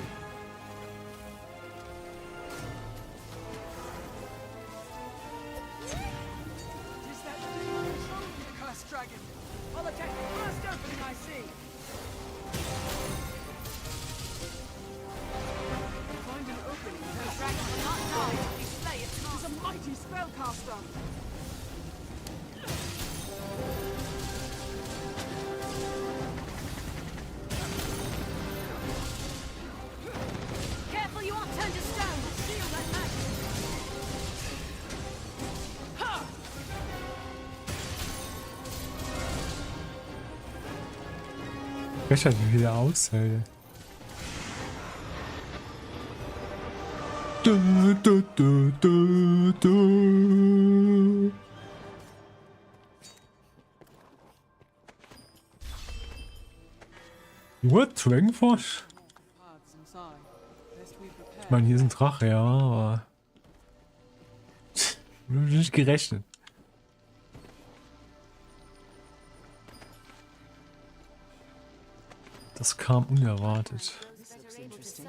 It is that being controlling the cursed dragon. I'll attack the first opening I see. Find an opening. The dragon will not die till we slay its He's master. a mighty spellcaster. Careful you won't turn to stone. Seal that magic. Ha! Fächert wie wieder aus, ey. Du, du, du, du, du. What? Dragonforce? Paths inside. Best we prepare. Ich meine, hier ist ein Drache, ja, aber. Nicht gerechnet. Das kam unerwartet.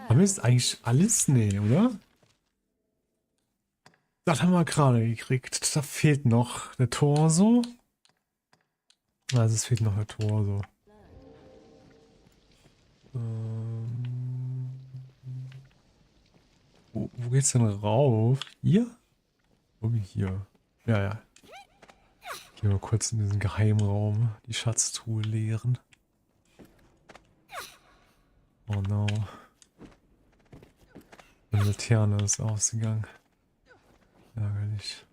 Haben wir jetzt eigentlich alles? Nee, oder? Das haben wir gerade gekriegt. Da fehlt noch der Torso. Also es fehlt noch der Torso. Wo geht's denn rauf? Hier? Irgendwie hier. Ja, ja. Gehen wir kurz in diesen Geheimraum. Die Schatztruhe leeren. Oh no. Meine Laterne ist ausgegangen. Ärgerlich.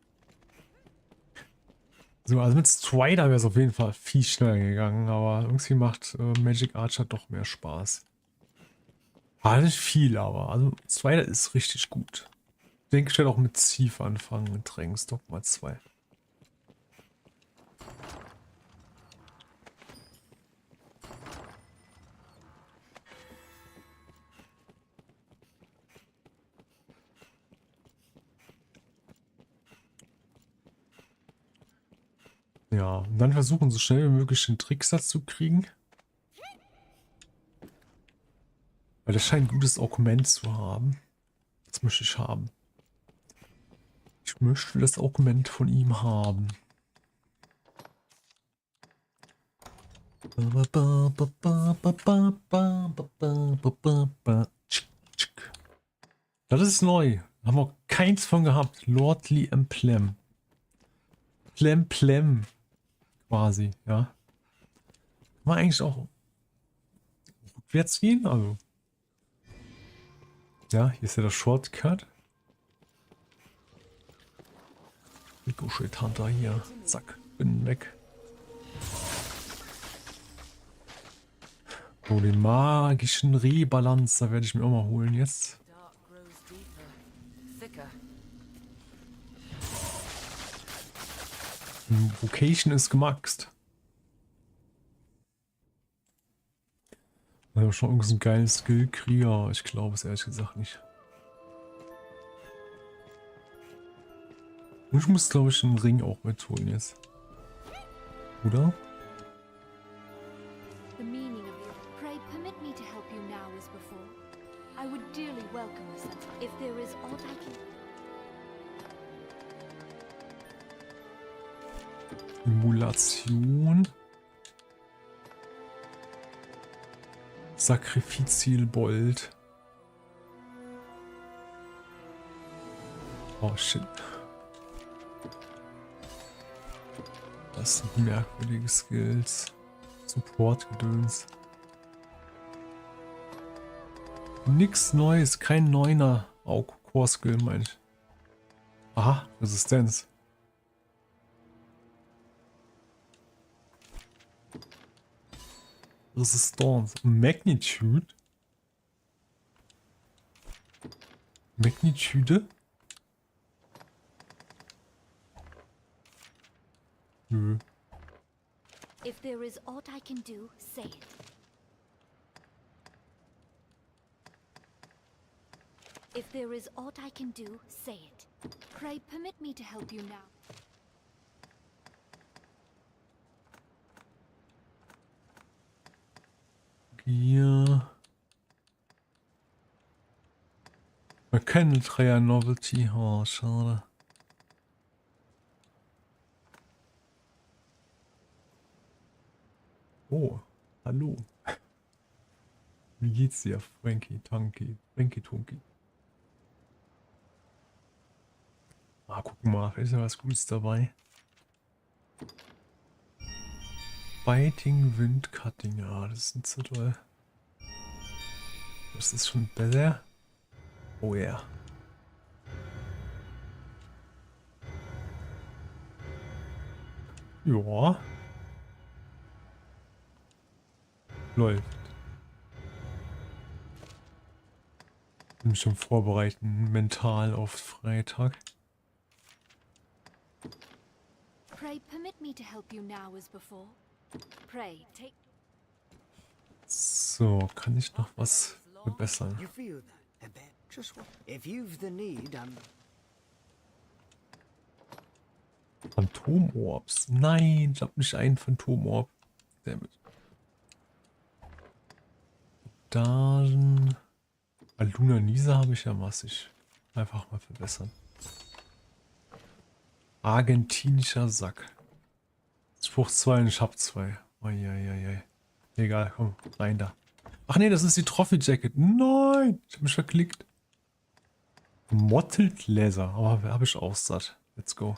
So, also mit Strider wäre es auf jeden Fall viel schneller gegangen, aber irgendwie macht Magic Archer doch mehr Spaß. War nicht viel, aber also Strider ist richtig gut. Ich denke, ich werde auch mit Thief anfangen, mit Drängs Dogma 2. Ja, und dann versuchen so schnell wie möglich den Trickser zu kriegen. Weil der scheint ein gutes Augment zu haben. Das möchte ich haben. Ich möchte das Augment von ihm haben. Das ist neu. Haben wir keins von gehabt. Lordly Emblem. Plem. Quasi, ja. Kann man eigentlich auch rückwärts gehen? Also. Ja, hier ist ja der Shortcut. Ricochet Hunter hier. Zack, bin weg. So, den magischen Rebalancer werde ich mir auch mal holen jetzt. Dark grows deeper, thicker. Vocation ist gemaxt. Da haben wir schon irgendein so geiles Skill-Krieger. Ich glaube es ehrlich gesagt nicht. Und ich muss, glaube ich, den Ring auch mitholen jetzt. Oder? The meaning of it. Pray permit me to help you now as before. I would dearly welcome a sense if there is aught I can. Emulation. Sakrifizilbold. Oh shit. Das sind merkwürdige Skills. Support-Gedöns. Nix Neues, kein neuner Core-Skill, meine ich. Aha, Resistenz. Resistance. Magnitude. Magnitude? Nö. If there is aught I can do, say it. If there is aught I can do, say it. Pray permit me to help you now. Hier. Keine Dreier Novelty. Oh, schade. Oh, hallo. Wie geht's dir, Frankie Tunky? Ah, gucken wir mal, ist ja was Gutes dabei. Biting, Wind, Cutting, ja, das ist nicht so toll. Das ist schon besser. Oh ja. Yeah. Ja. Läuft. Bin mich schon vorbereiten, mental auf Freitag. Pray permit me to help you now as before. Pray take. So, kann ich noch was verbessern? You feel that a bit? Just what? If you've the need, Phantomorbs. Nein, ich habe nicht einen Phantomorb. Damit. Dann. Luna Nisa habe ich ja massig. Einfach mal verbessern. Argentinischer Sack. Spruch 2 und ich hab 2. Eieiei. Egal, komm, rein da. Ach nee, das ist die Trophy Jacket. Nein, ich habe mich verklickt. Mottled Leather, aber habe ich auch satt. Let's go.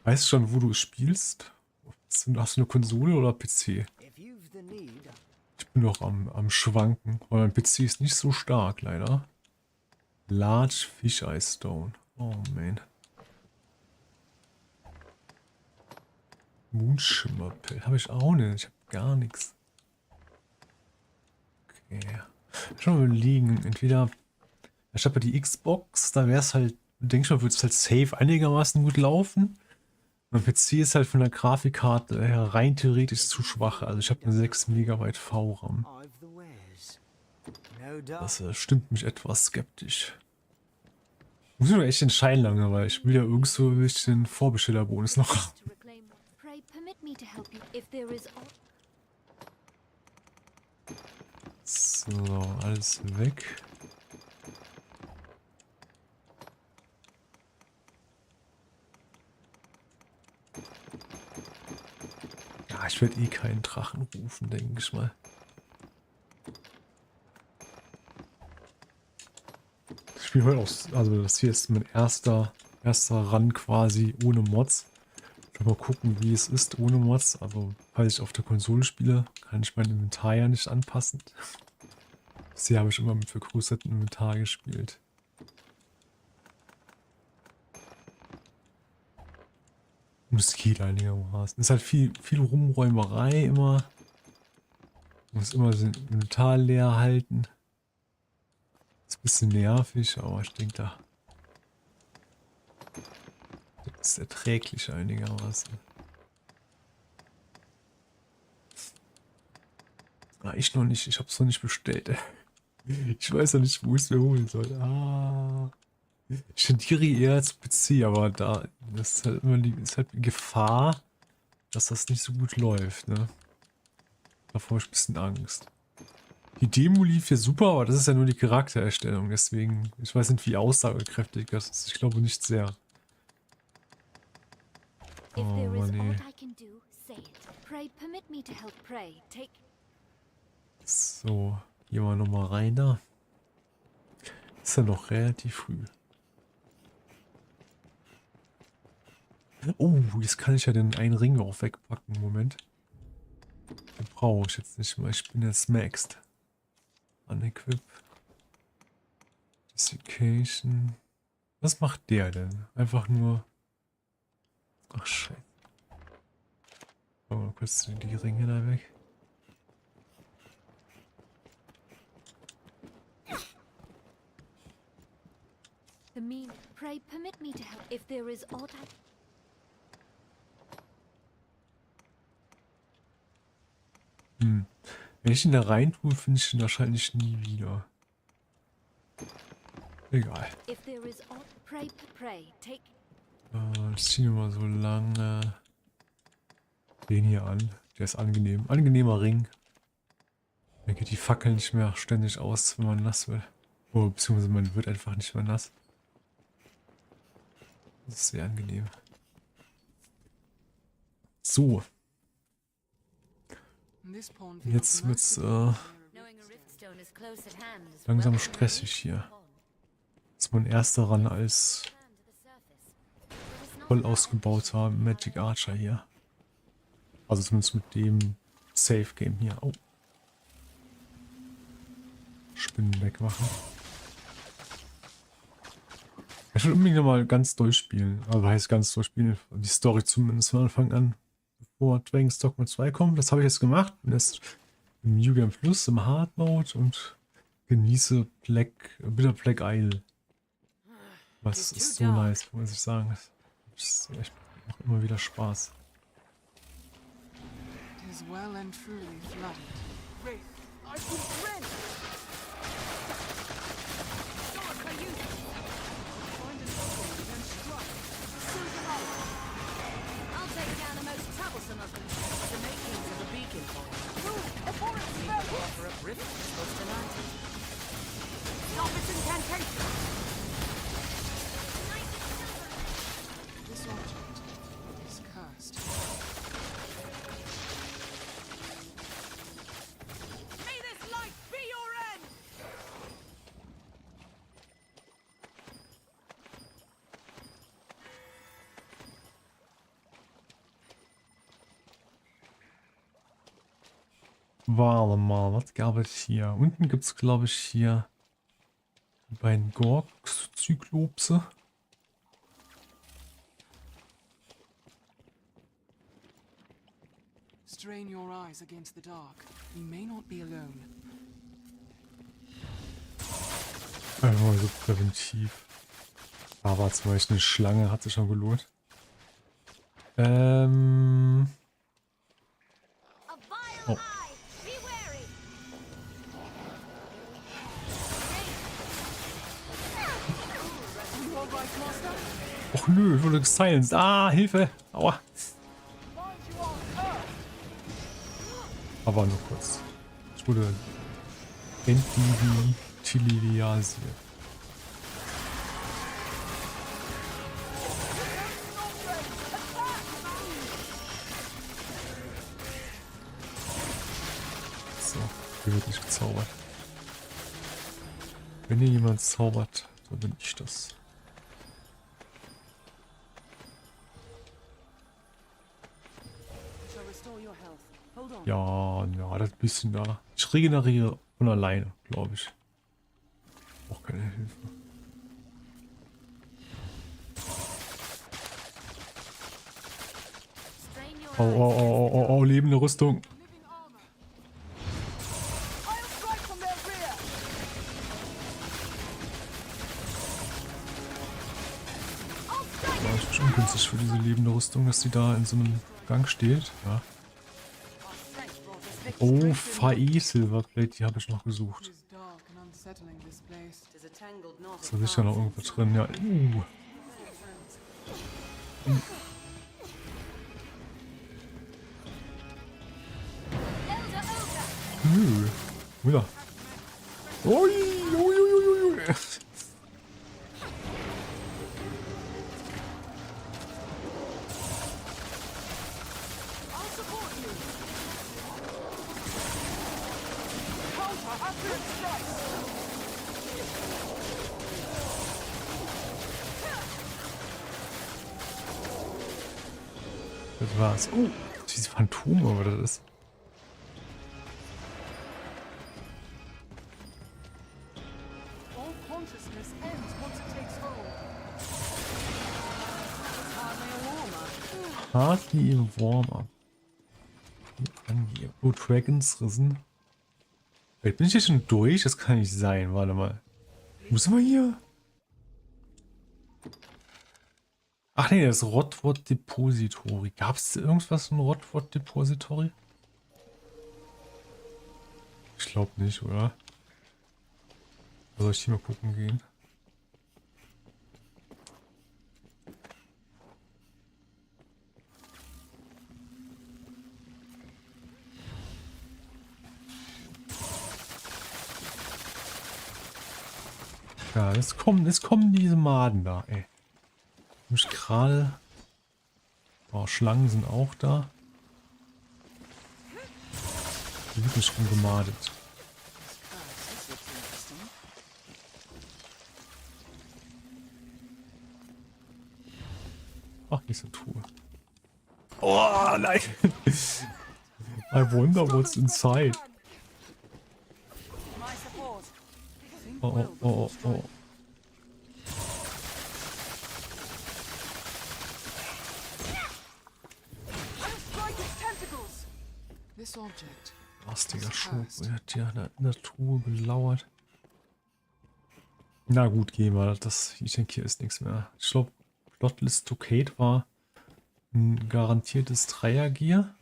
Weißt du schon, wo du spielst? Hast du eine Konsole oder PC? Ich bin noch am Schwanken, weil mein PC ist nicht so stark, leider. Large Fish Eye Stone. Oh man. Mondschimmerpell habe ich auch nicht. Ich habe gar nichts. Okay. Schon mal überlegen. Entweder, ich habe ja die Xbox, da wäre es halt, denke ich mal, würde es halt safe einigermaßen gut laufen. Mein PC ist halt von der Grafikkarte her rein theoretisch zu schwach. Also ich habe eine 6 MB VRAM. Das stimmt mich etwas skeptisch. Muss ich mir echt entscheiden lange, weil ich will ja irgend so ein bisschen Vorbestellerbonus noch haben. To reclaim. Pray permit me to help you if there is. So, alles weg. Ja, ich werde eh keinen Drachen rufen, denke ich mal. Ich spiele heute auch, also das hier ist mein erster Run quasi ohne Mods. Ich will mal gucken, wie es ist ohne Mods. Also, falls ich auf der Konsole spiele, kann ich mein Inventar ja nicht anpassen. Bisher habe ich immer mit vergrößertem Inventar gespielt. Und es geht einigermaßen. Es ist halt viel Rumräumerei immer. Muss immer das Inventar leer halten. Ist ein bisschen nervig, aber ich denke, das ist erträglich einigermaßen. Ah, ich noch nicht. Ich habe es noch nicht bestellt. Ich weiß noch nicht, wo ich es mir holen soll. Ah. Ich tendiere eher zu PC, aber da das ist halt immer ist halt die Gefahr, dass das nicht so gut läuft, ne? Davor habe ich ein bisschen Angst. Die Demo lief ja super, aber das ist ja nur die Charaktererstellung, deswegen, ich weiß nicht, wie aussagekräftig das ist. Ich glaube nicht sehr. Oh Mann, ey. So, gehen wir nochmal rein da. Ist ja noch relativ früh. Oh, jetzt kann ich ja den einen Ring auch wegpacken. Moment. Den brauche ich jetzt nicht mehr. Ich bin jetzt maxed. Unequip. Desiccation. Was macht der denn? Einfach nur... Ach, scheiße. Mal kurz die Ringe da weg. The mean. Pray permit me to help if there is aught I. Wenn ich ihn da rein tue, finde ich ihn wahrscheinlich nie wieder. Egal. If there is aught, pray, take. Ich ziehe mal so lange den hier an. Der ist angenehm. Angenehmer Ring. Dann geht die Fackel nicht mehr ständig aus, wenn man nass wird. Oh, beziehungsweise man wird einfach nicht mehr nass. Das ist sehr angenehm. So. Jetzt wird's langsam stressig hier. Das ist mein erster Run als voll ausgebauter Magic Archer hier. Also zumindest mit dem Safe Game hier. Oh. Spinnen wegmachen. Ich will unbedingt nochmal ganz durchspielen. Also heißt ganz durchspielen. Die Story zumindest von Anfang an. Bevor Dogma 2 kommt. Das habe ich jetzt gemacht. Bin jetzt im New Game Plus, im Hard Mode und genieße Bitter Black Isle. Was ist so nice, muss ich sagen. Das ist echt macht immer wieder Spaß. Well and truly flooded. Wraith, I can rent! God, can you find an opening and strike? Seize them up! I'll take down the most troublesome of them. The makings of a beacon point. Move! Abhorrent spell! Offer up rift supposed to land. Stop its incantation! This object is cursed. May this light be your end! Warte mal, was gab es hier? Unten gibt es, glaube ich, hier die beiden Gorks-Zyklopse. strain your eyes against the dark. You may not be alone. Einfach mal so präventiv. Da war zum Beispiel eine Schlange, hat sich schon gelohnt. A vile Oh. eye! Be wary! You all right, Master? Och nö, ich wurde gesilenced. Ah, Hilfe! Aua. Find you on Earth! Aber nur kurz. Ich wurde entdivitilisiert. So, hier wird nicht gezaubert. Wenn hier jemand zaubert, dann bin ich das. Shall restore your health. Hold on. Ja, das bisschen da. Ich regeneriere von alleine, glaube ich. Auch keine Hilfe. Strain your Oh, oh, oh, oh, oh, lebende Rüstung. Living armor. I'll strike from their rear! Ja, ist schon ungünstig für diese lebende Rüstung, dass sie da in so einem Gang steht. Ja. Oh, Fae Silverblade, die habe ich noch gesucht. It is dark and unsettling, this place. It is a tangled knot Ist of da sicher noch irgendwo drin? Ja. Wieder. Ui, ui, ui, ui, ui. I'll support you! Counter accurate strikes! Das war's. Oh, diese Phantome, aber das ist. All consciousness ends once it takes hold. It's hardly a warm-up. Hardly im Warm-up. Oh, Dragons Risen. Wait, bin ich hier schon durch? Das kann nicht sein. Warte mal. Wo sind wir hier? Ach nee, das Rotwort Depository. Gab es irgendwas im Rotwort Depository? Ich glaube nicht, oder? Soll ich hier mal gucken gehen? Ja, es kommen diese Maden da, ey. Ich gerade. Oh, Schlangen sind auch da. Die wird schon gemadet. Ach, hier ist eine Truhe. Oh, nein! I wonder what's inside. my support. Oh, oh, oh, oh, oh. I'll strike its tentacles! This object. Lastiger Schub. Er hat ja in der Truhe gelauert. Na gut, gehen wir. Ich denke, hier ist nichts mehr. Ich glaube, Plotlist Stockade war ein garantiertes Dreiergear.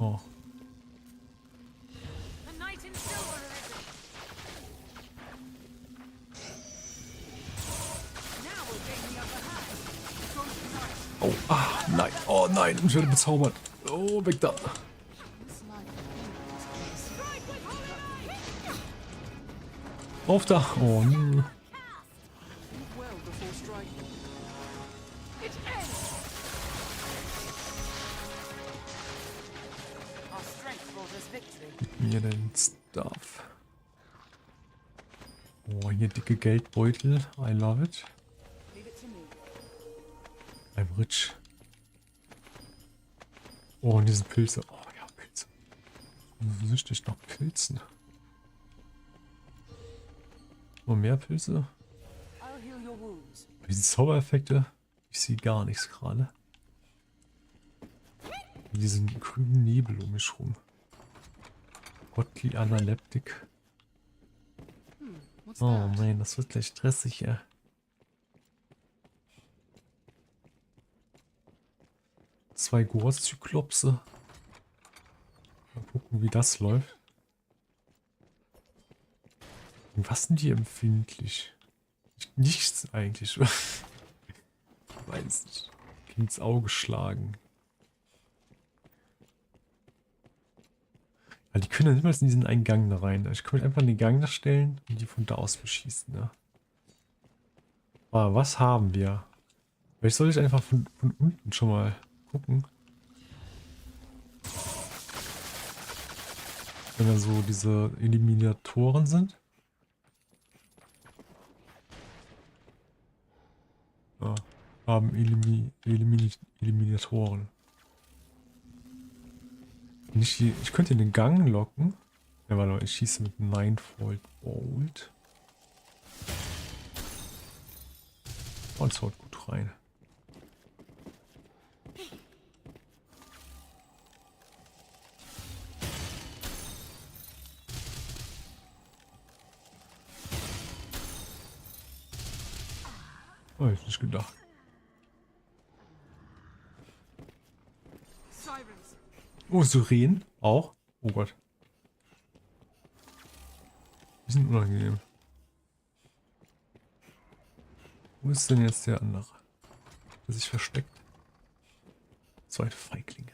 Oh. The knight in silver arisen. Now we're gaining upper hand. Ghost knight. Oh, ah, nein. Oh nein, ich werde bezaubert. Oh, weg da. This light is Strike with holy light! Auf da. Oh, nö. think well before striking. It ends! Our strength brought us victory. Gib mir den Stuff. Oh, hier dicke Geldbeutel. I love it. Leave it to me. I'm rich. Oh, und diese Pilze. Oh ja, Pilze. Süchtig nach Pilzen. Noch mehr Pilze. I'll heal your wounds. Diese Zaubereffekte, ich sehe gar nichts gerade. Diesen grünen Nebel um mich rum. Godly Analeptik. Oh man, das wird gleich stressig, ja. Zwei Großzyklopse. Mal gucken, wie das läuft. Und was sind die empfindlich? Nichts eigentlich. Ich weiß nicht. Ins Auge schlagen. Weil die können ja niemals in diesen einen Gang da rein. Ich könnte einfach einen Gang da stellen und die von da aus beschießen. Ne? Aber was haben wir? Vielleicht soll ich einfach von unten schon mal gucken. Wenn da so diese Eliminatoren sind. Ja, haben Eliminatoren. Ich könnte in den Gang locken. Ja, warte mal, ich schieße mit 9-Volt Bolt. Oh, das haut gut rein. Oh, ich hab nicht gedacht. Sirens. Oh, Sirenen auch? Oh Gott. Die sind unangenehm. Wo ist denn jetzt der andere? Der sich versteckt. Zweite Feiglinge.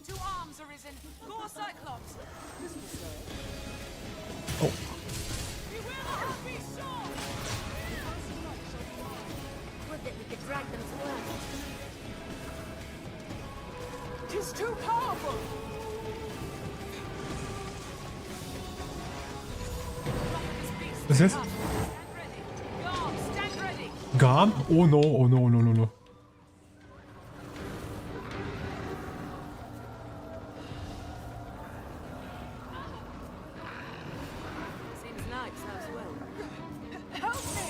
Two arms, Arisen. Gore Cyclops. Oh. You will not be sure. Would that we could drag them to earth. Tis too powerful. Was ist jetzt? Stand ready. Guard, stand ready. Garm? Oh no, oh no, no, no, no. Seems nice as well. Help me.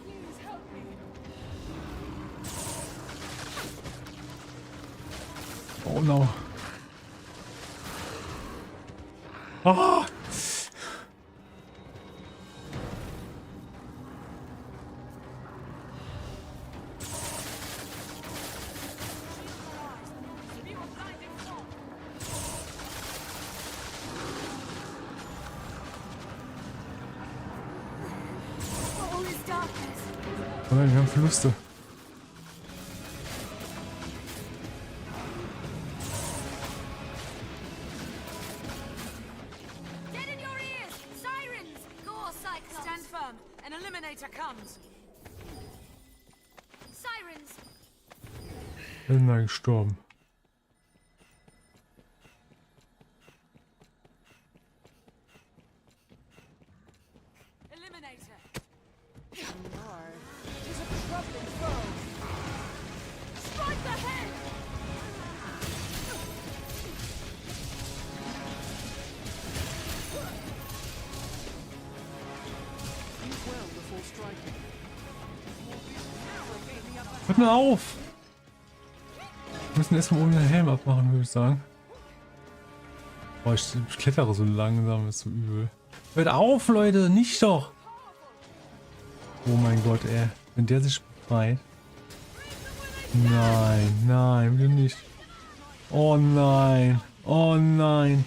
Please help me. Oh no. Ah! Spew of blinding fog. All is darkness. Oh nein, wir haben Verluste. Dead in your ears! Sirens! Gore Cyclops! Stand firm. An eliminator comes. Sirens! Wir sind da gestorben. Eliminator. Tis a troubling foe. Strike the head! Think well before striking. Hört mal auf! Wir müssen erstmal oben den Helm abmachen, würde ich sagen. Boah, ich klettere so langsam, ist so übel. Hört auf, Leute, nicht doch! Oh mein Gott, ey. Wenn der sich befreit. Nein, nein, bitte nicht. Oh nein, oh nein.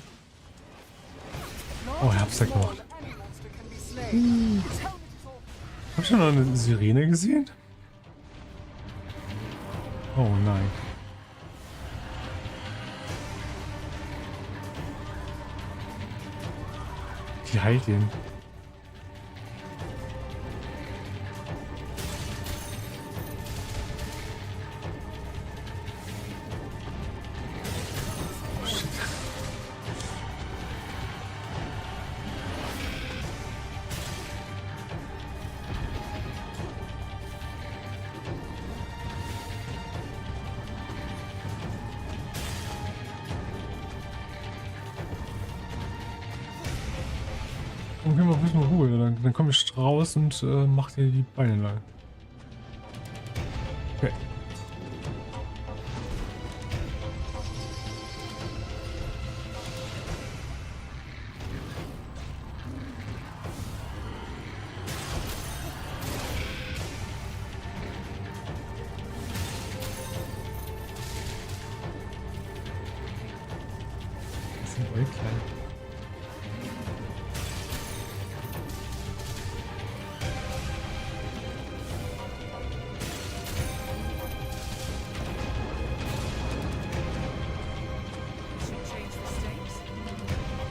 Oh, ich hab's ja gemacht. Any monster can be slain. His helmet is all. Hab ich schon noch eine Sirene gesehen? Oh nein. Die heilt ihn. Dann gehen wir ein bisschen Ruhe. Dann komme ich raus und mach dir die Beine lang. Okay. Das ist ein Äuglein.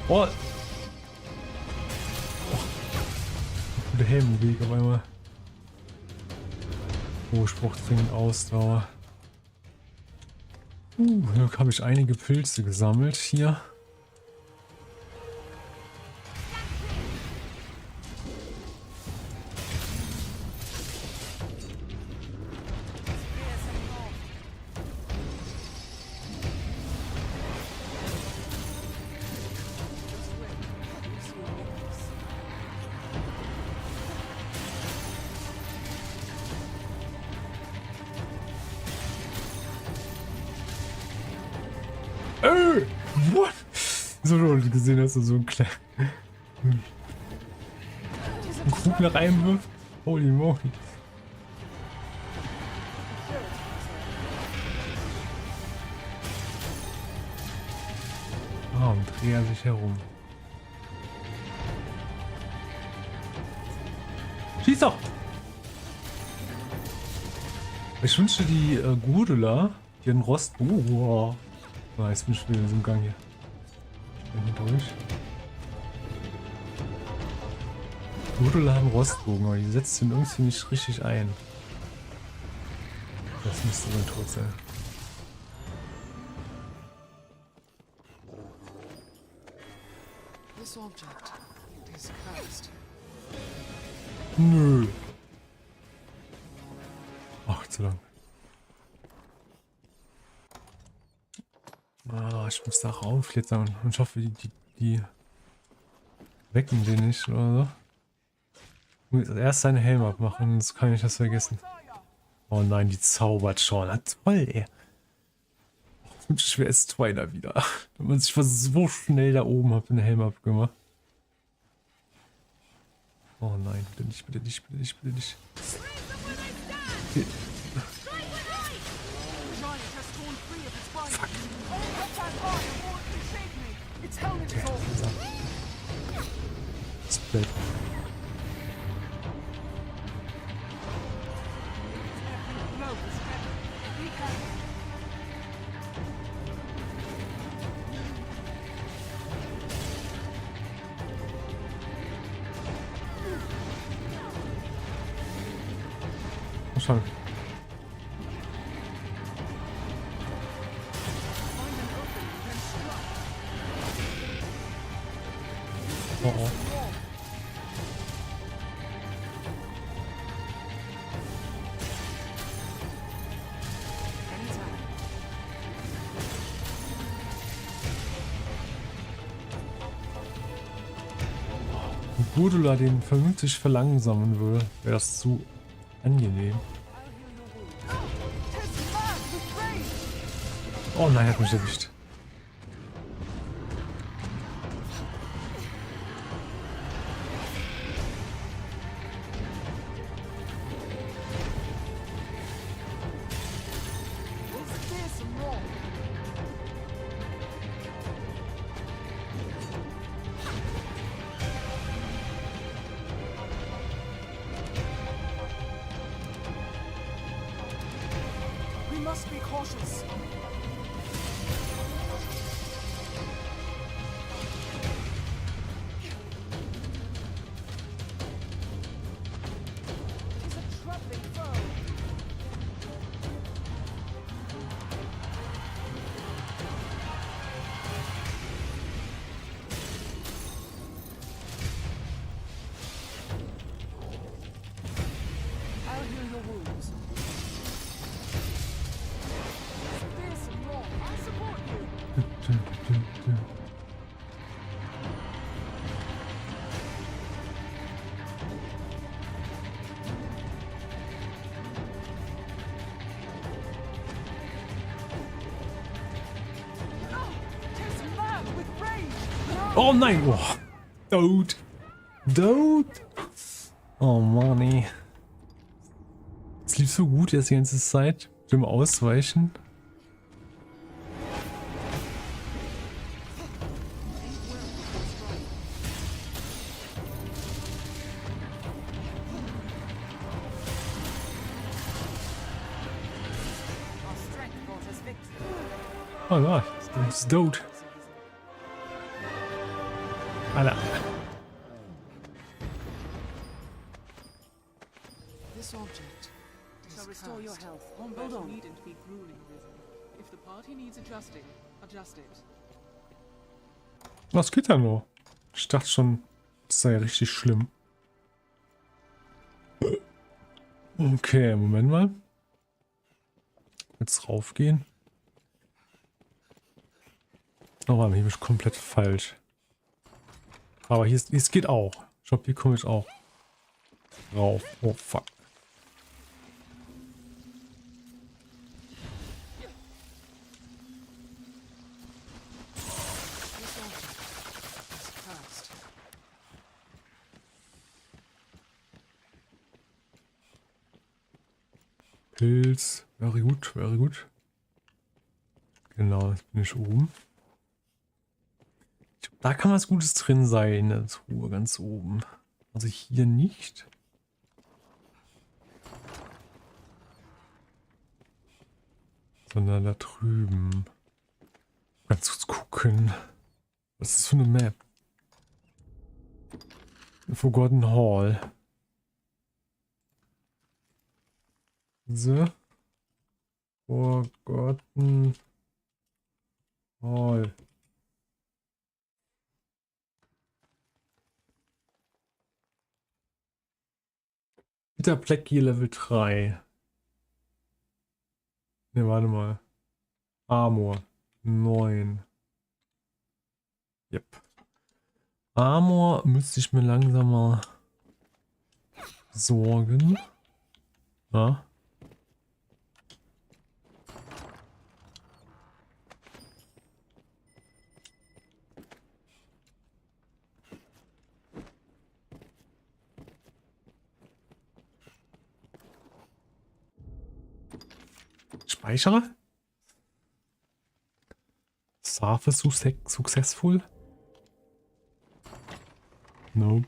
Oh! Gute Helmweg auf einmal. Hochspruch dringend Ausdauer. Hier habe ich einige Pilze gesammelt hier. What? So du gesehen hast, du so ein kleiner Kugel reinwirft. Holy moly. Ah, und dreht er sich herum. Schieß doch! Ich wünschte, die Gudula, die einen Rost. Wow. Ah, jetzt bin ich wieder in so einem Gang hier. Hier durch. Gudula haben Rostbogen, aber die setzt ihn irgendwie nicht richtig ein. Das müsste wohl tot sein. This object is cursed. Nö. Ach, zu lang. Ah, ich muss da raufklettern und ich hoffe, die wecken den nicht oder so. Ich muss erst seinen Helm abmachen, sonst kann ich das vergessen. Oh nein, die zaubert schon. Na, toll, ey. Ich wünsche, ich wäre es Twilight wieder. Wenn man sich so schnell da oben hat, den Helm abgemacht. Oh nein, bitte nicht, bitte nicht, bitte nicht, bitte nicht. Okay. Fuck. Okay, Split. Schon. Oh oh. Wenn Gudula den vernünftig verlangsamen würde, wäre das zu angenehm. Oh nein, er hat mich erwischt. We must be cautious. I'll heal your wounds. Oh nein! Oh. Dude! Dude! Oh Mann, ey. Es lief so gut jetzt die ganze Zeit. Dem Ausweichen. Oh Gott, das ist tot. Alter. This object shall restore your health. Hold on. Needn't be grueling, Arisen. If the party needs adjusting, adjust it. Was geht da noch? Ich dachte schon, das sei richtig schlimm. Okay, Moment mal. Jetzt raufgehen. Oh Mann, hier bin ich komplett falsch. Aber hier es geht auch. Ich glaube, hier komme ich auch rauf. Oh fuck. Pilz. Very gut, very gut. Genau, jetzt bin ich oben. Ich glaub, da kann was Gutes drin sein, in der Truhe ganz oben. Also hier nicht. Sondern da drüben. Ganz kurz gucken. Was ist das für eine Map? Forgotten Hall. So. Forgotten Hall. Peter Blackie Level 3. Ne, warte mal. Armor 9. Yep. Armor müsste ich mir langsam mal sorgen. Ja. Speichere. Surface successful. No.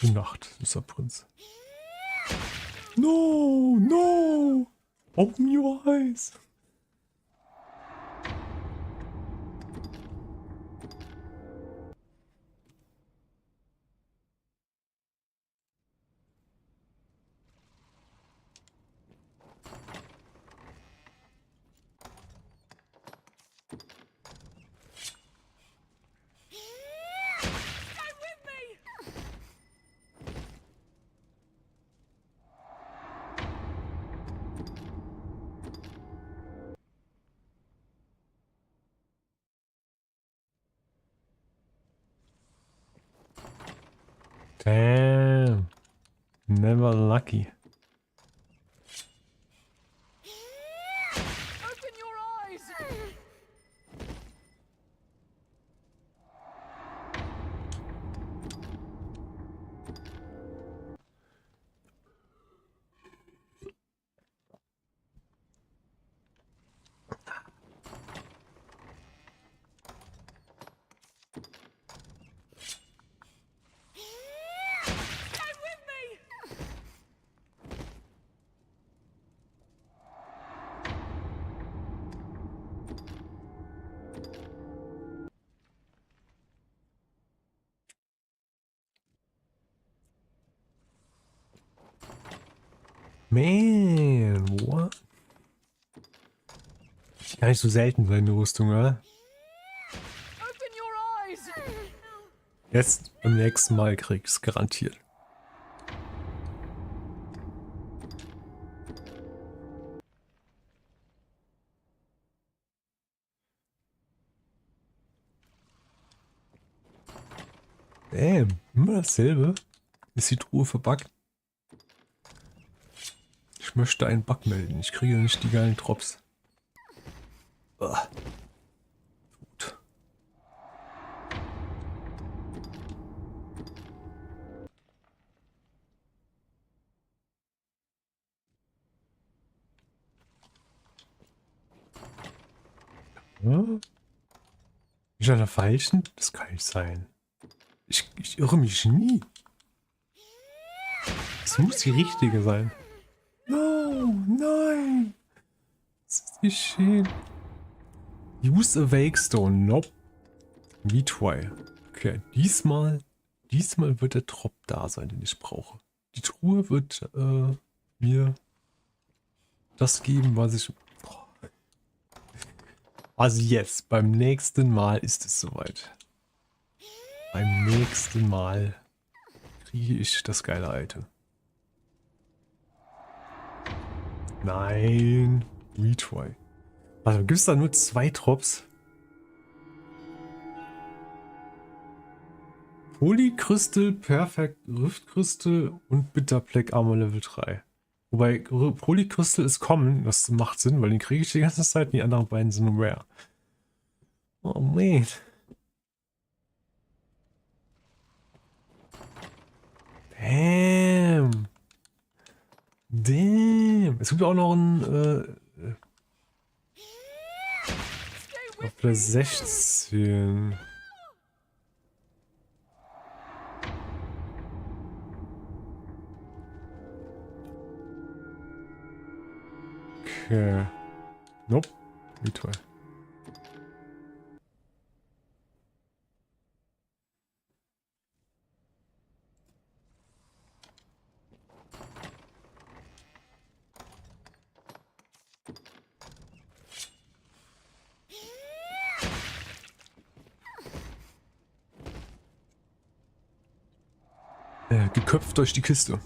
Die Nacht ist der Prinz. No, no. Open your eyes. Damn. Never lucky. Open your eyes! Man, what? Gar nicht so selten seine Rüstung, oder? Open your eyes! Jetzt beim nächsten Mal kriegst garantiert. Damn, immer dasselbe. Ist die Truhe verbuggt? Ich möchte einen Bug melden. Ich kriege nicht die geilen Drops. Gut. Hm? Bin ich an der falschen? Das kann nicht sein. Ich irre mich nie. Es muss die richtige sein. No, nein. Das ist nicht schön. Use a Wake Stone. Nope. V2. Okay, diesmal wird der Drop da sein, den ich brauche. Die Truhe wird mir das geben, was ich... Also jetzt, beim nächsten Mal ist es soweit. Beim nächsten Mal kriege ich das geile Item. Nein. Retry. Also gibt es da nur 2 Drops? Polykrystal, Perfect Riftkrystal und Bitterplack Armor Level 3. Wobei Polykrystal ist common, das macht Sinn, weil den kriege ich die ganze Zeit und die anderen beiden sind rare. Oh man. Damn. Damn. Es gibt auch noch ein auf der 16. Okay. Nope. Wie toll. Geköpft durch die Kiste.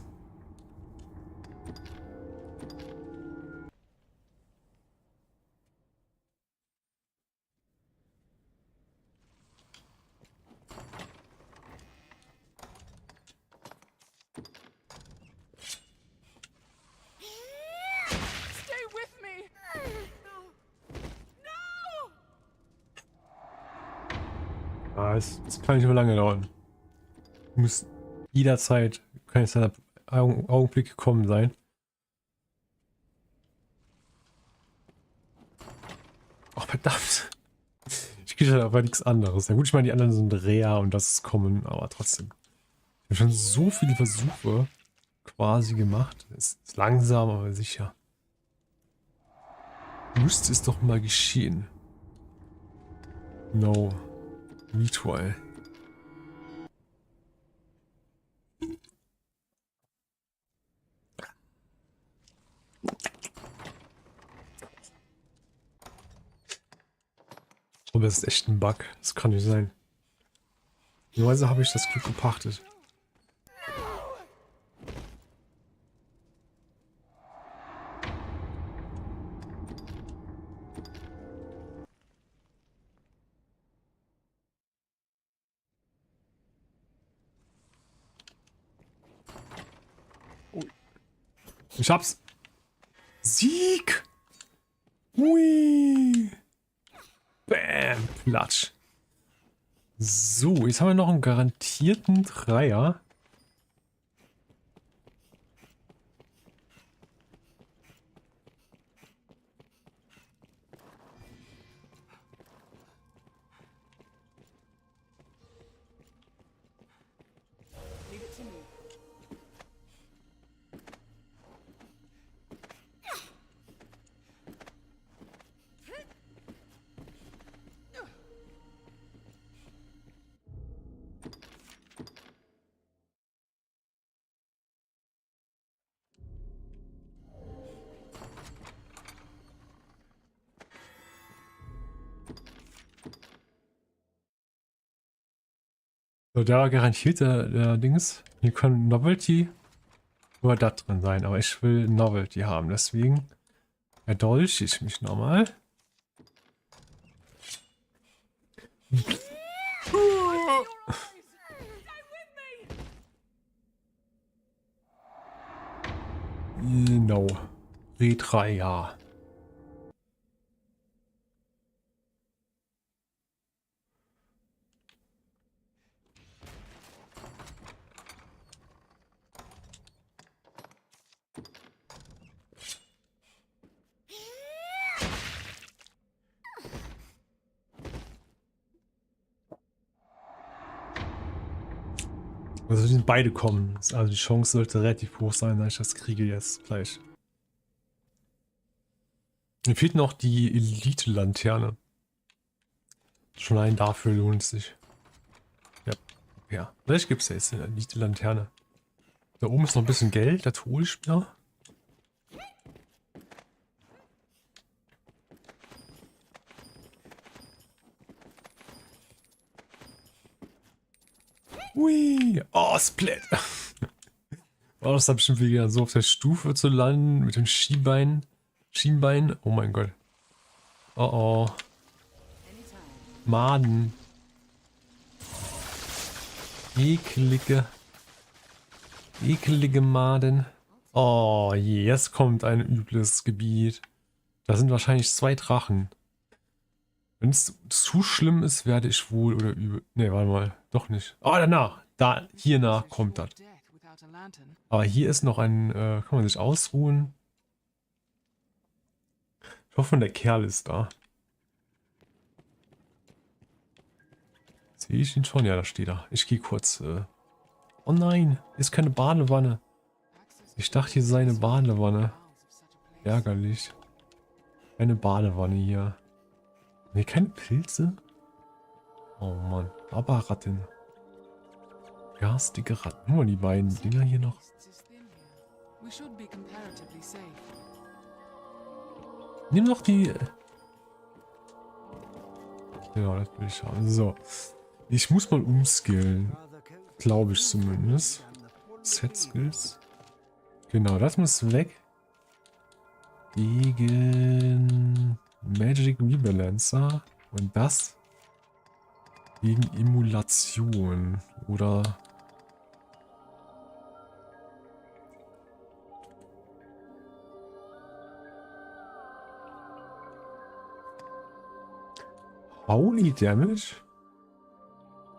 Stay with me! No! Es kann nicht mehr lange dauern. Muss jederzeit, kann es ein Augenblick gekommen sein. Ach verdammt. Ich kriege halt aber nichts anderes. Na gut, ich meine, die anderen sind rare und das ist common, aber trotzdem. Ich habe schon so viele Versuche quasi gemacht. Es ist langsam, aber sicher. Müsste es doch mal geschehen. No. Ritual. Aber das ist echt ein Bug. Das kann nicht sein. Normalerweise habe ich das Glück gepachtet. Oh. Ich hab's. Sieg! Hui! Bam! Platsch. So, jetzt haben wir noch einen garantierten Dreier. Leave it to me. So, der war garantiert der Dings. Hier kann Novelty nur das drin sein, aber ich will Novelty haben, deswegen erdolche ich mich nochmal. No. Re 3, ja. Also die sind beide kommen. Also die Chance sollte relativ hoch sein, dass ich das kriege jetzt gleich. Mir fehlt noch die Elite-Lanterne. Schon allein dafür lohnt es sich. Ja, ja. Vielleicht gibt es ja jetzt eine Elite-Lanterne. Da oben ist noch ein bisschen Geld, das hole ich mir. Ui! Oh, Split! Oh, das hat bestimmt wieder so auf der Stufe zu landen mit dem Schienbein. Oh mein Gott. Oh oh. Maden. Ekelige Maden. Oh je, jetzt kommt ein übles Gebiet. Da sind wahrscheinlich 2 Drachen. Wenn es zu schlimm ist, werde ich wohl oder übel. Ne, warte mal. Doch nicht. Oh, danach. Da, hiernach kommt das. Aber hier ist noch ein, kann man sich ausruhen. Ich hoffe, der Kerl ist da. Sehe ich ihn schon? Ja, da steht er. Ich gehe kurz. Oh nein, ist keine Badewanne. Ich dachte, hier sei eine Badewanne. Ärgerlich. Eine Badewanne hier. Ne, keine Pilze? Oh Mann, aber Ratten. Garstige Ratten. Nur die beiden Dinger hier noch. Nimm noch die... Ja, das will ich haben. So. Ich muss mal umskillen. Glaube ich zumindest. Set Skills. Genau, das muss weg. Gegen Magic Rebalancer. Und das gegen Emulation. Oder... Holy Damage?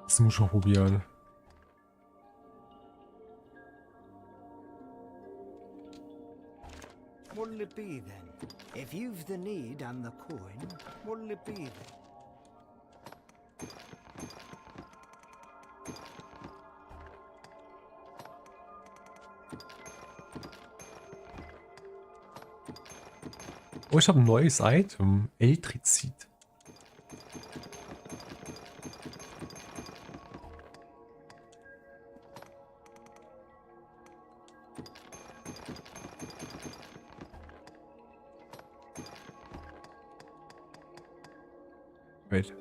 Das muss ich mal probieren. What'll it be then? If you've the need and the coin, what'll it be then? Oh, ich habe ein neues Item. Eltrizid. Wait.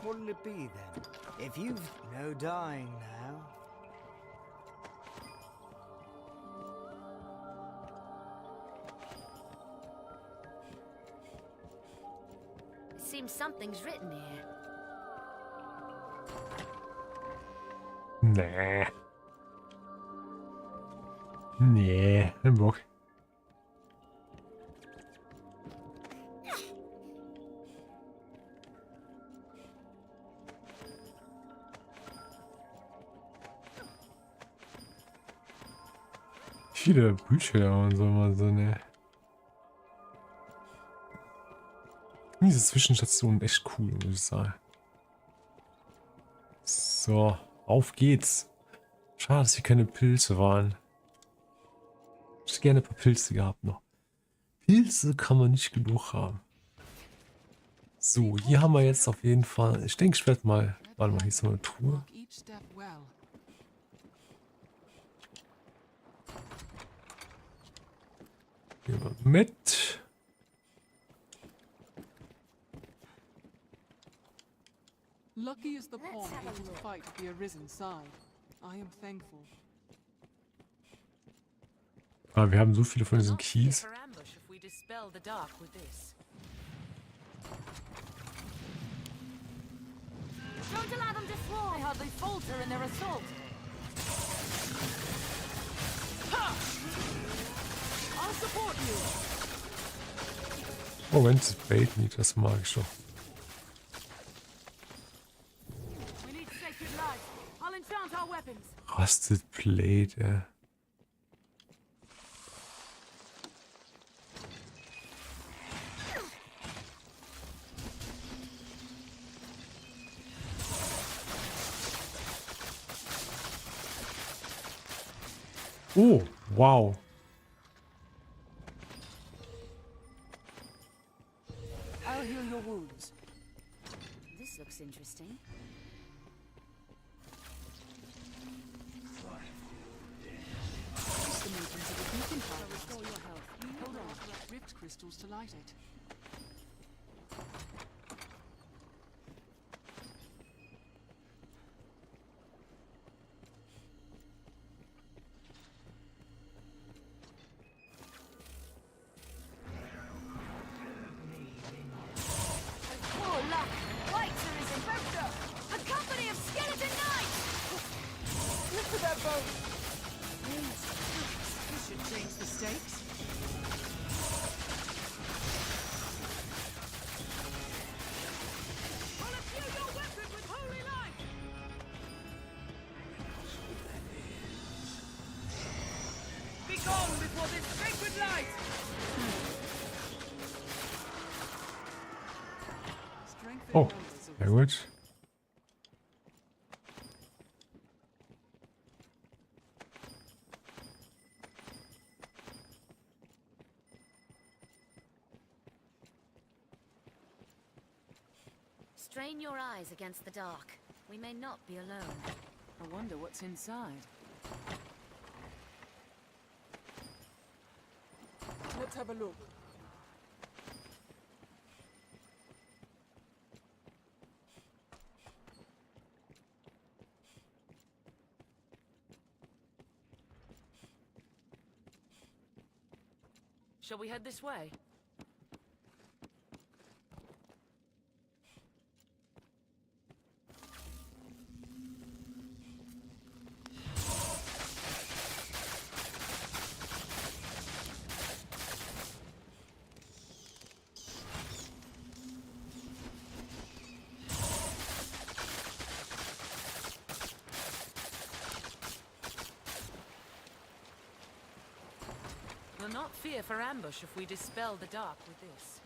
What'll it be then? If you've no dying now. It seems something's written here. Nee. Nee, kein Bock. Viele Bücher und so mal so, ne. Diese Zwischenstationen echt cool, muss ich sagen. So, auf geht's. Schade, dass hier keine Pilze waren. Ich hätte gerne ein paar Pilze gehabt noch. Pilze kann man nicht genug haben. So, hier haben wir jetzt auf jeden Fall. Ich denke, ich werde mal. Warte mal, hier ist so eine Truhe. Gehen wir mit. Lucky is the pawn able to fight at the Arisen side. I am thankful. Ah, wir haben so viele von diesen Keys. Don't allow them to swarm! They hardly falter in their assault. I'll support you. Moment, das Bait nicht, das mag ich doch. We need sacred light. I'll enchant our weapons. Rusted Plate, ja. Oh, wow. I'll heal your wounds. This looks interesting. It's the movements of a beacon fire. Restore your health. Hold on. Rift crystals to light it. Oh, luck! Lights are Arisen. A company of skeleton knights! Look for that boat! This should change the stakes. I'll imbue your weapon with holy light! Be gone before this sacred light! Strength in Oh, numbers of sehr gut. Strain your eyes against the dark. We may not be alone. I wonder what's inside. Let's have a look. Shall we head this way? We'll not fear for ambush if we dispel the dark with this.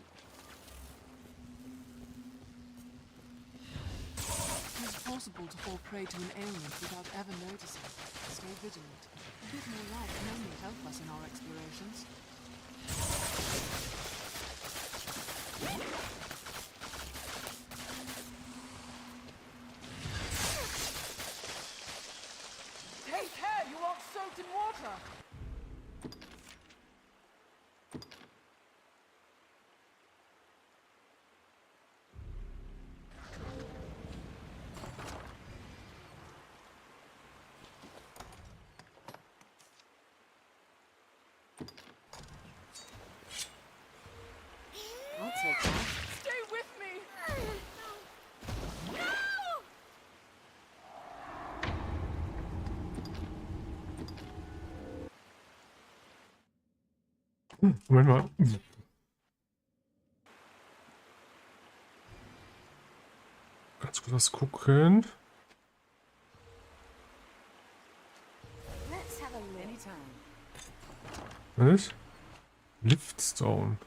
It is possible to fall prey to an ailment without ever noticing. Stay vigilant. A bit more light can only help us in our explorations. Take care, you aren't soaked in water! I'll take that. Stay with me! Moment mal. Ganz kurz was gucken. Let's have a look. Anytime. Was? Liftstone.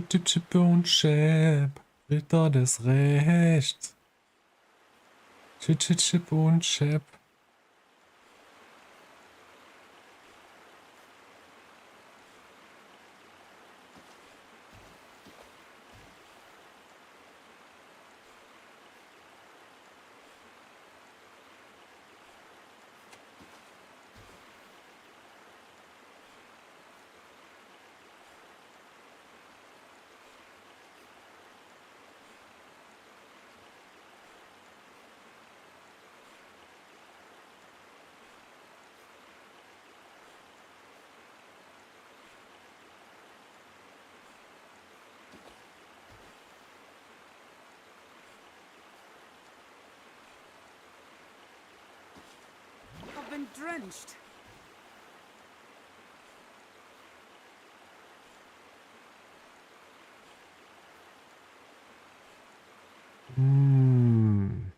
Chip und Chap, Ritter des Rechts. Chip und Chap. I've been drenched. Hm.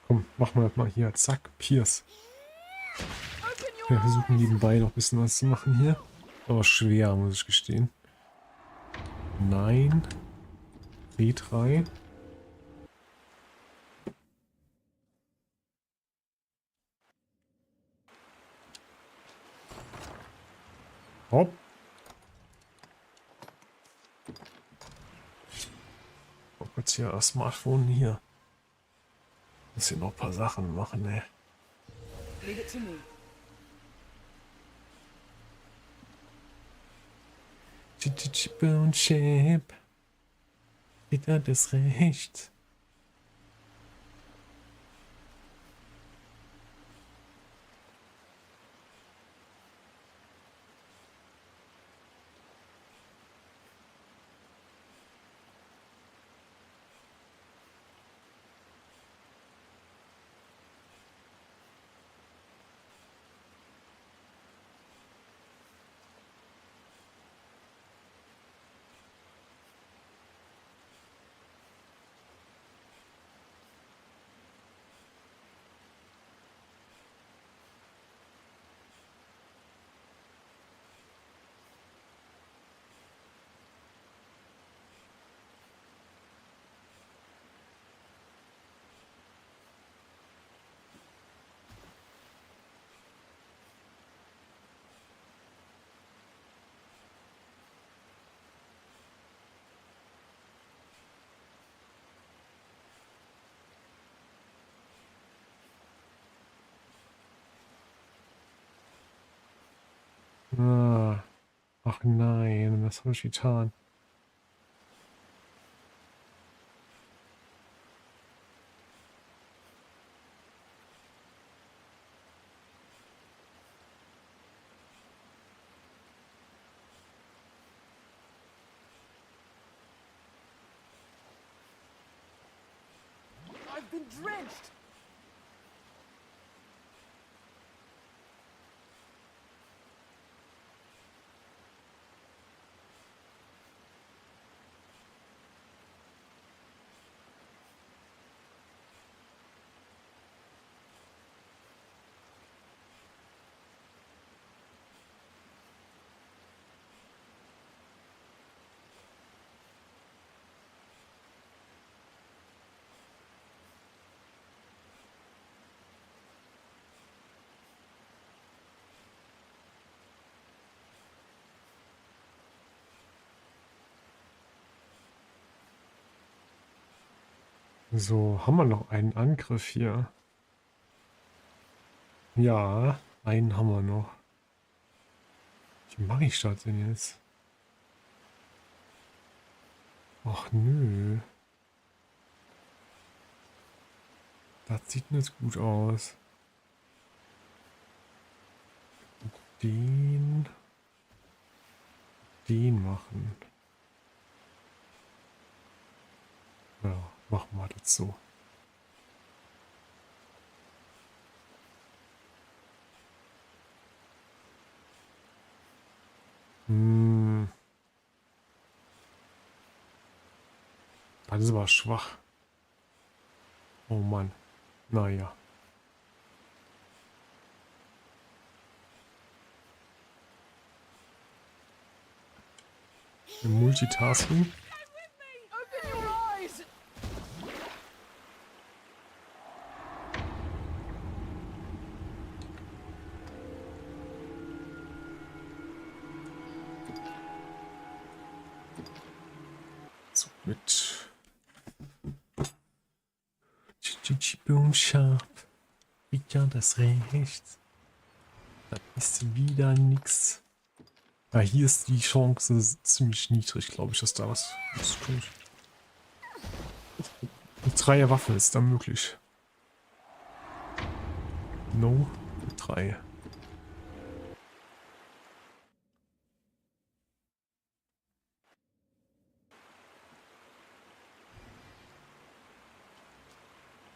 Komm, machen wir das mal hier. Zack, Pierce. Wir versuchen nebenbei noch ein bisschen was zu machen hier. Aber schwer, muss ich gestehen. Nein. D3. Hopp. Oh Gott, hier das Smartphone hier. Muss hier noch ein paar Sachen machen, ey. Leave it to me. Chip und Chip. Ritter des Rechts. Ah. Ach nein, was habe ich getan? I've been drenched. So, haben wir noch einen Angriff hier? Ja. Einen haben wir noch. Wie mache ich das denn jetzt? Ach nö. Das sieht nicht gut aus. Den machen. Ja, machen wir das so. Das ist aber schwach. Oh Mann. Naja. Multitasking. Open your eyes! So mit. Boom sharp. Ja, das rechts. Das ist wieder nix. Ja, hier ist die Chance ziemlich niedrig, glaube ich, dass da was kommt. Eine Dreierwaffe ist da möglich. No, 3.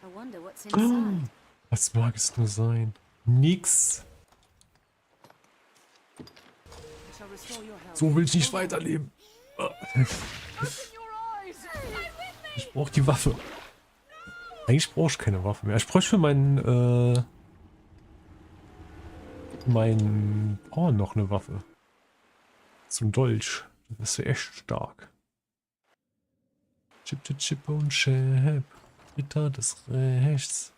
I wonder what's inside. Was mag es nur sein? Nix. So will ich nicht weiterleben. Ich brauche die Waffe. Eigentlich brauche ich keine Waffe mehr. Ich bräuchte für meinen Porn noch eine Waffe. Zum Dolch. Das wäre echt stark. Chip und Chip. Ritter des Rechts.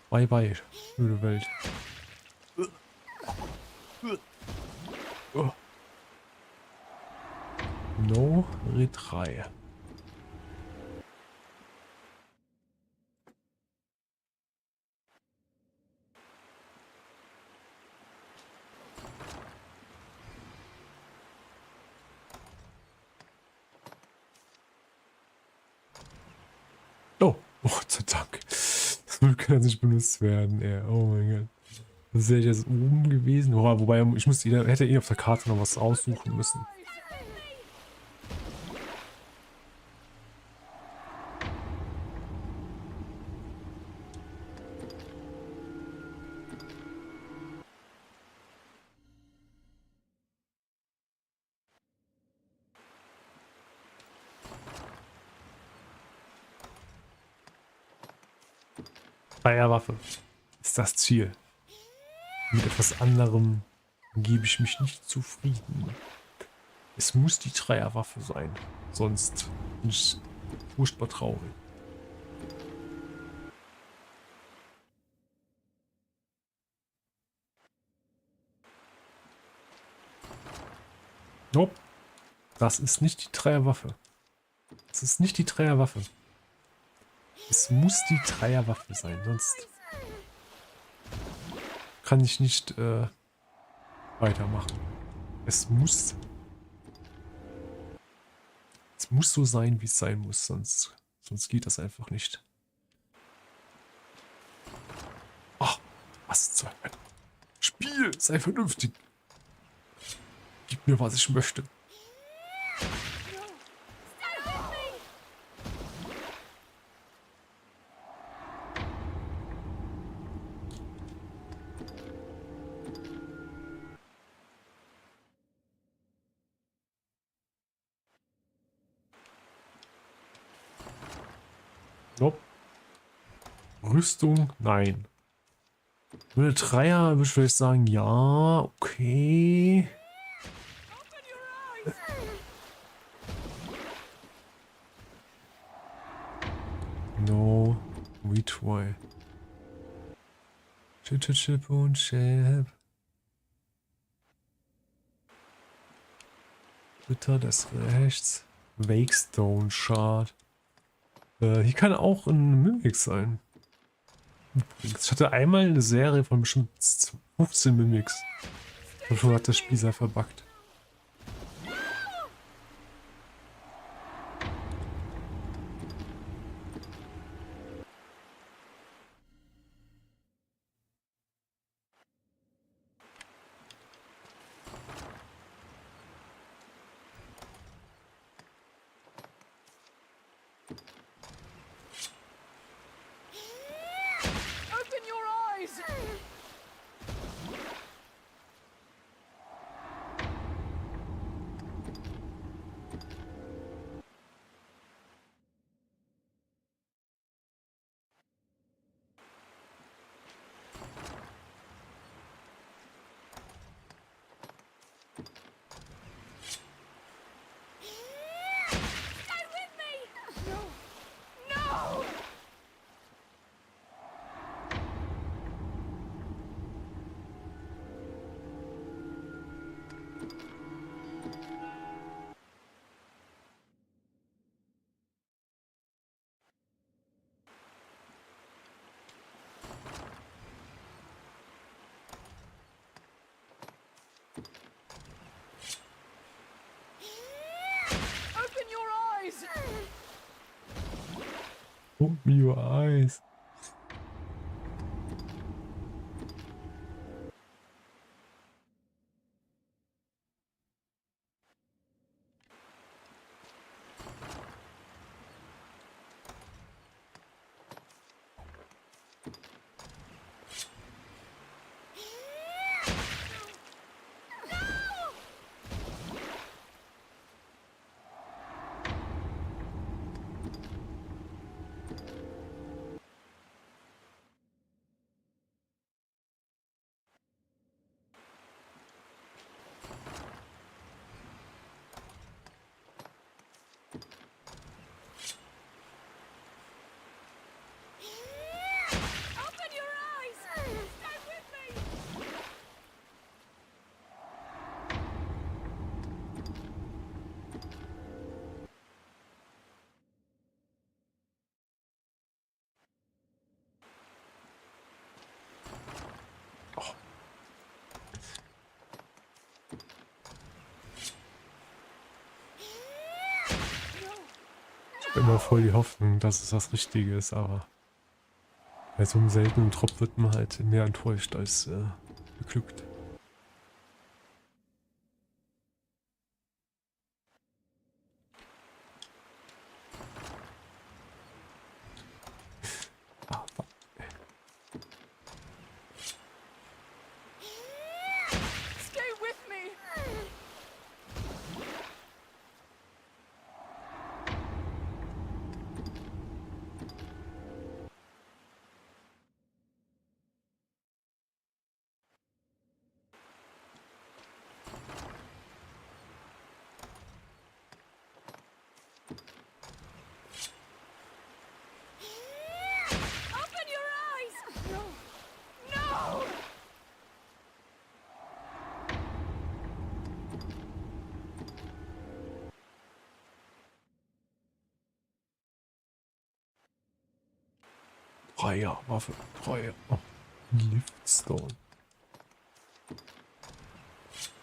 Bye bye, schöne Welt. No, Retry. Oh, Gott sei Dank. So kann er nicht benutzt werden, ey. Oh mein Gott. Das wäre jetzt oben gewesen. Wobei, ich hätte eh auf der Karte noch was aussuchen müssen. Feierwaffe ist das Ziel. Mit etwas anderem gebe ich mich nicht zufrieden. Es muss die Dreierwaffe sein, sonst bin ich furchtbar traurig. Nope. Das ist nicht die Dreierwaffe. Das ist nicht die Dreierwaffe. Es muss die Dreierwaffe sein, sonst kann ich nicht weitermachen. Es muss so sein, wie es sein muss, sonst geht das einfach nicht. Ach, was soll ein Spiel? Sei vernünftig. Gib mir, was ich möchte. Nope. Rüstung? Nein. Nur eine Dreier würde ich vielleicht sagen, ja, okay. No, we try. Chip und Chip. Ritter des Rechts. Wakestone Shard. Hier kann auch ein Mimik sein. Ich hatte einmal eine Serie von bestimmt 15 Mimics. Und schon hat das Spiel sehr verbuggt. Open your eyes! Stay with me! No! No! Open your eyes! Open your eyes. Open your eyes! Stay with me! Ich habe immer voll die Hoffnung, dass es das Richtige ist, aber bei so einem seltenen Trop wird man halt mehr enttäuscht als beglückt. Ah, fuck. Stay with me! Open your eyes! No! No! Waffe. Oh. Liftstone.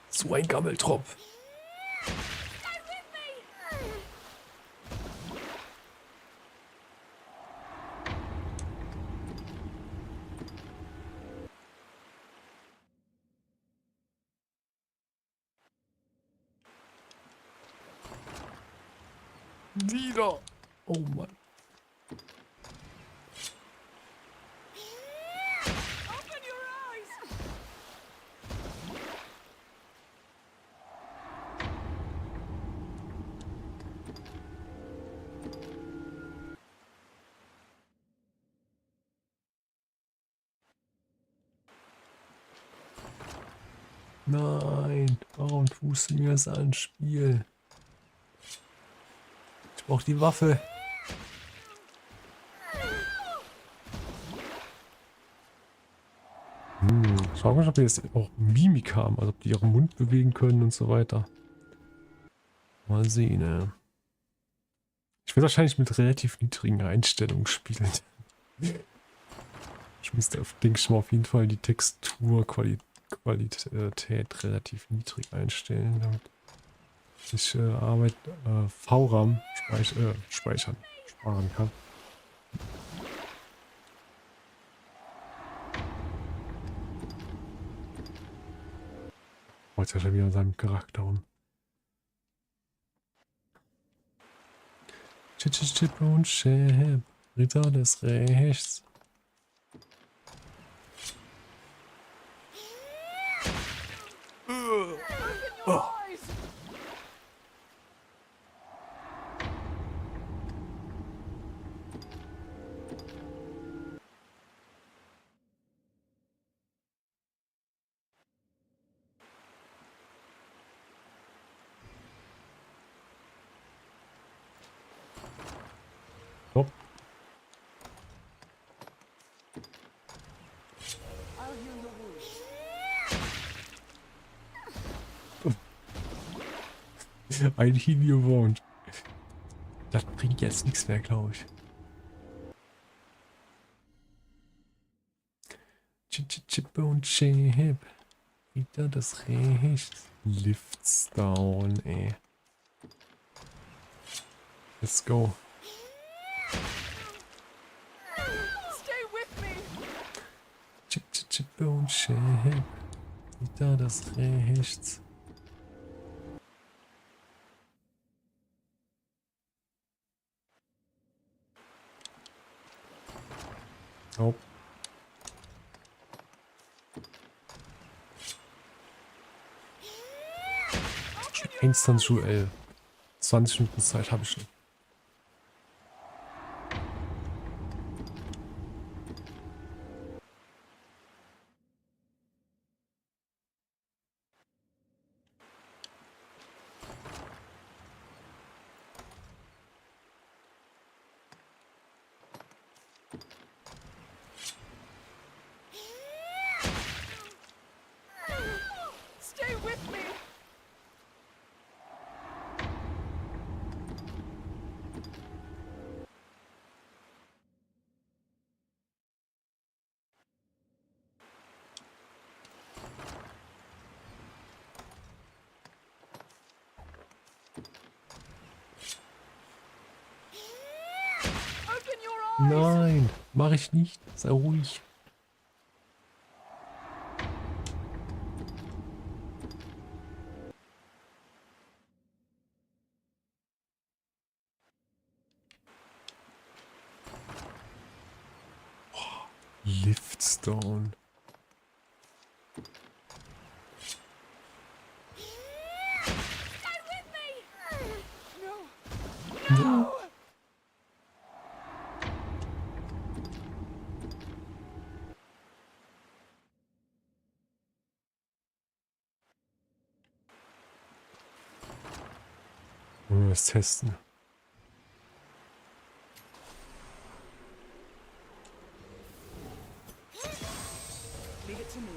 So ein Gammeltropf. Stay with me! Wieder. Oh Mann. Open your eyes! Nein. Warum tust du mir das an, Spiel? Ich brauch die Waffe. Ich frage mich, ob die jetzt auch Mimik haben, also ob die ihren Mund bewegen können und so weiter. Mal sehen, ne? Ich werde wahrscheinlich mit relativ niedrigen Einstellungen spielen. Ich müsste, denke ich mal, auf jeden Fall die Texturqualität relativ niedrig einstellen, damit ich VRAM sparen kann. Heute hat er wieder an seinem Charakter rum. Chip und Chip, Ritter des Rechts. Oh. Hopp. Ein Heal you won't. Das bringt jetzt nichts mehr, glaube ich. Chip und Chip. Wieder das Rechts. Lifts down, ey. Let's go. Chip und Chip. Wieder das Rechts. Oh. Instant Duell. 20 Minuten Zeit habe ich schon. Nein, mache ich nicht. Sei ruhig. Liftstone. No. Wollen wir das testen? Leave it to me.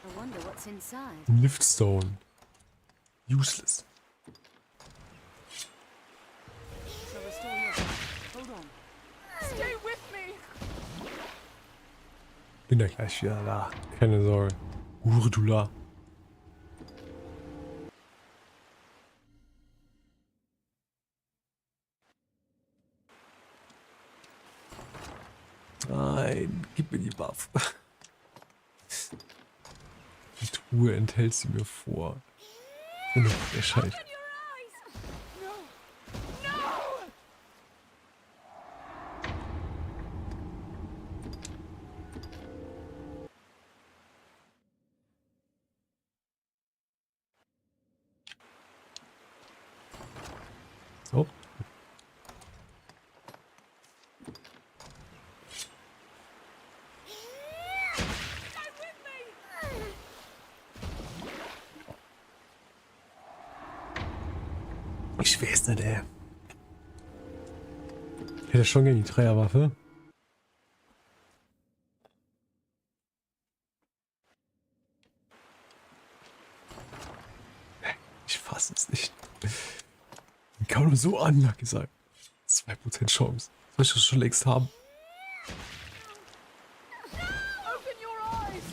I wonder what's inside. Liftstone. Useless. Shall restore your hold on. Stay with me. Bin ja gleich wieder da. Keine Sorge. Urdula. Nein, gib mir die Buff. Die Truhe enthält sie mir vor. Und der Scheiß. So. Ich weiß nicht, ey. Ich hätte schon gerne die Dreierwaffe. Ich fasse es nicht. Ich kann nur so Anlage sein. 2% Chance. Soll ich das schon längst haben? Open your eyes!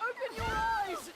Open your eyes!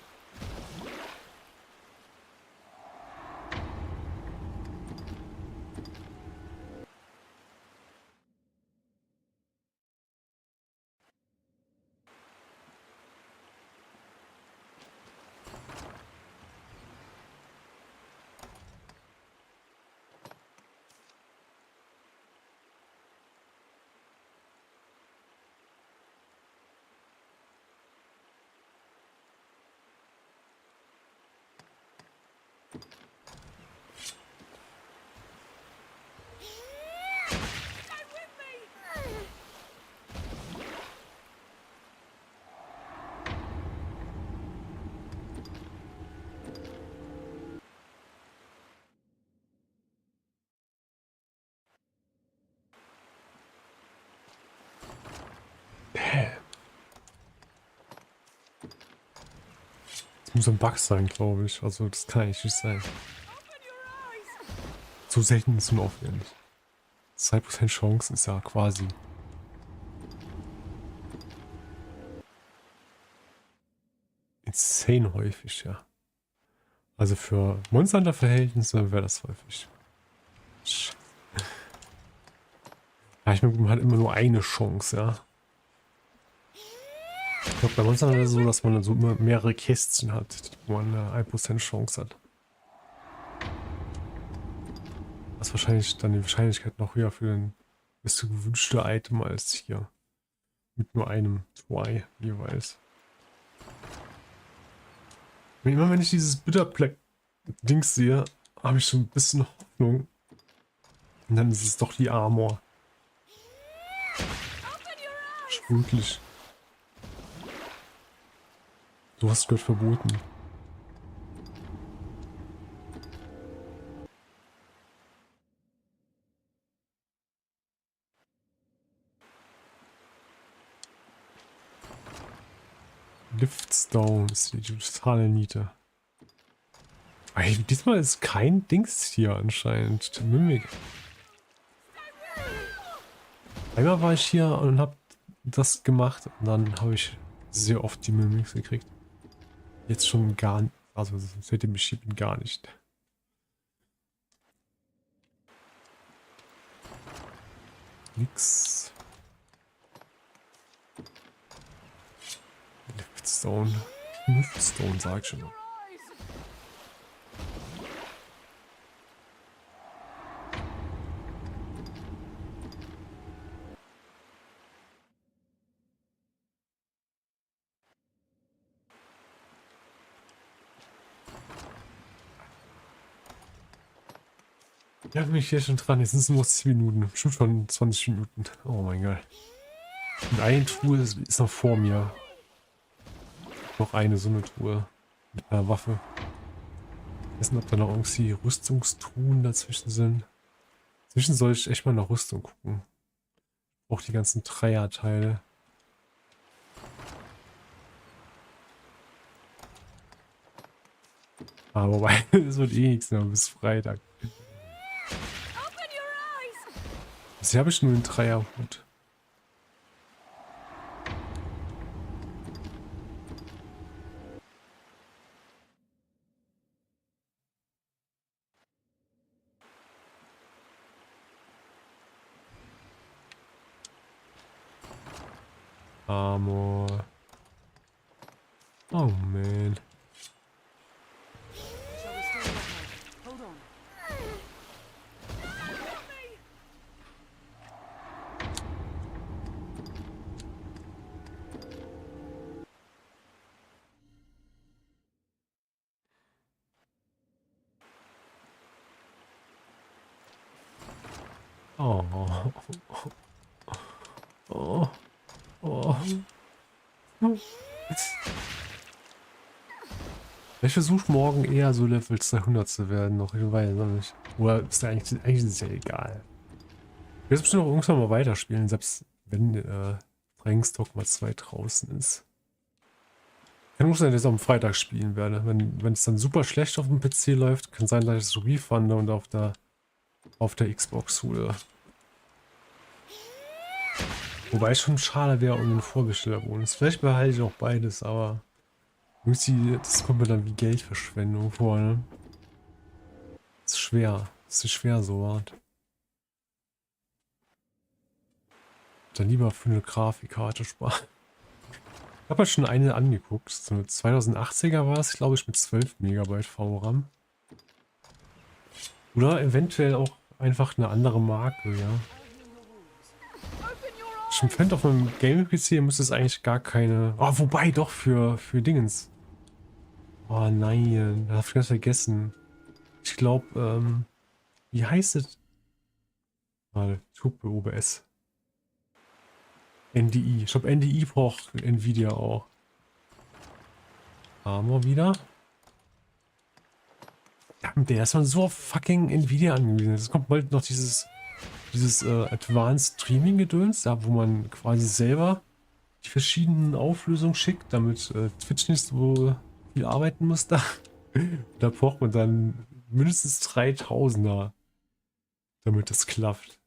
Das muss ein Bug sein, glaube ich. Also das kann eigentlich nicht sein. So selten ist und aufwendig. 2% Chance ist ja quasi insane häufig, ja. Also für Monster Hunter Verhältnisse wäre das häufig. Ja, ich meine, man hat immer nur eine Chance, ja. Ich glaube, bei Monster Hunter ist es so, dass man dann so immer mehrere Kästchen hat, wo man eine 1% Chance hat. Was wahrscheinlich dann die Wahrscheinlichkeit noch höher für das gewünschte Item als hier. Mit nur einem Try jeweils. Immer wenn ich dieses Bitterplack-Dings sehe, habe ich schon ein bisschen Hoffnung. Und dann ist es doch die Armor. Wirklich. Du hast gehört verboten. Liftstone ist die totale Niete. Ey, diesmal ist kein Dings hier anscheinend. Mimik. Einmal war ich hier und hab das gemacht und dann habe ich sehr oft die Mimics gekriegt. Jetzt schon gar nicht. Also seitdem ich hier bin, gar nicht. Nix. Liftstone. Liftstone, sag ich schon. Ja, bin ich hier schon dran. Jetzt sind es nur noch 10 Minuten. Bestimmt schon 20 Minuten. Oh mein Gott. Und eine Truhe ist noch vor mir. Noch eine so eine Truhe. Mit einer Waffe. Ich weiß nicht, ob da noch irgendwie Rüstungstruhen dazwischen sind. Inzwischen soll ich echt mal nach Rüstung gucken. Auch die ganzen Dreierteile. Aber wobei, es wird eh nichts mehr bis Freitag. Bisher habe ich nur den Dreierhut. Armor. Oh man. Shall we stay ahead? Hold on. Oh. Oh. Oh. Ich versuche morgen eher so Level 200 zu werden, noch, ich weiß noch nicht. Oder ist ja eigentlich ist es ja egal. Ich werde bestimmt auch irgendwann mal weiterspielen, selbst wenn Dogma 2 draußen ist. Kann auch sein, dass ich es am Freitag spielen werde. Wenn es dann super schlecht auf dem PC läuft, kann sein, dass ich es refund und auf der Xbox hole. Wobei es schon schade wäre um den Vorbestellerbonus. Vielleicht behalte ich auch beides, aber irgendwie, das kommt mir dann wie Geldverschwendung vor, ne? Das ist schwer. Das ist schwer so hart. Dann lieber für eine Grafikkarte sparen. Ich habe halt schon eine angeguckt. So eine 2080er war es, glaube ich, mit 12 MB VRAM. Oder eventuell auch einfach eine andere Marke, ja. Ich finde, auf meinem Gaming-PC müsste es eigentlich gar keine... Oh, wobei doch für Dingens. Oh nein, da hab ich ganz vergessen. Ich glaube, wie heißt es? Warte, Tupe OBS. NDI. Ich glaube, NDI braucht Nvidia auch. Armor wieder. Ja, der ist man so auf fucking Nvidia angewiesen. Es kommt bald noch dieses Advanced Streaming Gedöns, da wo man quasi selber die verschiedenen Auflösungen schickt, damit Twitch nicht so viel arbeiten muss da. Da braucht man dann mindestens 3000er, damit das klappt.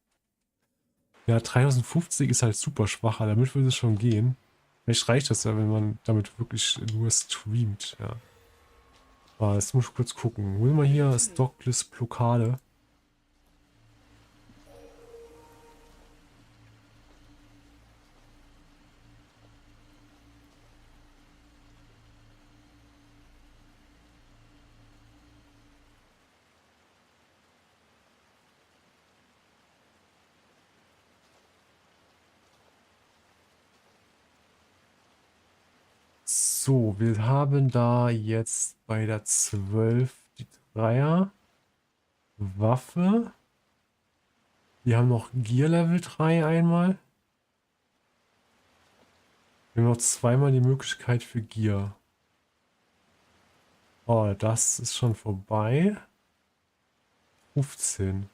Ja, 3050 ist halt super schwach, damit würde es schon gehen. Vielleicht reicht das ja, wenn man damit wirklich nur streamt, ja. Aber jetzt muss ich kurz gucken. Holen wir hier Stocklist Blockade. So, wir haben da jetzt bei der 12 die Dreier Waffe. Wir haben noch Gear Level 3 einmal. Wir haben noch zweimal die Möglichkeit für Gear. Oh, das ist schon vorbei. 15.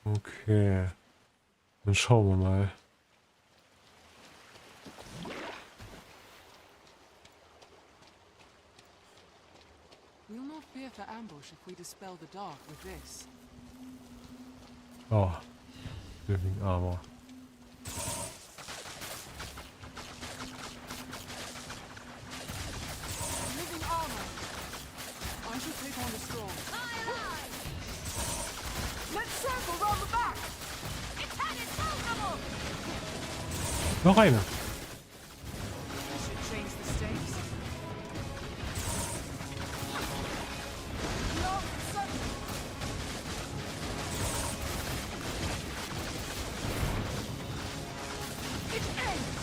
Okay. Dann schauen wir mal. We'll not fear for ambush if we dispel the dark with this. Oh. Living Armor. Living armor. I shall take on the strong. Let's circle round the back! Noch eine. This should change the stakes. Love sudden! It ends!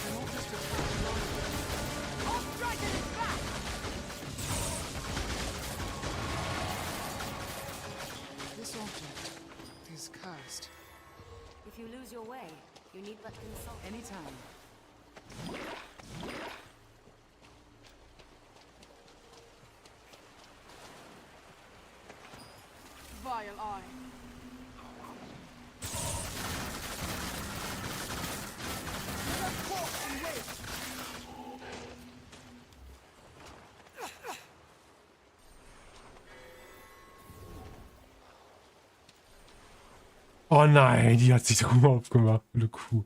They're not just attacking one. Our dragon is back! This object is cursed. If you lose your way, you need but consult. Anytime. Vile eye. Oh nein, die hat sich drum aufgemacht, eine Kuh.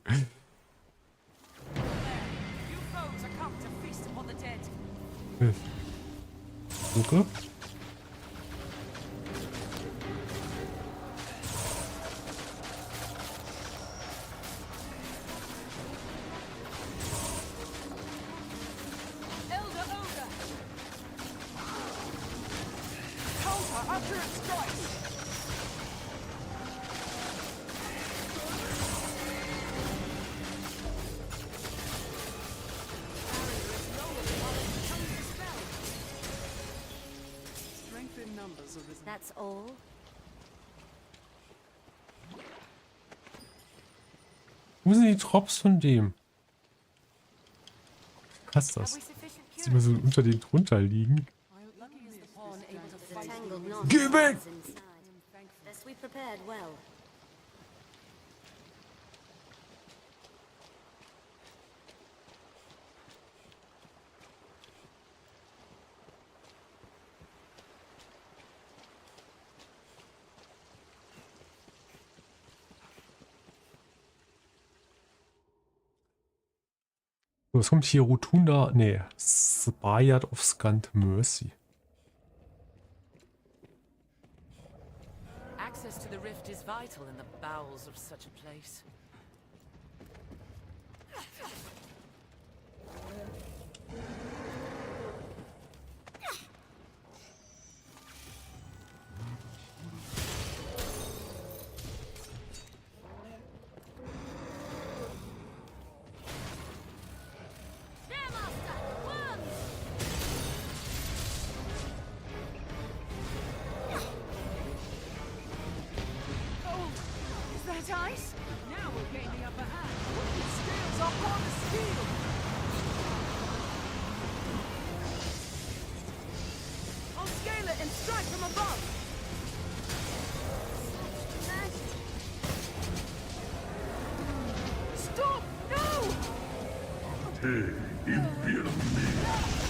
You foes are come to feast upon the dead. Suche. Elder Ogre! Counter after it strikes! Strength in numbers, Arisen. That's all? Wo sind die Drops von dem? Was ist Have das? we sufficient Dass die immer so unter den drunter liegen. Lucky is the pawn able to The fight tangled knot Give it! is inside. Best we prepared well. So, was kommt hier? Rotunda? Nee. Spyard of Scant Mercy. Access to the rift is vital in the bowels of such a place. Is that ice? Now we'll gain the upper hand. Scales are upon the steel. I'll scale it and strike from above. Stop! No!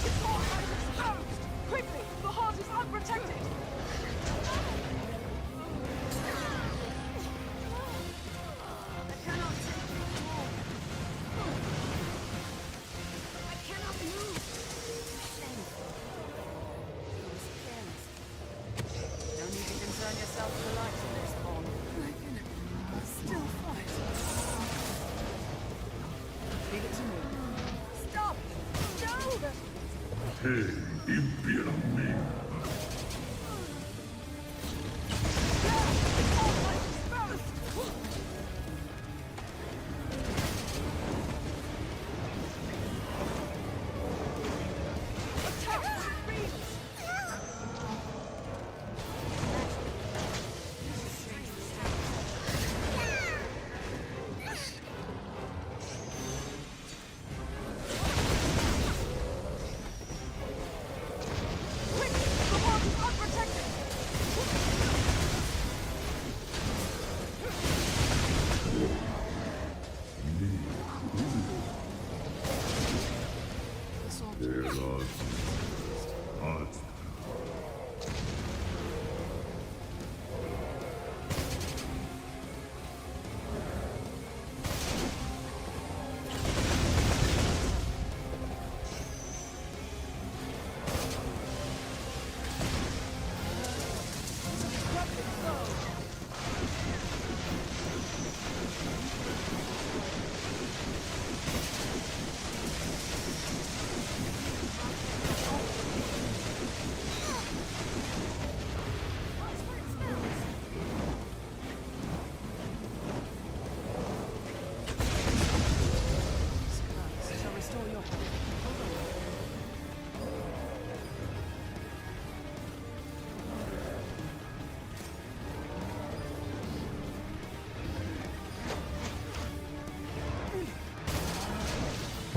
It's all exposed! Quickly! The heart is unprotected! I cannot take it more. I cannot move. Shameful. He was careless. No need to concern yourself with the likes of this pawn. I can still fight. Leave it to me. Stop! No!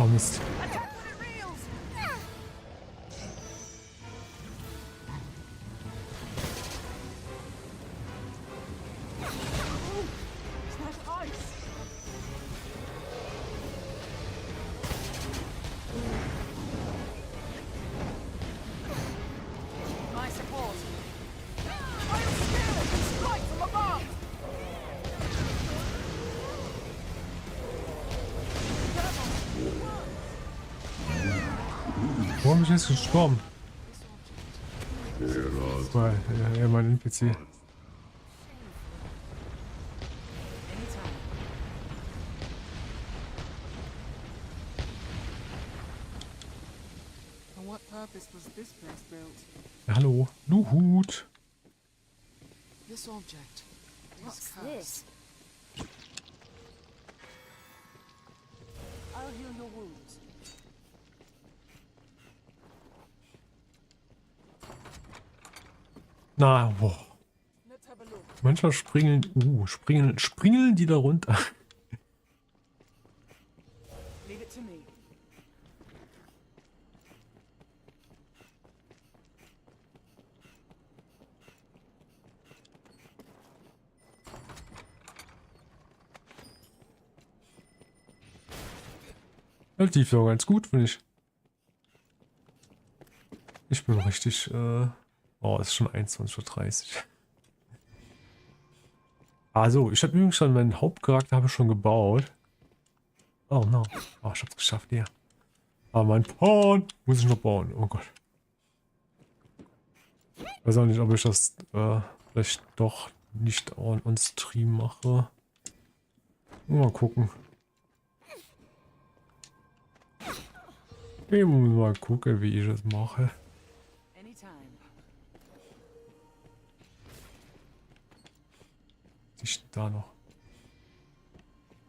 Oh Mist. Attack when it reels! Is that ice? My support. I'll scale it and strike from above! Warum bin ich jetzt gestorben? Weil, ja, mein NPC. Anytime. For what purpose was this place built? Ja, hallo. Luhut. This object is What's cursed. this? I'll heal your wounds. Na, boah. Let's have a look. Manchmal springeln die da runter. Leave it to me. Das lief ja ganz gut, finde ich. Ich bin richtig, oh, ist schon 21:30 Uhr. Also, ich habe übrigens schon meinen Hauptcharakter habe ich schon gebaut. Oh no. Oh, ich hab's geschafft, ja. Aber mein Pawn muss ich noch bauen. Oh Gott. Ich weiß auch nicht, ob ich das vielleicht doch nicht on Stream mache. Mal gucken. Ich muss mal gucken, wie ich das mache. Anytime. Was ist da noch?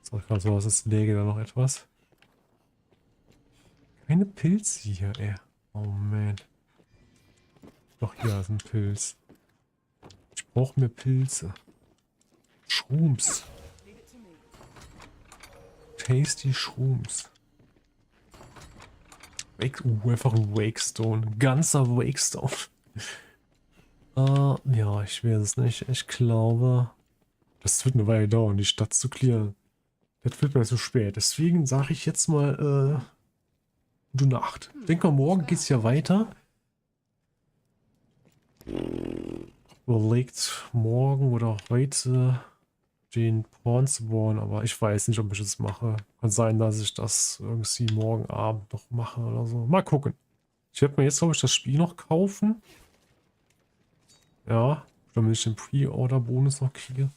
Sag gerade so, was ist läge da noch etwas? Keine Pilze hier, ey. Oh man. Doch, hier ist ein Pilz. Ich brauche mehr Pilze. Shrooms. Leave it to me. Tasty Shrooms. Einfach ein Wakestone. Ein ganzer Wakestone. Ja, ich weiß es nicht. Ich glaube, das wird eine Weile dauern, die Stadt zu clearen. Das wird mir zu spät. Deswegen sage ich jetzt mal, gute Nacht. Ich denke mal, morgen geht's ja weiter. Überlegt morgen oder heute den Porn zu bauen, aber ich weiß nicht, ob ich das mache. Kann sein, dass ich das irgendwie morgen Abend noch mache oder so. Mal gucken. Ich werde mir jetzt, glaube ich, das Spiel noch kaufen. Ja, damit ich den Pre-Order-Bonus noch kriege.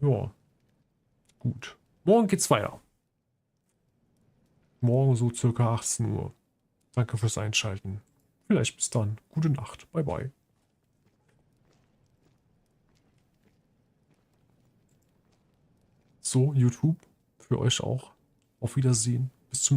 Ja. Gut. Morgen geht's weiter. Morgen so circa 18 Uhr. Danke fürs Einschalten. Vielleicht bis dann. Gute Nacht. Bye bye. So, YouTube, für euch auch. Auf Wiedersehen. Bis zum nächsten Mal.